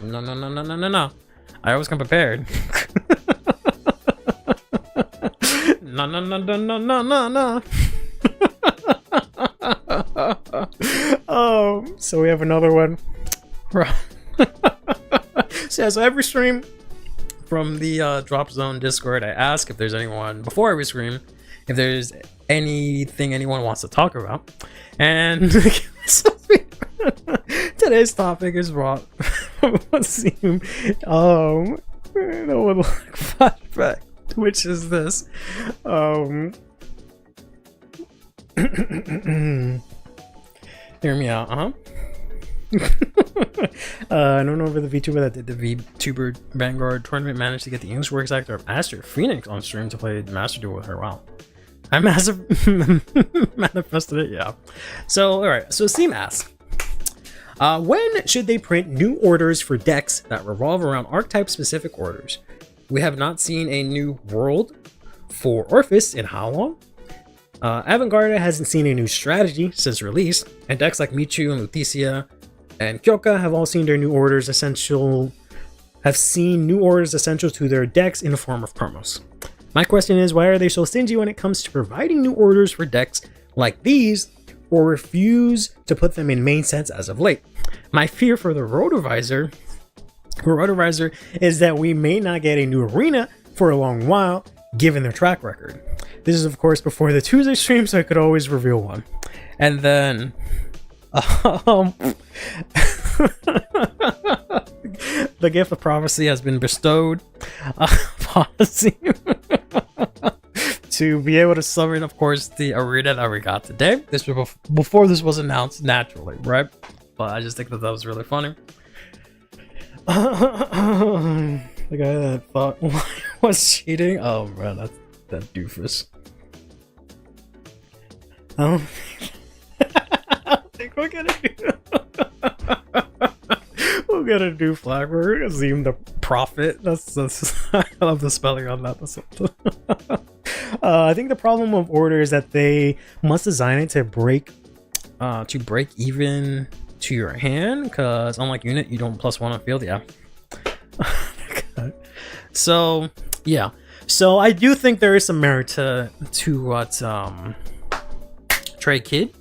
No. I always come prepared. No. So we have another one. So every stream from the Drop Zone Discord, I ask if there's anyone, before every stream, if there's anything anyone wants to talk about. And today's topic is no one like flashback, which is this. Hear me out, I don't know if the VTuber that did the VTuber Vanguard tournament managed to get the English Works actor of Aster Phoenix on stream to play the Master Duel with her. Wow. I manifested it, yeah. So, alright, so Steam asks, when should they print new orders for decks that revolve around archetype-specific orders? We have not seen a new world for Orphis in how long? Avantgarde hasn't seen a new strategy since release, and decks like Michu and Lutetia and Kyoka have all seen their new orders essential to their decks in the form of promos. My question is, why are they so stingy when it comes to providing new orders for decks like these, or refuse to put them in main sets as of late? My fear for the Rotovisor is that we may not get a new arena for a long while, given their track record. This is, of course, before the Tuesday stream, so I could always reveal one. And then, the gift of prophecy has been bestowed upon us to be able to summon, of course, the arena that we got today. This was before this was announced naturally, right? But I just think that was really funny. The guy that thought was cheating. Oh man, that's that doofus. I don't think we're gonna do flag. We're gonna zoom the prophet. That's I love the spelling on that. I think the problem of Order is that they must design it to break even to your hand, because unlike Unit, you don't +1 on field. Yeah. So yeah. So I do think there is some merit to what Trey Kid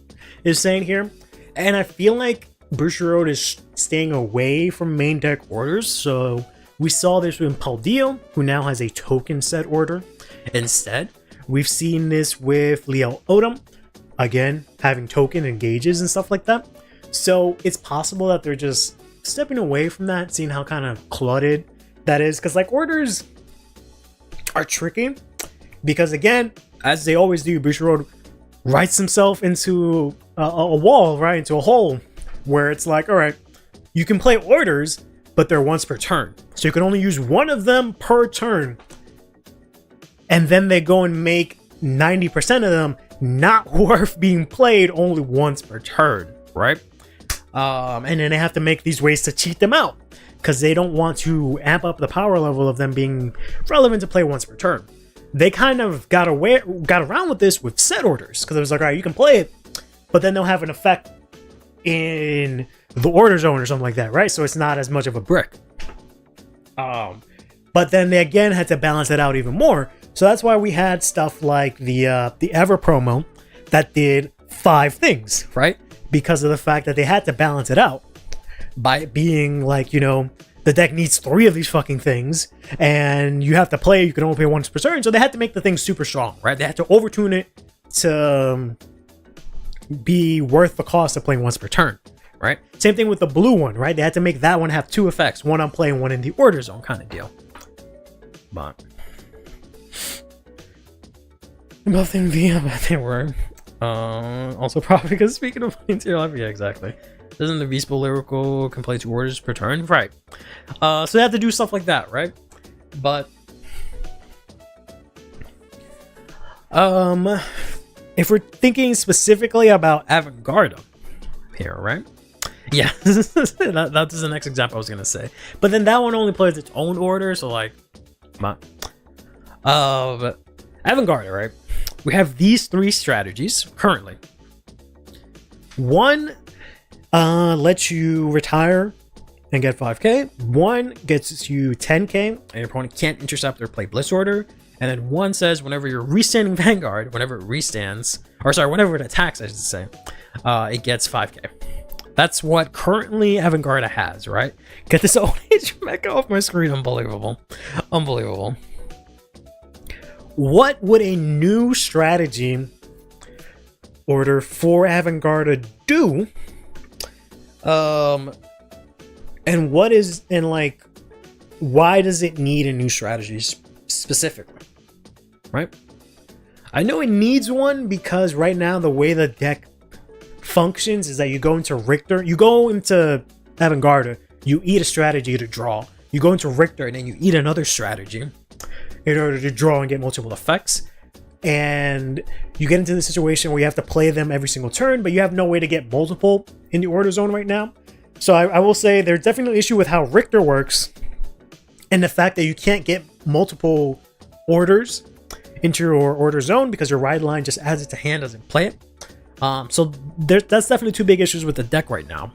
is saying here, and I feel like Bushiroad is staying away from main deck orders. So we saw this with Paldeo, who now has a token set order instead. We've seen this with Leo Odom, again having token engages and stuff like that. So it's possible that they're just stepping away from that, seeing how kind of cluttered that is, because like orders are tricky, because again, as they always do, Bushiroad writes himself into a wall, right, into a hole, where it's like, all right, you can play orders, but they're once per turn, so you can only use one of them per turn, and then they go and make 90% of them not worth being played only once per turn, right? And then they have to make these ways to cheat them out, because they don't want to amp up the power level of them being relevant to play once per turn. They kind of got around with this with set orders, because it was like, all right, you can play it, but then they'll have an effect in the order zone or something like that, right? So it's not as much of a brick. But then they again had to balance it out even more. So that's why we had stuff like the Ever promo that did 5 things, right? Because of the fact that they had to balance it out by it being like, you know, the deck needs 3 of these fucking things, and you have to play, you can only play once per turn, so they had to make the thing super strong, right? They had to overtune it to be worth the cost of playing once per turn, right? Same thing with the blue one, right? They had to make that one have 2 effects, one on play and one in the order zone kind of deal. But both in VIA, but they were also probably because speaking of playing tier life, yeah, exactly. Doesn't the Beast Lyrical can play 2 orders per turn? Right. So they have to do stuff like that, right? But if we're thinking specifically about Avantgarde here, right? Yeah, that's the next example I was gonna say. But then that one only plays its own order, so like, Avantgarde, right? We have these 3 strategies currently. One lets you retire and get 5k. One gets you 10k, and your opponent can't intercept or play Blitz Order. And then one says whenever you're restanding Vanguard, whenever it restands, or sorry, whenever it attacks, I should say, it gets 5k. That's what currently Avantgarde has, right? Get this old age mecha off my screen. Unbelievable. Unbelievable. What would a new strategy order for Avantgarde do? And what is, and like, why does it need a new strategy specifically, right? I know it needs one because right now the way the deck functions is that you go into Richter, you go into Avantgarde, you eat a strategy to draw, you go into Richter, and then you eat another strategy in order to draw and get multiple effects. And you get into the situation where you have to play them every single turn, but you have no way to get multiple in the order zone right now. So I will say there's definitely an issue with how Richter works, and the fact that you can't get multiple orders into your order zone because your ride line just adds it to hand, doesn't play it. So that's definitely 2 big issues with the deck right now.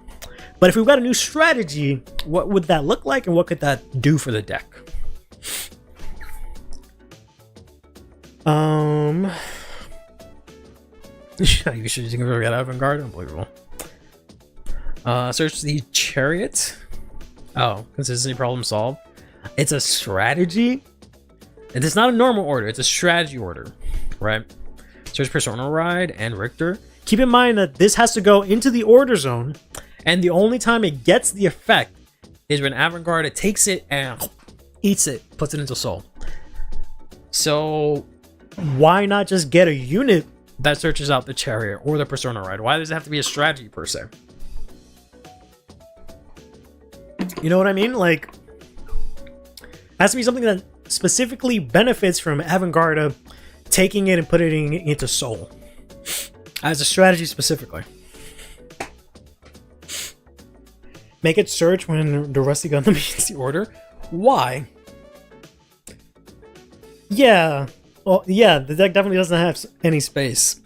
But if we've got a new strategy, what would that look like, and what could that do for the deck? You should think about Avantgarde. Unbelievable. Search the Chariot. Oh, consistency problem solved. It's a strategy, and it's not a normal order. It's a strategy order, right? Search Persona Ride and Richter. Keep in mind that this has to go into the order zone, and the only time it gets the effect is when Avantgarde takes it and eats it, puts it into Soul. So why not just get a unit that searches out the Chariot or the Persona Ride? Why does it have to be a strategy per se? You know what I mean? Like, it has to be something that specifically benefits from Avantgarde taking it and putting it into Soul as a strategy specifically. Make it search when the Rusty Gundam meets the order. Why? Yeah, Well, yeah, the deck definitely doesn't have any space.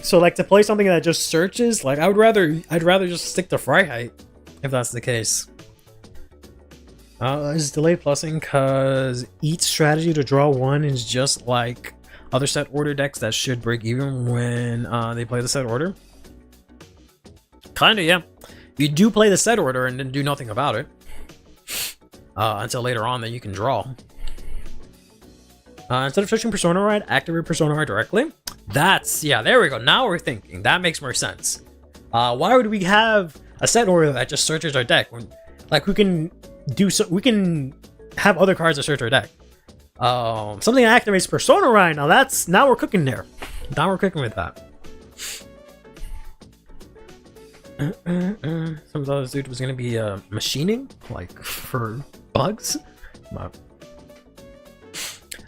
So like to play something that just searches, like I'd rather just stick to Freiheit if that's the case. Is delay plussing because each strategy to draw one is just like other set order decks that should break even when they play the set order. Kinda, yeah. You do play the set order and then do nothing about it until later on that you can draw. Instead of searching Persona Ride, activate Persona Ride directly. That's, yeah, there we go. Now we're thinking. That makes more sense. Why would we have a set order that just searches our deck when, like, we can have other cards that search our deck? Something that activates Persona Ride. Now we're cooking there. Now we're cooking with that. Some of those dude was gonna be machining, like for bugs.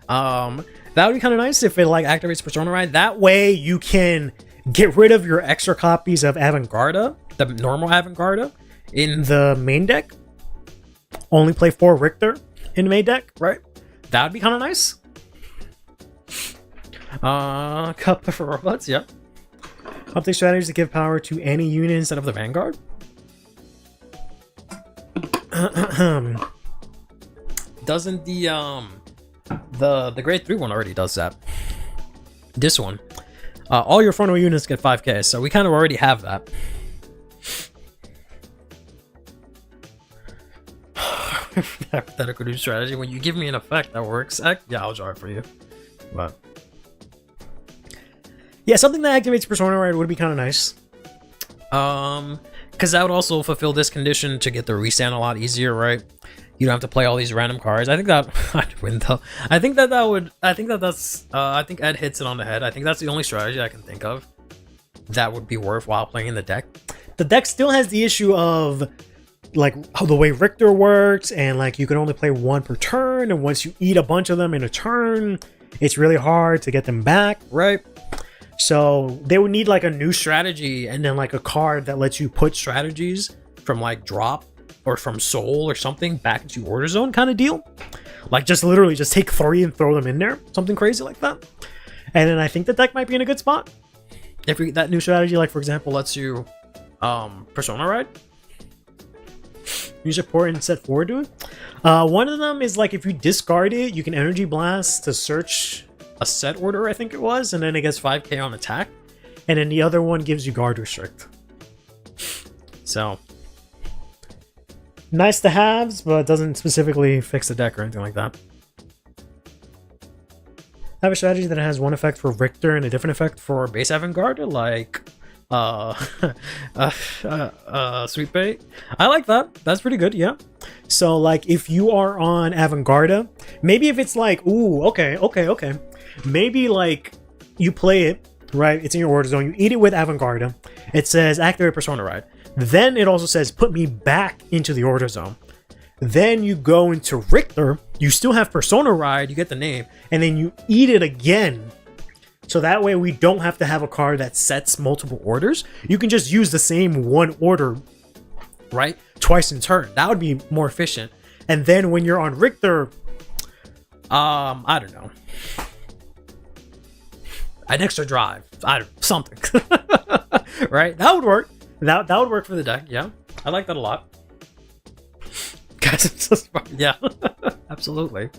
That would be kind of nice if it like activates Persona Ride. That way you can get rid of your extra copies of Avangarda, the normal Avangarda, in the main deck. Only play 4 Richter in the main deck, right? That would be kind of nice. Cup for robots, yep. Update strategies to give power to any unit instead of the Vanguard. Doesn't the grade 3 one already does that? This one, all your front row units get 5k, so we kind of already have that. Hypothetical new strategy: when you give me an effect that works, yeah, I'll draw it for you. But yeah, something that activates Persona Ride would be kind of nice. Because that would also fulfill this condition to get the restand a lot easier, right? You don't have to play all these random cards. I think that I'd win though. I think Ed hits it on the head. I think that's the only strategy I can think of that would be worthwhile playing in the deck. The deck still has the issue of like how the way Richter works, and like you can only play 1 per turn, and once you eat a bunch of them in a turn, it's really hard to get them back, right? So they would need like a new strategy, and then like a card that lets you put strategies from like drop or from soul or something back into Order Zone kind of deal. Like just literally just take 3 and throw them in there, something crazy like that. And then I think the deck might be in a good spot if that new strategy, like for example, lets you Persona Ride, use your port and set forward to it. One of them is like if you discard it, you can Energy Blast to search a set order, I think it was, and then it gets 5k on attack. And then the other one gives you Guard Restrict. So nice to haves, but doesn't specifically fix the deck or anything like that. I have a strategy that has 1 effect for Richter and a different effect for base Avangarda, like Sweet Bait. I like that. That's pretty good, yeah. So like if you are on Avangarda, maybe if it's like, ooh, okay. Maybe like you play it, right? It's in your Order Zone. You eat it with Avangarda. It says activate Persona Ride. Then it also says put me back into the Order Zone. Then you go into Richter. You still have Persona Ride. You get the name. And then you eat it again. So that way we don't have to have a card that sets multiple orders. You can just use the same 1 order, right? Twice in turn. That would be more efficient. And then when you're on Richter, I don't know. An extra drive. Something. Right? That would work. That would work for the deck, yeah. I like that a lot. Guys, it's so smart. Yeah. Absolutely.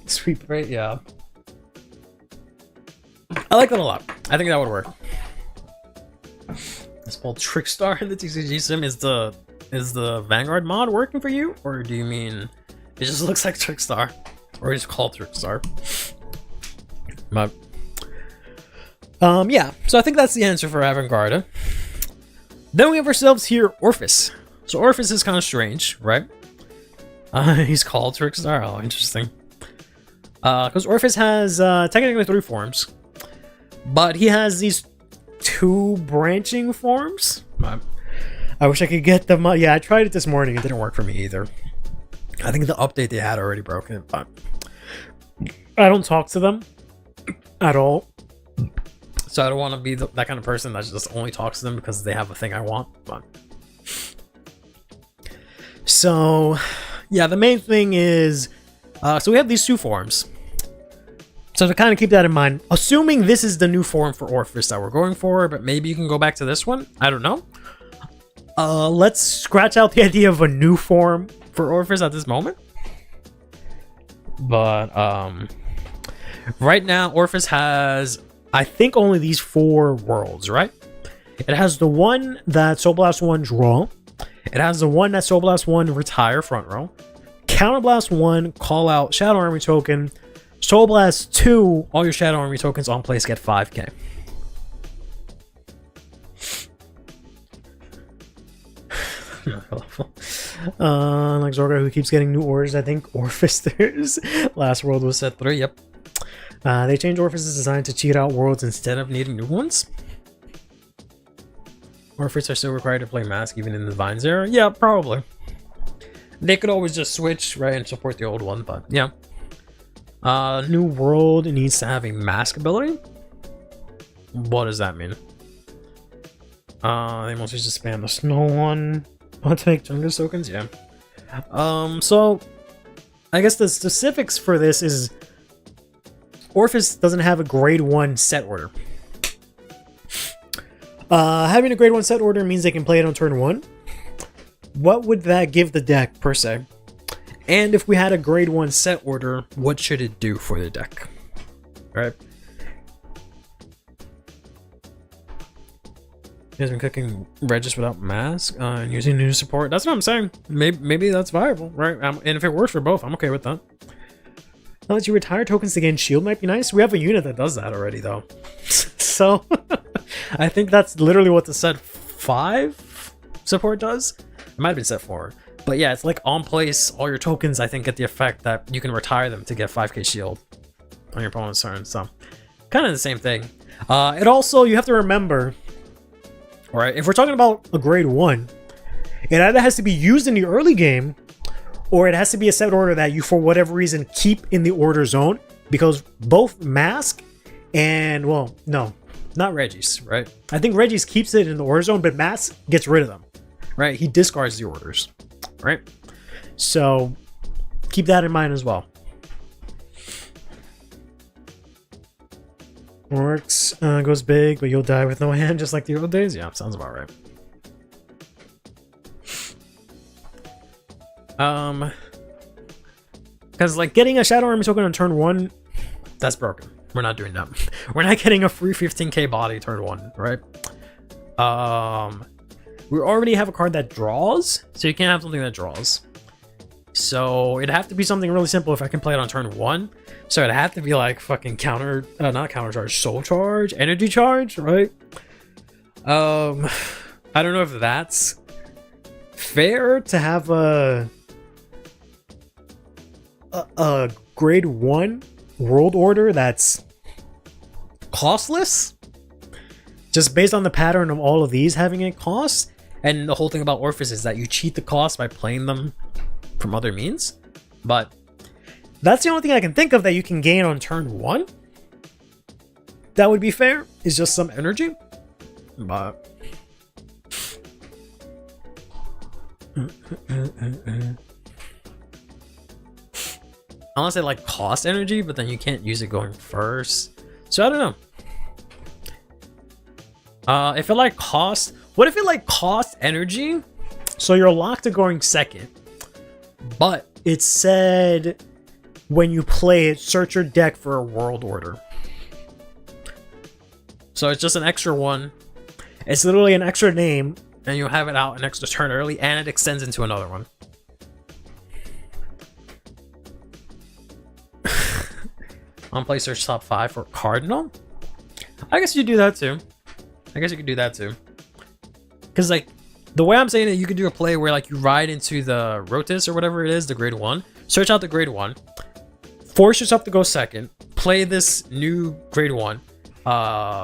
Sweet Bait, yeah. I like that a lot. I think that would work. It's called Trickstar in the TCG sim. Is the Vanguard mod working for you? Or do you mean it just looks like Trickstar? Or it's called Trickstar? But yeah, so I think that's the answer for Avangarda. Then we have ourselves here Orphis. So Orphis is kind of strange, right? He's called Trickstar. Oh, interesting. Because Orphis has technically 3 forms, but he has these 2 branching forms. I wish I could get them. Yeah, I tried it this morning. It didn't work for me either. I think the update they had already broken it, but I don't talk to them at all. So I don't want to be that kind of person that just only talks to them because they have a thing I want. But so yeah, the main thing is So we have these two forms. So to kind of keep that in mind, assuming this is the new form for Orphis that we're going for, but maybe you can go back to this one. I don't know. Let's scratch out the idea of a new form for Orphis at this moment. But right now, Orphis has, I think, only these 4 worlds, right? It has the one that Soul Blast 1 draw. It has the one that Soul Blast 1 retire front row. Counterblast 1 call out Shadow Army token. Soul Blast 2, all your Shadow Army tokens on place get 5k. Like Zorga, who keeps getting new orders, I think Orphisters last world was set 3. Yep. They changed Orphis' design to cheat out worlds instead of needing new ones. Orphis are still required to play Mask even in the Vines era? Yeah, probably. They could always just switch, right, and support the old one, but yeah. New world needs to have a Mask ability. What does that mean? They mostly just spam the snow one. Want to make Jungus tokens? Yeah. So I guess the specifics for this is Orphis doesn't have a grade 1 set order. Having a grade 1 set order means they can play it on turn 1. What would that give the deck per se? And if we had a grade 1 set order, what should it do for the deck? Right? You guys been cooking Regis without Mask and using new support. That's what I'm saying. Maybe that's viable, right? And if it works for both, I'm okay with that. Now that you retire tokens to gain shield might be nice. We have a unit that does that already, though. So I think that's literally what the set 5 support does. It might have been set 4. But yeah, it's like on place, all your tokens, I think, get the effect that you can retire them to get 5k shield on your opponent's turn. So kind of the same thing. It also, you have to remember, all right, if we're talking about a grade 1, it either has to be used in the early game or it has to be a set order that you, for whatever reason, keep in the order zone, because both Mask and, well, no, not Regis, right? I think Regis keeps it in the order zone, but Mask gets rid of them, right? He discards the orders, right? So keep that in mind as well. Works, goes big, but you'll die with no hand, just like the old days. Yeah, sounds about right. Because like getting a Shadow Army token on turn 1, that's broken. We're not doing that. We're not getting a free 15k body turn 1, right? We already have a card that draws, so you can't have something that draws. So it'd have to be something really simple if I can play it on turn 1. So it'd have to be like fucking not counter charge, soul charge, energy charge, right? I don't know if that's fair to have a grade 1 world order that's costless, just based on the pattern of all of these having a cost. And the whole thing about Orphis is that you cheat the cost by playing them from other means. But that's the only thing I can think of that you can gain on turn 1 that would be fair, is just some energy. But unless it like cost energy, but then you can't use it going first. So I don't know. If it like cost, what if it like cost energy? So you're locked to going second, but it said when you play it, search your deck for a world order. So it's just an extra one. It's literally an extra name, and you have it out an extra turn early, and it extends into another one. On play search top 5 for Cardinal? I guess you do that too. I guess you could do that too. Because like, the way I'm saying it, you could do a play where like you ride into the Rotis or whatever it is, the grade 1, search out the grade 1, force yourself to go second, play this new grade 1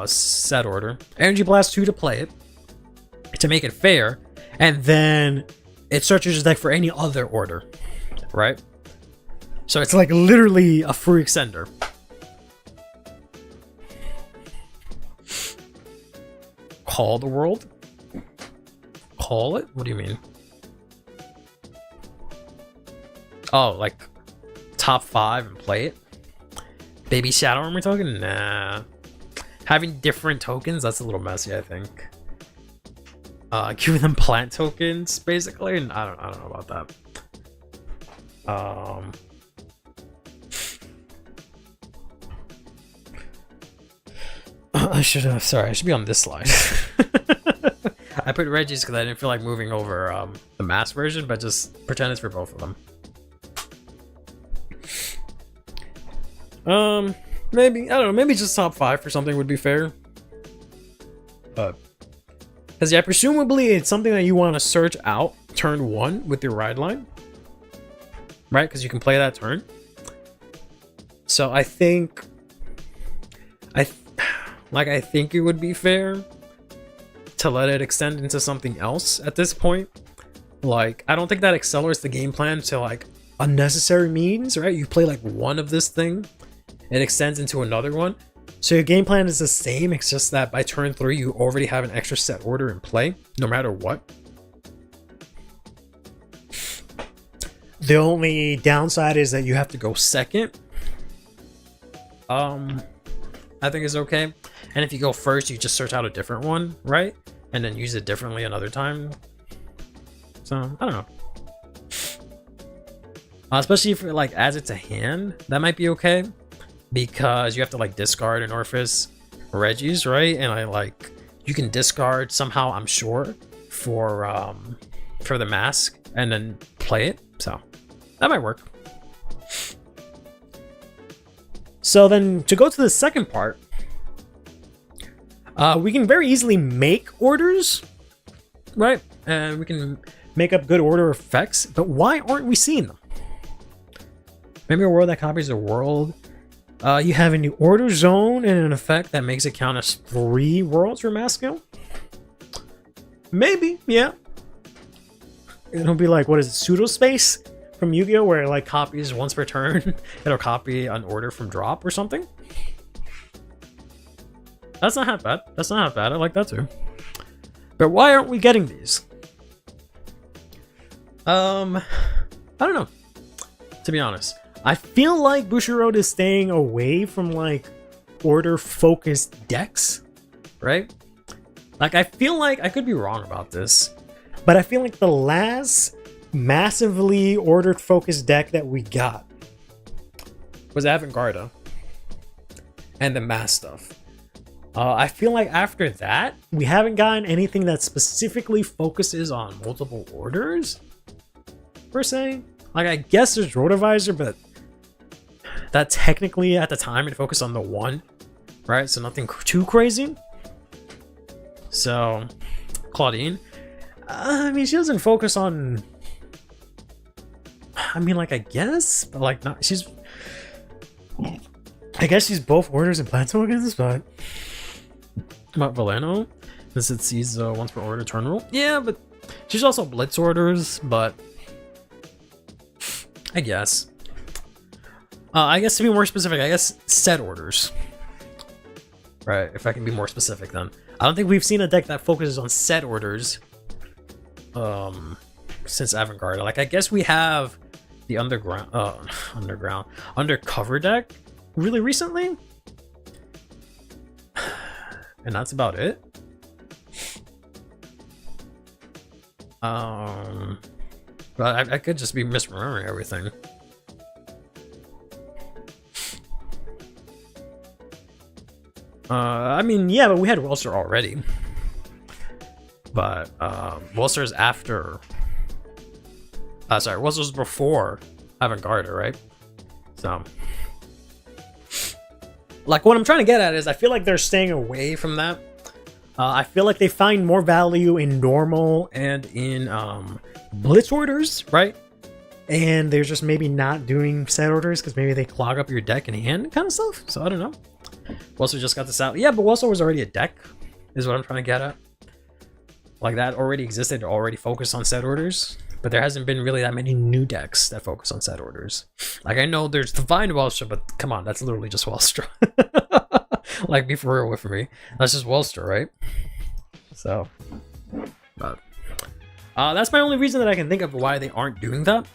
set order, Energy Blast 2 to play it, to make it fair, and then it searches your deck for any other order, right? So it's like literally a free extender. Call the world? Call it? What do you mean? Oh, like top 5 and play it. Baby Shadow Armor token? Nah. Having different tokens, that's a little messy, I think. Giving them plant tokens, basically. And I don't know about that. I should be on this slide. I put Reggie's because I didn't feel like moving over the mass version, but just pretend it's for both of them. Maybe, I don't know, maybe just top 5 for something would be fair. Because yeah, presumably it's something that you want to search out turn 1 with your ride line. Right? Because you can play that turn. So I think I think it would be fair to let it extend into something else at this point. Like, I don't think that accelerates the game plan to like unnecessary means, right? You play like one of this thing, it extends into another one. So your game plan is the same, it's just that by turn 3 you already have an extra set order in play, no matter what. The only downside is that you have to go second. I think is okay. And if you go first, you just search out a different one, right? And then use it differently another time. So, I don't know. Especially if it like adds it to hand, that might be okay. Because you have to like discard an Orphis Reggie's, right? And you can discard somehow, I'm sure, for the mask and then play it. So, that might work. So then to go to the second part, we can very easily make orders, right? And we can make up good order effects, but why aren't we seeing them? Maybe a world that copies a world. You have a new order zone and an effect that makes it count as 3 worlds for mass scale. Maybe, yeah. It'll be like, what is it, pseudo space from Yu-Gi-Oh, where it like copies once per turn. It'll copy an order from drop or something. That's not half bad. That's not half bad. I like that too. But why aren't we getting these? I don't know. To be honest, I feel like Bushiroad is staying away from like order focused decks, right? Like I feel like I could be wrong about this, but I feel like the last massively ordered focused deck that we got was Avantgarde and the mass stuff. I feel like after that, we haven't gotten anything that specifically focuses on multiple orders, per se. Like, I guess there's Rotovisor, but that technically, at the time, it focused on the one, right? So nothing too crazy. So, Claudine. I mean, she doesn't focus on... I mean, like, I guess, but, like, not... She's... I guess she's both orders and plant tokens, but... About Valeno, since it sees once per order turn rule. Yeah, but she's also blitz orders, but I guess. I guess to be more specific, I guess set orders. Right, if I can be more specific then. I don't think we've seen a deck that focuses on set orders since Avantgarde. Like, I guess we have the undercover deck really recently. And that's about it. But I could just be misremembering everything. I mean, yeah, but we had Welster already. But Welster's after. Sorry, Welster's before Avantgarde, right? So. Like, what I'm trying to get at is I feel like they're staying away from that. I feel like they find more value in normal and in blitz orders, right? And they're just maybe not doing set orders because maybe they clog up your deck in hand kind of stuff. So I don't know. Welser just got this out. Yeah, but Welser was already a deck, is what I'm trying to get at. Like, that already existed, already focused on set orders. But there hasn't been really that many new decks that focus on set orders. Like, I know there's Divine Welster, but come on, that's literally just Welster. Like, be for real with me. That's just Welster, right? So, but that's my only reason that I can think of why they aren't doing that.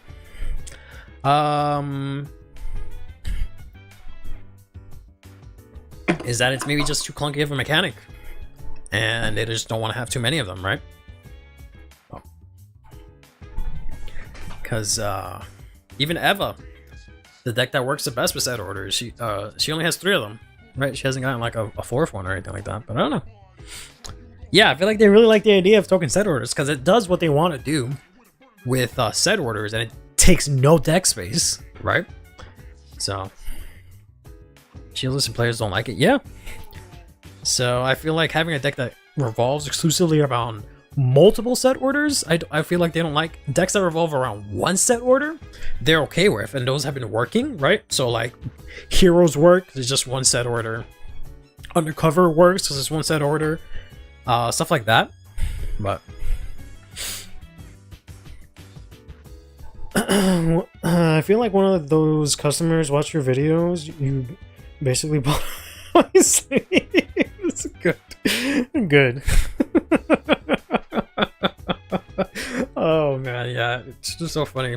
is that it's maybe just too clunky of a mechanic, and they just don't want to have too many of them, right? Because even Eva, the deck that works the best with set orders, she only has 3 of them, right? She hasn't gotten like a 4th one or anything like that, but I don't know. Yeah, I feel like they really like the idea of token set orders because it does what they want to do with set orders, and it takes no deck space, right? So, shieldless and players don't like it. Yeah. So I feel like having a deck that revolves exclusively around multiple set orders, I feel like they don't like. Decks that revolve around one set order, they're okay with, and those have been working, right? So like Heroes work, there's just one set order. Undercover works because it's one set order. Stuff like that. But I feel like one of those customers watched your videos. You basically bought my sleeves. Good. Oh man, yeah, it's just so funny.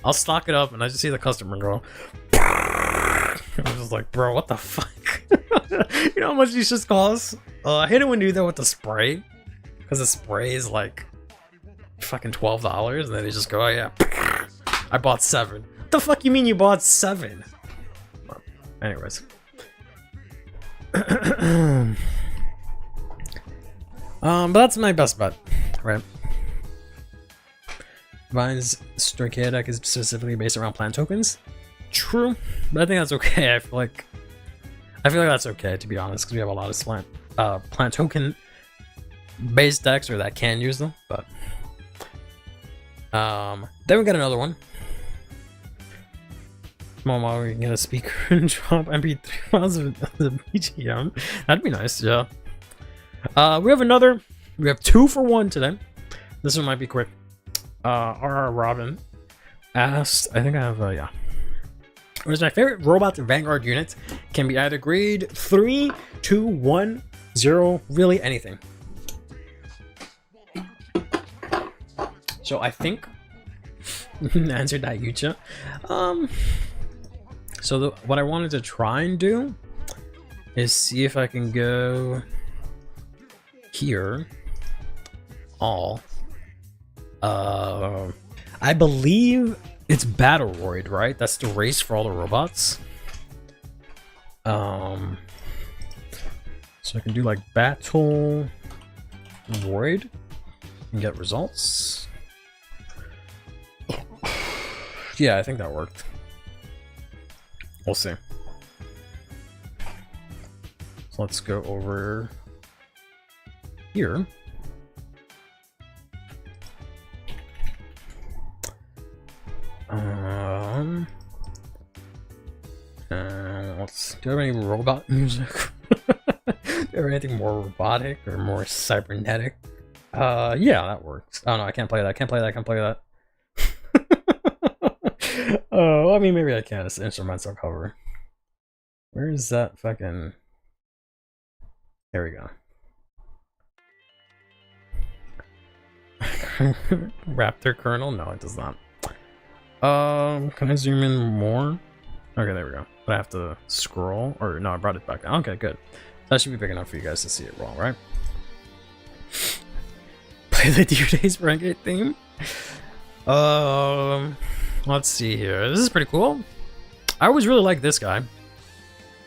I'll stock it up and I just see the customer go. I'm just like, bro, what the fuck? You know how much these just cost? I hate it when you do that with the spray, because the spray is like fucking $12, and then they just go, oh yeah, I bought 7. What the fuck you mean you bought 7? Well, anyways. But that's my best bet, right? Vine's Stoichia deck is specifically based around plant tokens. True, but I think that's okay. I feel like that's okay, to be honest, because we have a lot of plant token based decks or that can use them. But then we got another one. Mama, we can get a speaker and drop MP3 files of the BGM. That'd be nice, yeah. We have 2 for 1 today. This one might be quick. RR Robin asked, I think I have, yeah. What is my favorite robot Vanguard unit? Can be either grade 3, 2, 1, 0, really anything. So I think answered that, Yucha. So what I wanted to try and do is see if I can go here. All. I believe it's Battleroid, right? That's the race for all the robots. So I can do like Battleroid and get results. Yeah, I think that worked. We'll see. So let's go over here. Do I have any robot music? Do I have anything more robotic or more cybernetic? Yeah, that works. Oh no, I can't play that. Can't play that. Oh, I mean, maybe I can. It's instrumental cover. Where is that fucking? There we go. Raptor kernel? No, it does not. Can I zoom in more? Okay, there we go. But I have to scroll, or no, I brought it back down. Okay, good. That should be big enough for you guys to see it well, right? Play the Dear Days Renegade theme. Let's see here. This is pretty cool. I always really like this guy.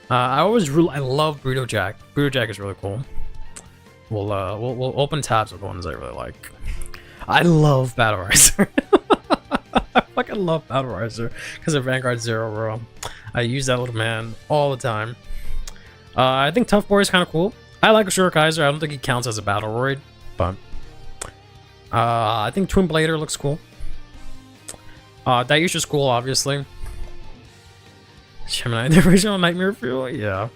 I love Burrito Jack. Burrito Jack is really cool. We'll open tabs with the ones I really like. I love Battle Riser. I fucking love Battle Riser because of Vanguard 0, bro. I use that little man all the time. I think Tough Boy is kind of cool. I like Ashura Kaiser. I don't think he counts as a Battleroid, but I think Twin Blader looks cool. Dayusha's cool, obviously. Gemini, the original Nightmare Fuel, yeah.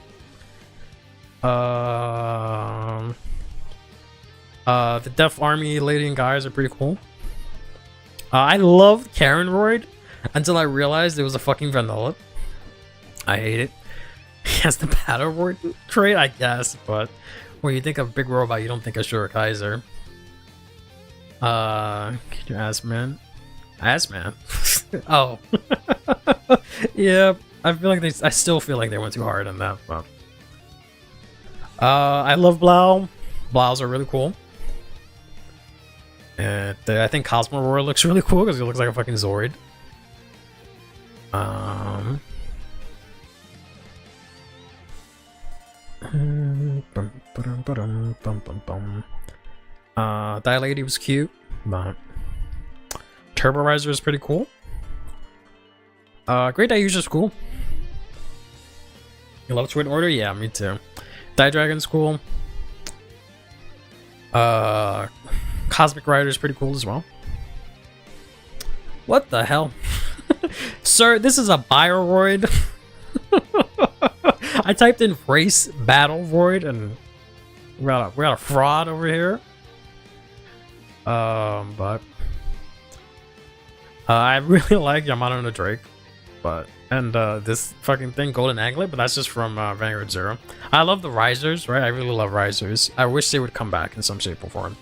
The Deaf Army Lady and Guys are pretty cool. I loved Karen Royd until I realized it was a fucking vanilla. I hate it. He has the Battleroid trait, I guess, but when you think of Big Robot, you don't think of Ashura Kaiser. Your ass man. Ass man. Oh. Yeah, I still feel like they went too hard on that, but I love Blau. Blaus are really cool. And I think Cosmo Roar looks really cool because he looks like a fucking Zord. Dilady was cute, but Turborizer is pretty cool. Great Diusion's cool. You love Twin Order? Yeah, me too. Didragon's cool. Cosmic Rider is pretty cool as well. What the hell? Sir, this is a Bioroid. I typed in race battle void and we got a fraud over here. But I really like Yamato no Drake, and this fucking thing, Golden Aglet, but that's just from Vanguard Zero. I love the risers, right? I really love risers. I wish they would come back in some shape or form.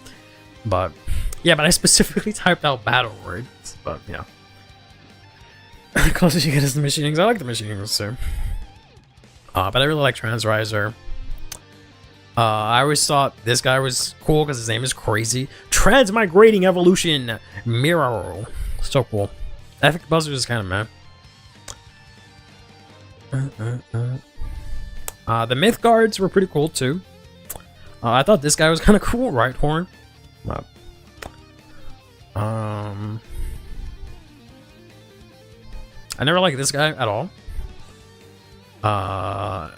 But yeah, but I specifically typed out battle words. But yeah, the closest you get is the machinings. I like the machinings too. But I really like Transriser. I always thought this guy was cool because his name is crazy. Transmigrating Evolution Mirror. So cool. Epic Buzzers is kind of meh. The Myth Guards were pretty cool too. I thought this guy was kind of cool. Right Horn. I never liked this guy at all.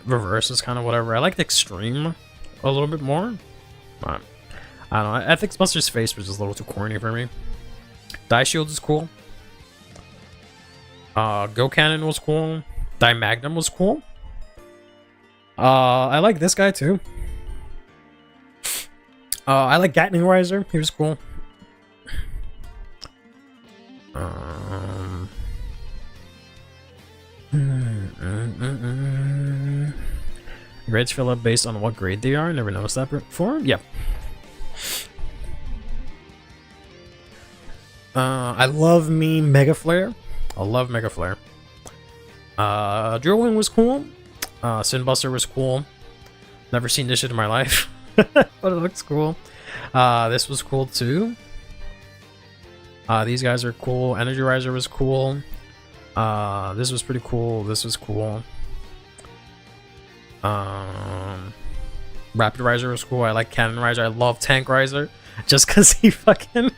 Reverse is kind of whatever. I liked Extreme a little bit more. But I don't know. Ethics Buster's face was just a little too corny for me. Die Shield is cool. Go Cannon was cool. Die Magnum was cool. I like this guy too. I like Gatling Riser. He was cool. Grades fill up based on what grade they are. Never noticed that before. Yep. I love me Mega Flare. I love Mega Flare. Drillwing was cool. Sinbuster was cool. Never seen this shit in my life, but it looks cool. This was cool too. These guys are cool. Energy Riser was cool. This was pretty cool. This was cool. Rapid Riser was cool. I like Cannon Riser. I love Tank Riser just because he fucking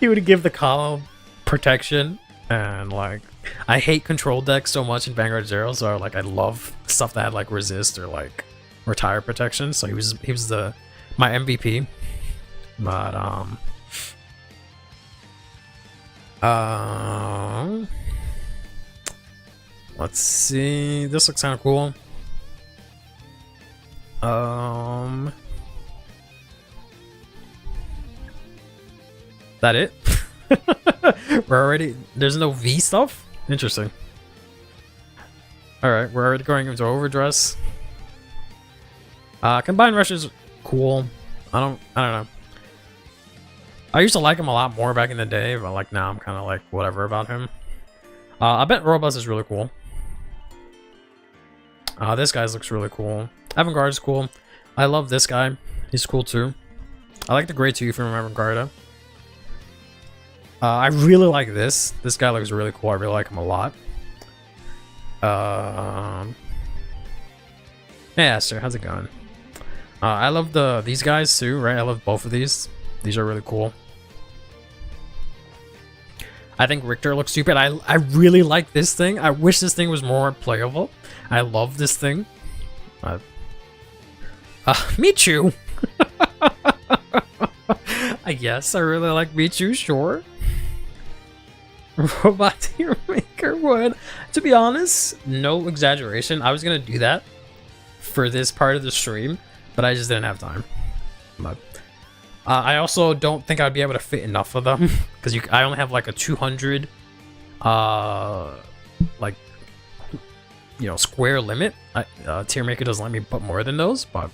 he would give the column protection, and like I hate control decks so much in Vanguard Zero, so like I love stuff that had like resist or like retire protection. So he was my MVP. But let's see. This looks kind of cool. That it? We're already, there's no V stuff? Interesting. Alright, we're already going into overdress. Combined Rush is cool. I don't know. I used to like him a lot more back in the day, but like now I'm kind of like whatever about him. I bet Robust is really cool. This guy looks really cool. Avant-Garde is cool. I love this guy. He's cool too. I like the grade 2 from Avant-Garde. I really like this. This guy looks really cool. I really like him a lot. Yeah, sir. How's it going? I love these guys too, right? I love both of these. These are really cool. I think Richter looks stupid. I really like this thing. I wish this thing was more playable. I love this thing. Michu. I guess I really like Michu, sure. Robot Tier Maker would. To be honest, no exaggeration, I was gonna do that for this part of the stream, but I just didn't have time. But I also don't think I'd be able to fit enough of them because I only have like a 200 like, you know, square limit. Tier Maker doesn't let me put more than those, but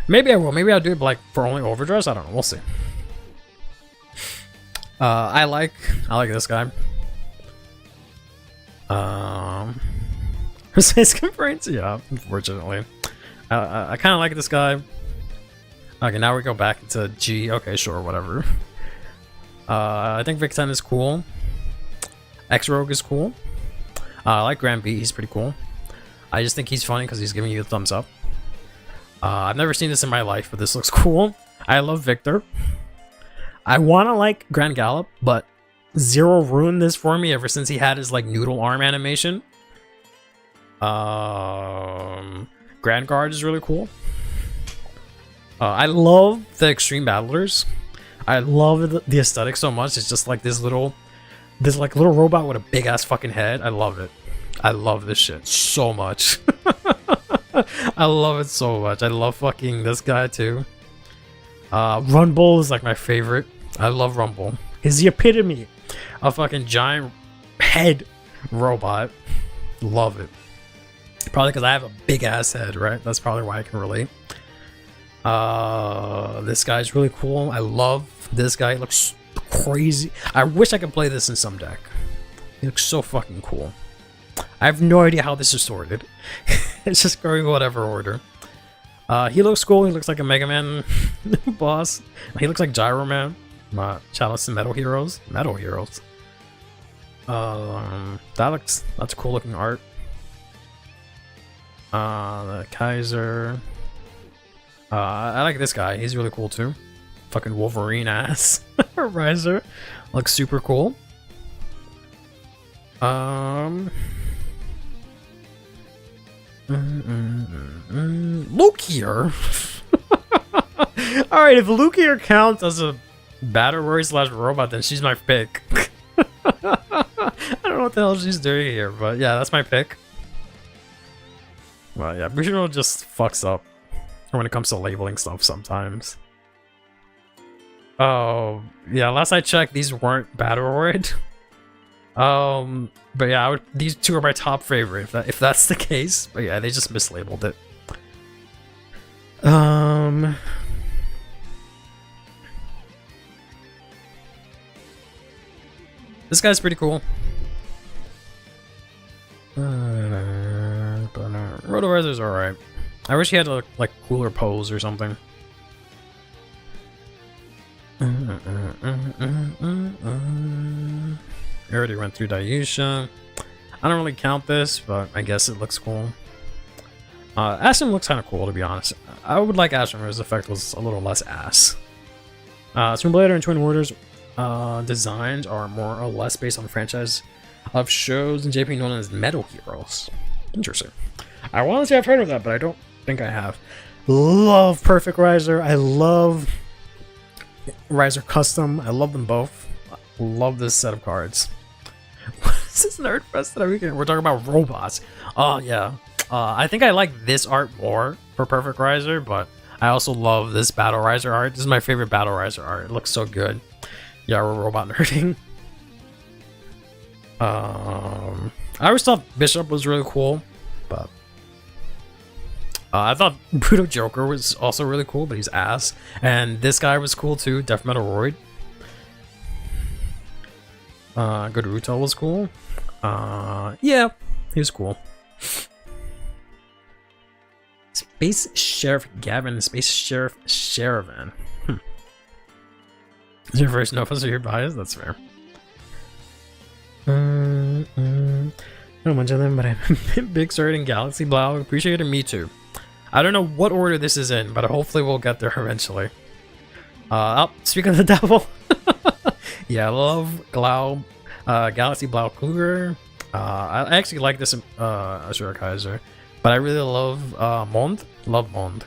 maybe I will. Maybe I'll do it like for only overdress. I don't know. We'll see. I like this guy. Precise complaints, yeah, unfortunately. I kind of like this guy. Okay, now we go back into G. Okay, sure, whatever. I think Vic 10 is cool. X-Rogue is cool. I like Grand B, he's pretty cool. I just think he's funny because he's giving you a thumbs up. I've never seen this in my life, but this looks cool. I love Victor. I want to like Grand Gallop, but Zero ruined this for me ever since he had his like noodle arm animation. Grand Guard is really cool. I love the Extreme Battlers. I love the aesthetic so much. It's just like this little robot with a big ass fucking head. I love it. I love this shit so much. I love it so much. I love fucking this guy too. Rumble is like my favorite. I love Rumble. He's the epitome of fucking giant head robot. Love it. Probably because I have a big ass head, right? That's probably why I can relate. This guy's really cool. I love this guy. He looks crazy. I wish I could play this in some deck. He looks so fucking cool. I have no idea how this is sorted. It's just going whatever order. He looks cool. He looks like a Mega Man boss. He looks like Gyro Man. Chalice and Metal Heroes. Metal Heroes. That's cool looking art. The Kaiser. I like this guy. He's really cool too. Fucking Wolverine ass. Riser. Looks super cool. Lukier. Alright, if Lukier counts as a Battle Royale / robot, then she's my pick. I don't know what the hell she's doing here, but yeah, that's my pick. Well, yeah, Bushido just fucks up when it comes to labeling stuff sometimes. Oh, yeah, last I checked, these weren't Battleroid. But yeah, these two are my top favorite, if that's the case. But yeah, they just mislabeled it. This guy's pretty cool. Rotovisor's alright. I wish he had a like cooler pose or something. I already went through Dayusha. I don't really count this, but I guess it looks cool. Ashram looks kind of cool, to be honest. I would like Ashram if his effect was a little less ass. Twin Blader and Twin Orders designs are more or less based on the franchise of shows in JP known as Metal Heroes. Interesting. I want to say I've heard of that, but I don't think I have. Love Perfect Riser. I love Riser Custom. I love them both. Love this set of cards. What is this Nerd Fest that we're talking about robots? Oh yeah. I think I like this art more for Perfect Riser, but I also love this Battle Riser art. This is my favorite Battle Riser art. It looks so good. Yeah, we're robot nerding. I always thought Bishop was really cool, but I thought Budo Joker was also really cool, but he's ass. And this guy was cool too, Death Metal Roid. Good Ruto was cool. Yeah, he was cool. Space Sheriff Gavin, Space Sheriff Sherivan. Is your first Nova, so you're biased? That's fair. Not much of them, but I'm Big Sword and Galaxy Blau. Appreciate it, me too. I don't know what order this is in, but hopefully we'll get there eventually. Speak of the devil. Yeah, I love Glau, Galaxy Blau Cougar. I actually like this Ashura Kaiser, but I really love Mond. Love Mond.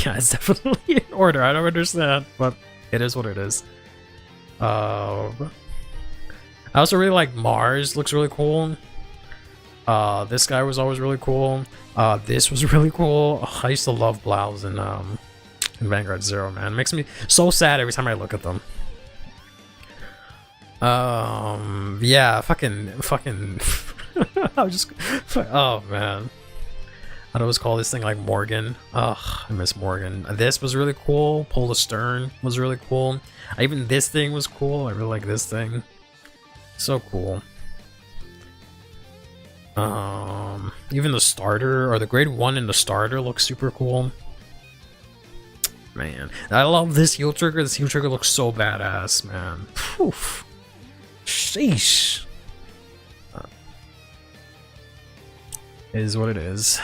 Yeah, it's definitely in order. I don't understand, but it is what it is. I also really like Mars. Looks really cool. This guy was always really cool. This was really cool. I used to love Blouse in Vanguard Zero, man. It makes me so sad every time I look at them. Yeah, fucking. I was just, oh man. I'd always call this thing like Morgan. Ugh, I miss Morgan. This was really cool. Polar Stern was really cool. Even this thing was cool. I really like this thing. So cool. Even the starter, or the grade 1 in the starter, looks super cool. Man, I love this heel trigger. This heel trigger looks so badass, man. Poof. Sheesh. Is what it is.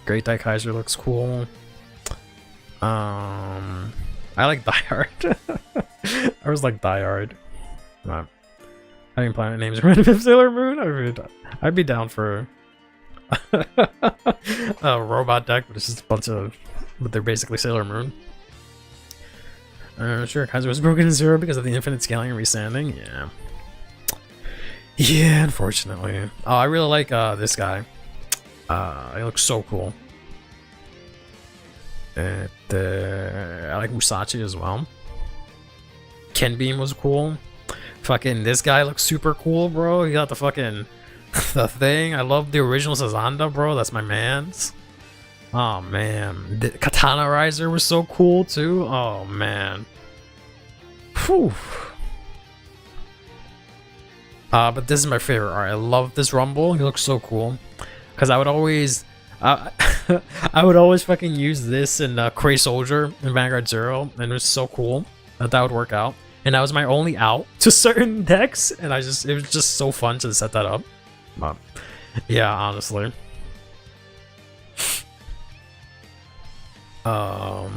Great Die Kaiser looks cool. I like Die Hard. I was like Die Hard. Having planet names random Sailor Moon. I'd be down for a robot deck, but it's just a bunch of. But they're basically Sailor Moon. Sure, Kaiser was broken in 0 because of the infinite scaling and resanding. Yeah. Yeah, unfortunately. Oh, I really like this guy. He looks so cool. I like Musashi as well. Ken Beam was cool. Fucking this guy looks super cool, bro. He got the fucking the thing. I love the original Sazanda, bro. That's my man's. Oh man, the Katana Riser was so cool too. Oh man. Whew. But this is my favorite art. I love this Rumble. He looks so cool. Cause I would always, I would always fucking use this in Cray Soldier in Vanguard 0, and it was so cool that would work out. And that was my only out to certain decks, and it was just so fun to set that up. But yeah, honestly. Wow,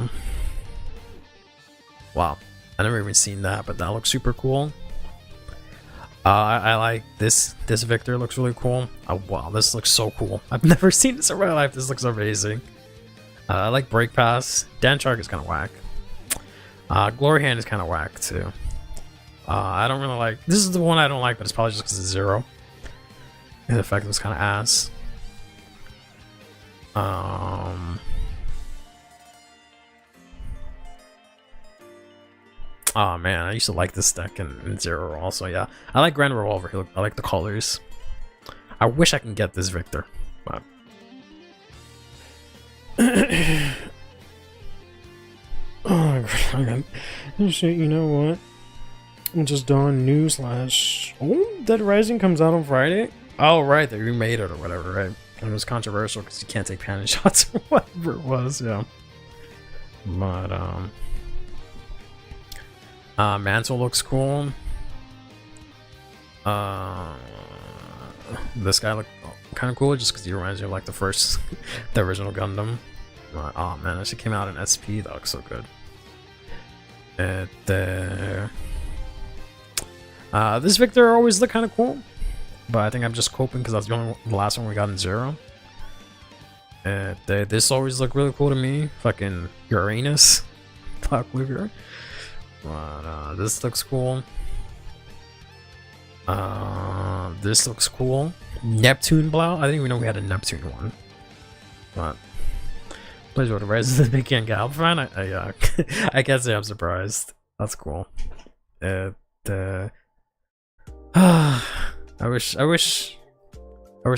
I never even seen that, but that looks super cool. I like this Victor looks really cool. Oh wow, this looks so cool. I've never seen this in my life. This looks amazing. I like Break Pass. Dan Shark is kind of whack. Glory Hand is kind of whack too. I don't really like, this is the one I don't like, but it's probably just because it's 0. The effect was kind of ass. Oh man, I used to like this deck in 0 also. Yeah, I like Grand Revolver. I like the colors. I wish I can get this Victor, but oh my god! Shit, you know what? Just dawn newsflash. Oh, Dead Rising comes out on Friday. Oh right, they remade it or whatever, right? And it was controversial because you can't take panning shots or whatever it was. Yeah, but Mantle looks cool. This guy looked kind of cool just because he reminds me of like the original Gundam. Oh man, that shit came out in SP. That looks so good. This Victor always looked kind of cool, but I think I'm just coping because that's the last one we got in 0. This always looked really cool to me. Fucking Uranus, Black Luger. But this looks cool. This looks cool. Neptune Blau. I didn't even know we had a Neptune one. But please order Rise of the Big King Gal fan. I can't say I'm surprised. That's cool. I wish I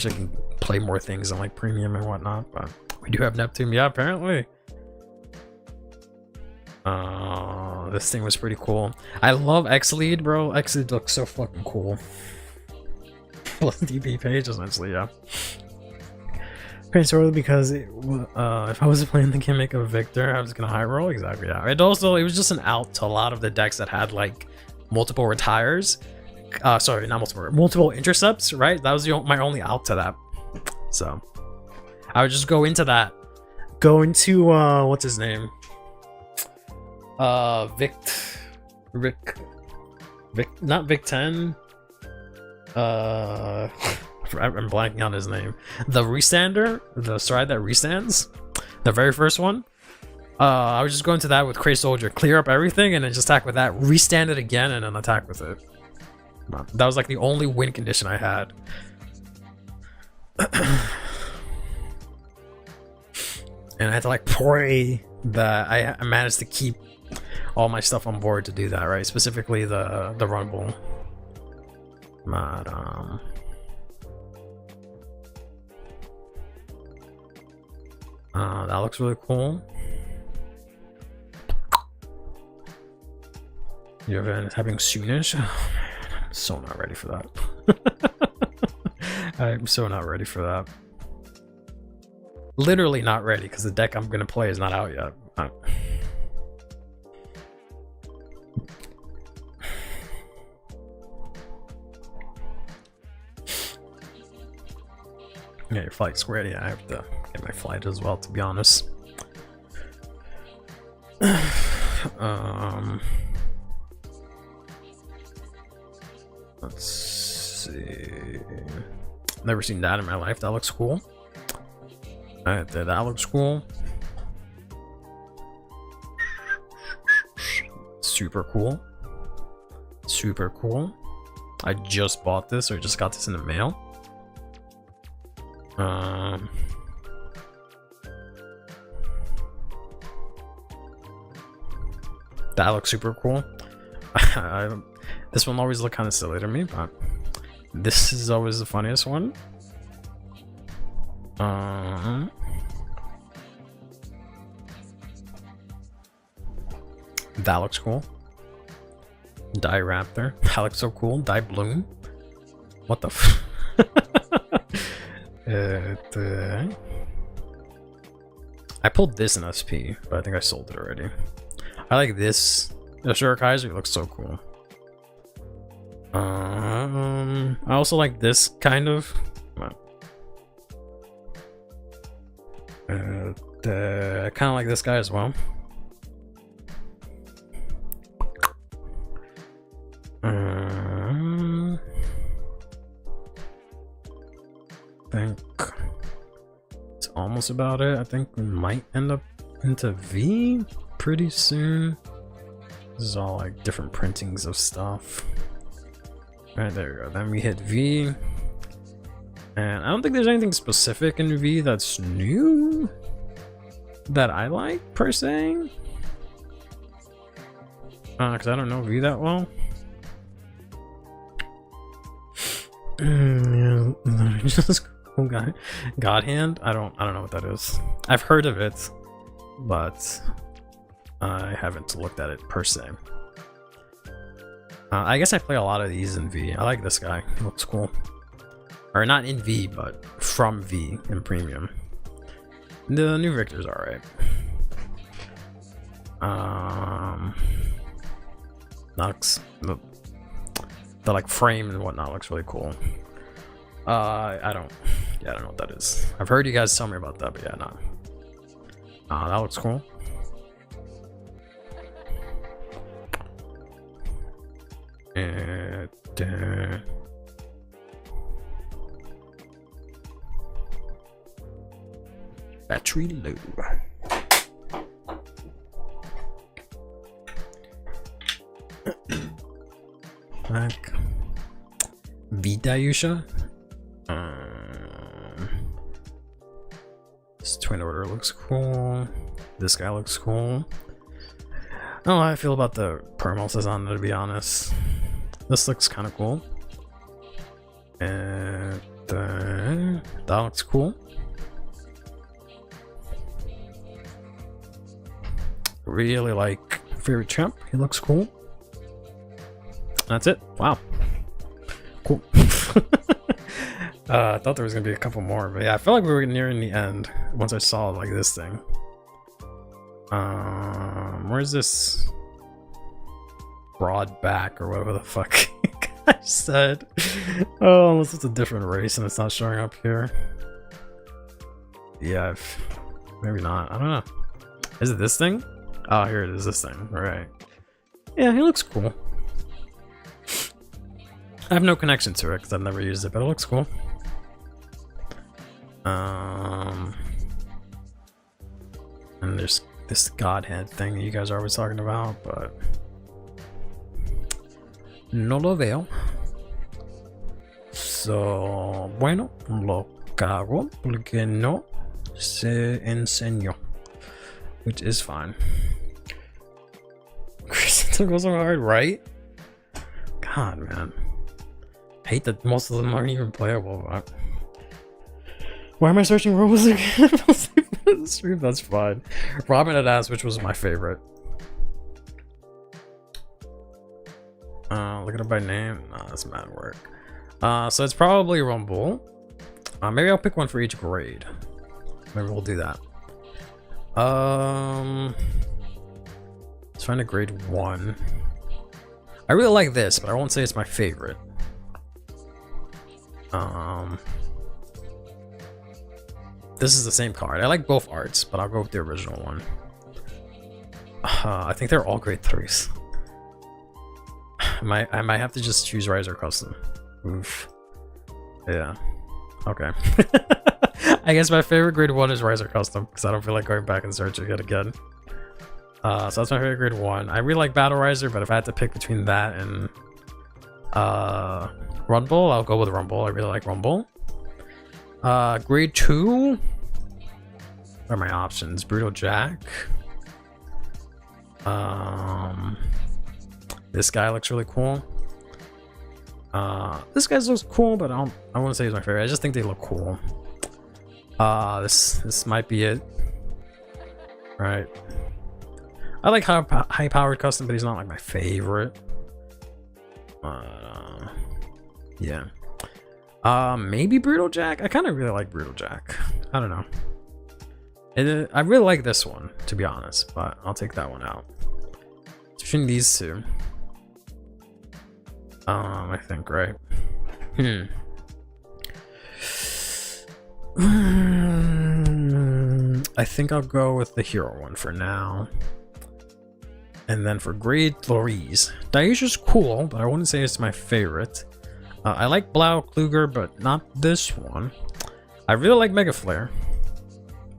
can play more things on like premium and whatnot, but we do have Neptune. Yeah, apparently. This thing was pretty cool. I love X-Lead, bro. X-Lead looks so fucking cool. Plus DP page, essentially, yeah. Pretty sorely because if I was playing the gimmick of Victor, I was gonna high roll. Exactly, yeah. It was just an out to a lot of the decks that had like multiple retires. Sorry, not multiple intercepts, right? That was my only out to that. So I would just go into that. Go into what's his name? Not Vic 10. I'm blanking on his name. The Restander, the stride that restands, the very first one. I would just go into that with Cray Soldier, clear up everything, and then just attack with that, restand it again, and then attack with it. That was like the only win condition I had. And I had to like pray that I managed to keep all my stuff on board to do that, right? Specifically the Rumble. But that looks really cool. You're having soonish. Oh, man, I'm so not ready for that. I'm so not ready for that. literally not ready because the deck I'm gonna play is not out yet. Yeah, your flight squared. Yeah, I have to get my flight as well, to be honest. Let's see. Never seen that in my life. That looks cool. That looks cool. Super cool. Super cool. I just bought this, or just got this in the mail. That looks super cool. This one always look kind of silly to me, but this is always the funniest one. That looks cool. Die Raptor. That looks so cool. Die Bloom. What the f... I pulled this in SP, but I think I sold it already. I like this. The Shurikaiser looks so cool. I also like this kind of. I kind of like this guy as well. I think it's almost about it. I think we might end up into V pretty soon. This is all like different printings of stuff. Alright, there we go. Then we hit V. And I don't think there's anything specific in V that's new that I like, per se. Because I don't know V that well. Just cool guy. God Hand? I don't know what that is. I've heard of it, but I haven't looked at it per se. I guess I play a lot of these in V. I like this guy. He looks cool. Or not in V, but from V in premium. The new Victor's alright. Looks the like frame and whatnot looks really cool. I don't know what that is. I've heard you guys tell me about that, but yeah, nah. That looks cool. And battery low. Back. Vidayusha. This twin order looks cool. This guy looks cool. I don't know how I feel about the permals on, to be honest. This looks kind of cool. And that looks cool. Really like favorite champ. He looks cool. That's it. Wow. Cool. I thought there was gonna be a couple more, but yeah, I feel like we were nearing the end once I saw like this thing. Where's this broad back or whatever the fuck I said? Oh, unless it's a different race and it's not showing up here. Yeah, maybe not. I don't know. Is it this thing? Oh, here it is. This thing. All right. Yeah, he looks cool. I have no connection to it because I've never used it, but it looks cool. And there's this godhead thing that you guys are always talking about, but no lo veo. So, bueno, lo cago porque no se enseñó, which is fine. Chris, it goes so hard, right? God, man. I hate that most of them aren't even playable, but... Why am I searching robots again? Stream, that's fine. Robin had asked which was my favorite. Look at it by name. Nah, that's mad work. So it's probably Rumble. Maybe I'll pick one for each grade. Maybe we'll do that. Let's find a grade 1. I really like this, but I won't say it's my favorite. This is the same card. I like both arts, but I'll go with the original one. I think they're all grade 3s. I might have to just choose Riser Custom. Oof. Yeah. Okay. I guess my favorite grade 1 is Riser Custom, because I don't feel like going back and searching it again. So that's my favorite grade 1. I really like Battle Riser, but if I had to pick between that and Rumble, I'll go with Rumble. I really like Rumble. Grade 2. What are my options? Brutal Jack. This guy looks really cool. This guy looks cool, but I wouldn't say he's my favorite. I just think they look cool. This might be it. Right. I like high powered custom, but he's not like my favorite. Yeah. Maybe Brutal Jack. I kind of really like Brutal Jack. I don't know. I really like this one, to be honest, but I'll take that one out. It's between these two. I think, right? I think I'll go with the hero one for now. And then for grade 3s, Daisha's cool, but I wouldn't say it's my favorite. I like Blau Kluger, but not this one. I really like Mega Flare.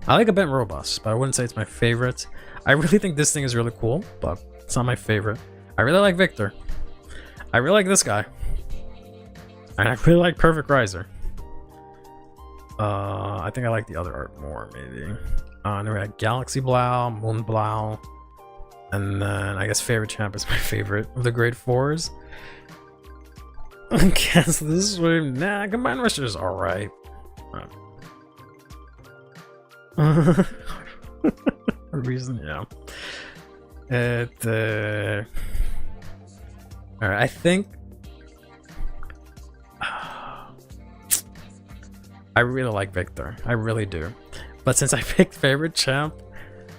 I like a bit robust, but I wouldn't say it's my favorite. I really think this thing is really cool, but it's not my favorite. I really like Victor. I really like this guy. And I really like Perfect Riser. I think I like the other art more, maybe. And we had Galaxy Blau, Moon Blau, and then I guess Favorite Champ is my favorite of the grade 4s. I guess this one, nah, Combined Rusher is alright. For a reason, yeah. Alright, I think I really like Victor. I really do. But since I picked Favorite Champ,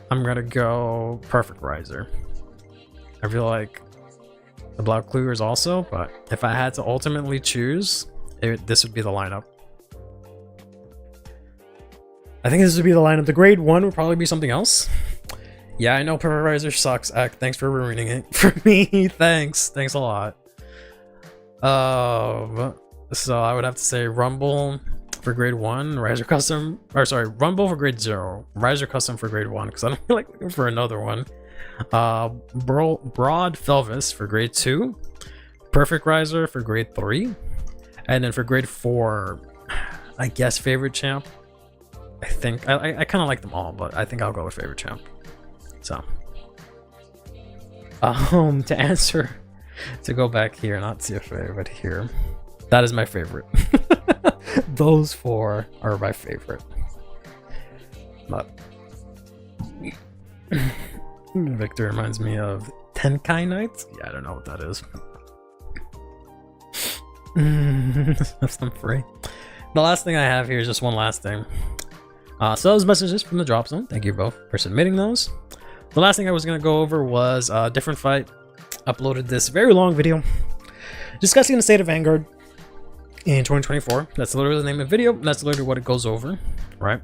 I'm gonna go Perfect Riser. I feel like the Blau Klugers also, but if I had to ultimately choose, this would be the lineup. I think this would be the lineup. The grade 1 would probably be something else. Yeah, I know Perfect Riser sucks. Thanks for ruining it for me. Thanks a lot. So I would have to say Rumble for grade 1, Riser Custom, or sorry, Rumble for grade 0, Riser Custom for grade 1, because I don't feel like looking for another one. Broad Felvis for grade 2, Perfect Riser for grade 3, and then for grade 4, I guess Favorite Champ. I think I kind of like them all, but I think I'll go with Favorite Champ. So to answer, to go back here, not CFA, but here, that is my favorite. Those 4 are my favorite. But Victor reminds me of Tenkai Knights. Yeah, I don't know what that is. That's not free. The last thing I have here is just one last thing. So those messages from the drop zone. Thank you both for submitting those. The last thing I was going to go over was Different Fight uploaded this very long video discussing the state of Vanguard in 2024. That's literally the name of the video. That's literally what it goes over, right?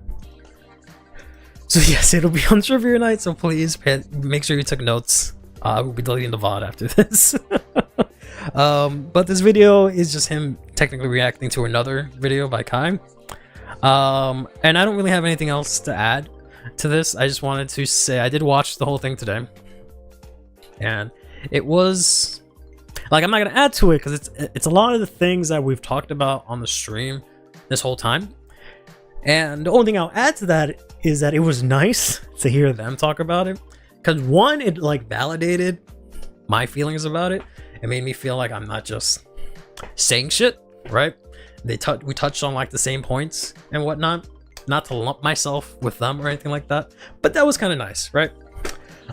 So yes, it'll be on Trivia Night, so please make sure you took notes. I will be deleting the VOD after this. But this video is just him technically reacting to another video by Kai. And I don't really have anything else to add to this. I just wanted to say I did watch the whole thing today. And it was... like, I'm not going to add to it because it's a lot of the things that we've talked about on the stream this whole time. And the only thing I'll add to that is that it was nice to hear them talk about it. Because one, it like validated my feelings about it. It made me feel like I'm not just saying shit, right? We touched on like the same points and whatnot. Not to lump myself with them or anything like that. But that was kind of nice, right?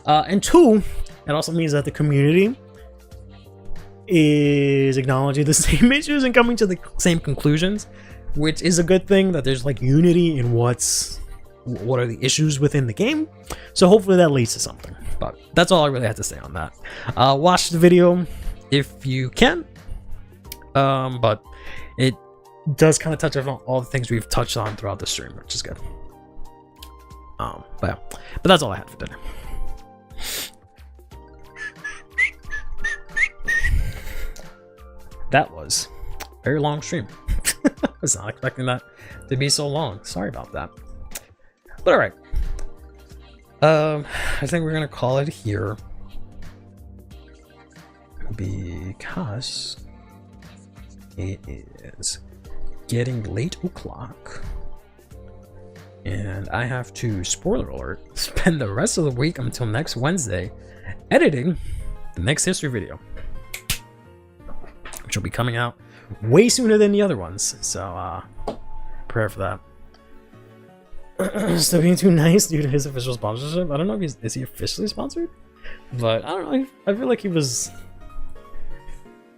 And 2, it also means that the community is acknowledging the same issues and coming to the same conclusions, which is a good thing, that there's like unity in what's what are the issues within the game. So hopefully that leads to something. But that's all I really had to say on that. Watch the video if you can. But it does kind of touch on all the things we've touched on throughout the stream, which is good. But that's all I had for today. That was a very long stream. I was not expecting that to be so long. Sorry about that. But all right. I think we're gonna call it here because it is getting late o'clock. And I have to, spoiler alert, spend the rest of the week until next Wednesday editing the next history video, which will be coming out way sooner than the other ones. So, prepare for that. Still being too nice due to his official sponsorship. I don't know if is he officially sponsored? But I don't know. I feel like he was.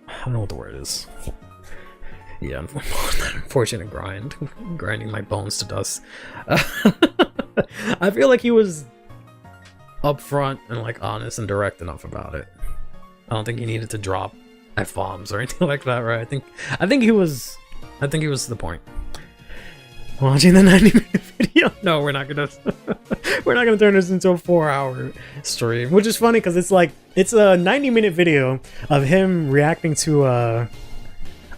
I don't know what the word is. Yeah, unfortunate grinding my bones to dust. I feel like he was upfront and like honest and direct enough about it. I don't think he needed to drop F-bombs or anything like that, right? I think he was to the point. Watching the 90-minute video? No, we're not gonna turn this into a 4-hour stream, which is funny because it's a 90-minute video of him reacting to a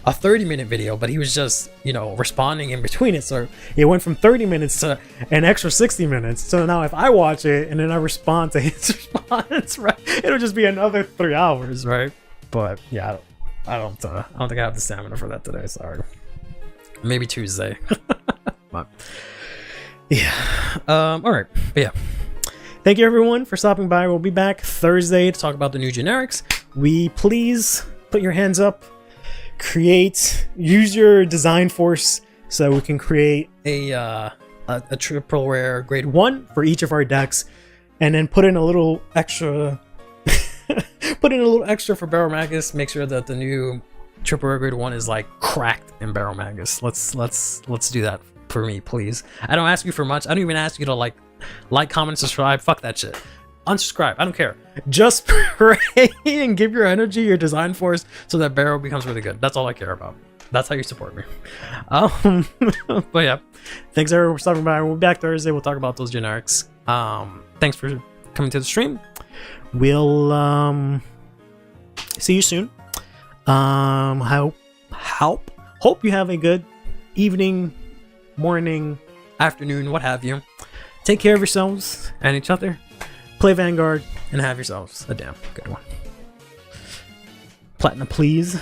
30-minute video, but he was just, responding in between it. So it went from 30 minutes to an extra 60 minutes. So now if I watch it and then I respond to his response, right, it'll just be another 3 hours, right? But yeah, I don't think I have the stamina for that today. Sorry. Maybe Tuesday. But yeah. All right. But yeah. Thank you everyone for stopping by. We'll be back Thursday to talk about the new generics. Please put your hands up. Use your design force so we can create a triple rare grade 1 for each of our decks, and then put in a little extra for Barrel Magus. Make sure that the new triple rare grade 1 is like cracked in Barrel Magus. Let's do that for me, please. I don't ask you for much. I don't even ask you to like, comment, subscribe. Fuck that shit. Unsubscribe. I don't care. Just pray and give your energy, your design force, so that Barrel becomes really good. That's all I care about. That's how you support me. But yeah, thanks everyone for stopping by. We'll be back Thursday. We'll talk about those generics. Thanks for coming to the stream. We'll see you soon. Hope you have a good evening, morning, afternoon, what have you. Take care of yourselves and each other. Play Vanguard and have yourselves a damn good one. Platinum, please.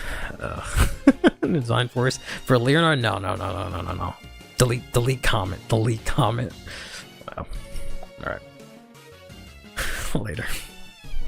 Design force for Leonard. No. Delete comment. Wow. All right. Later.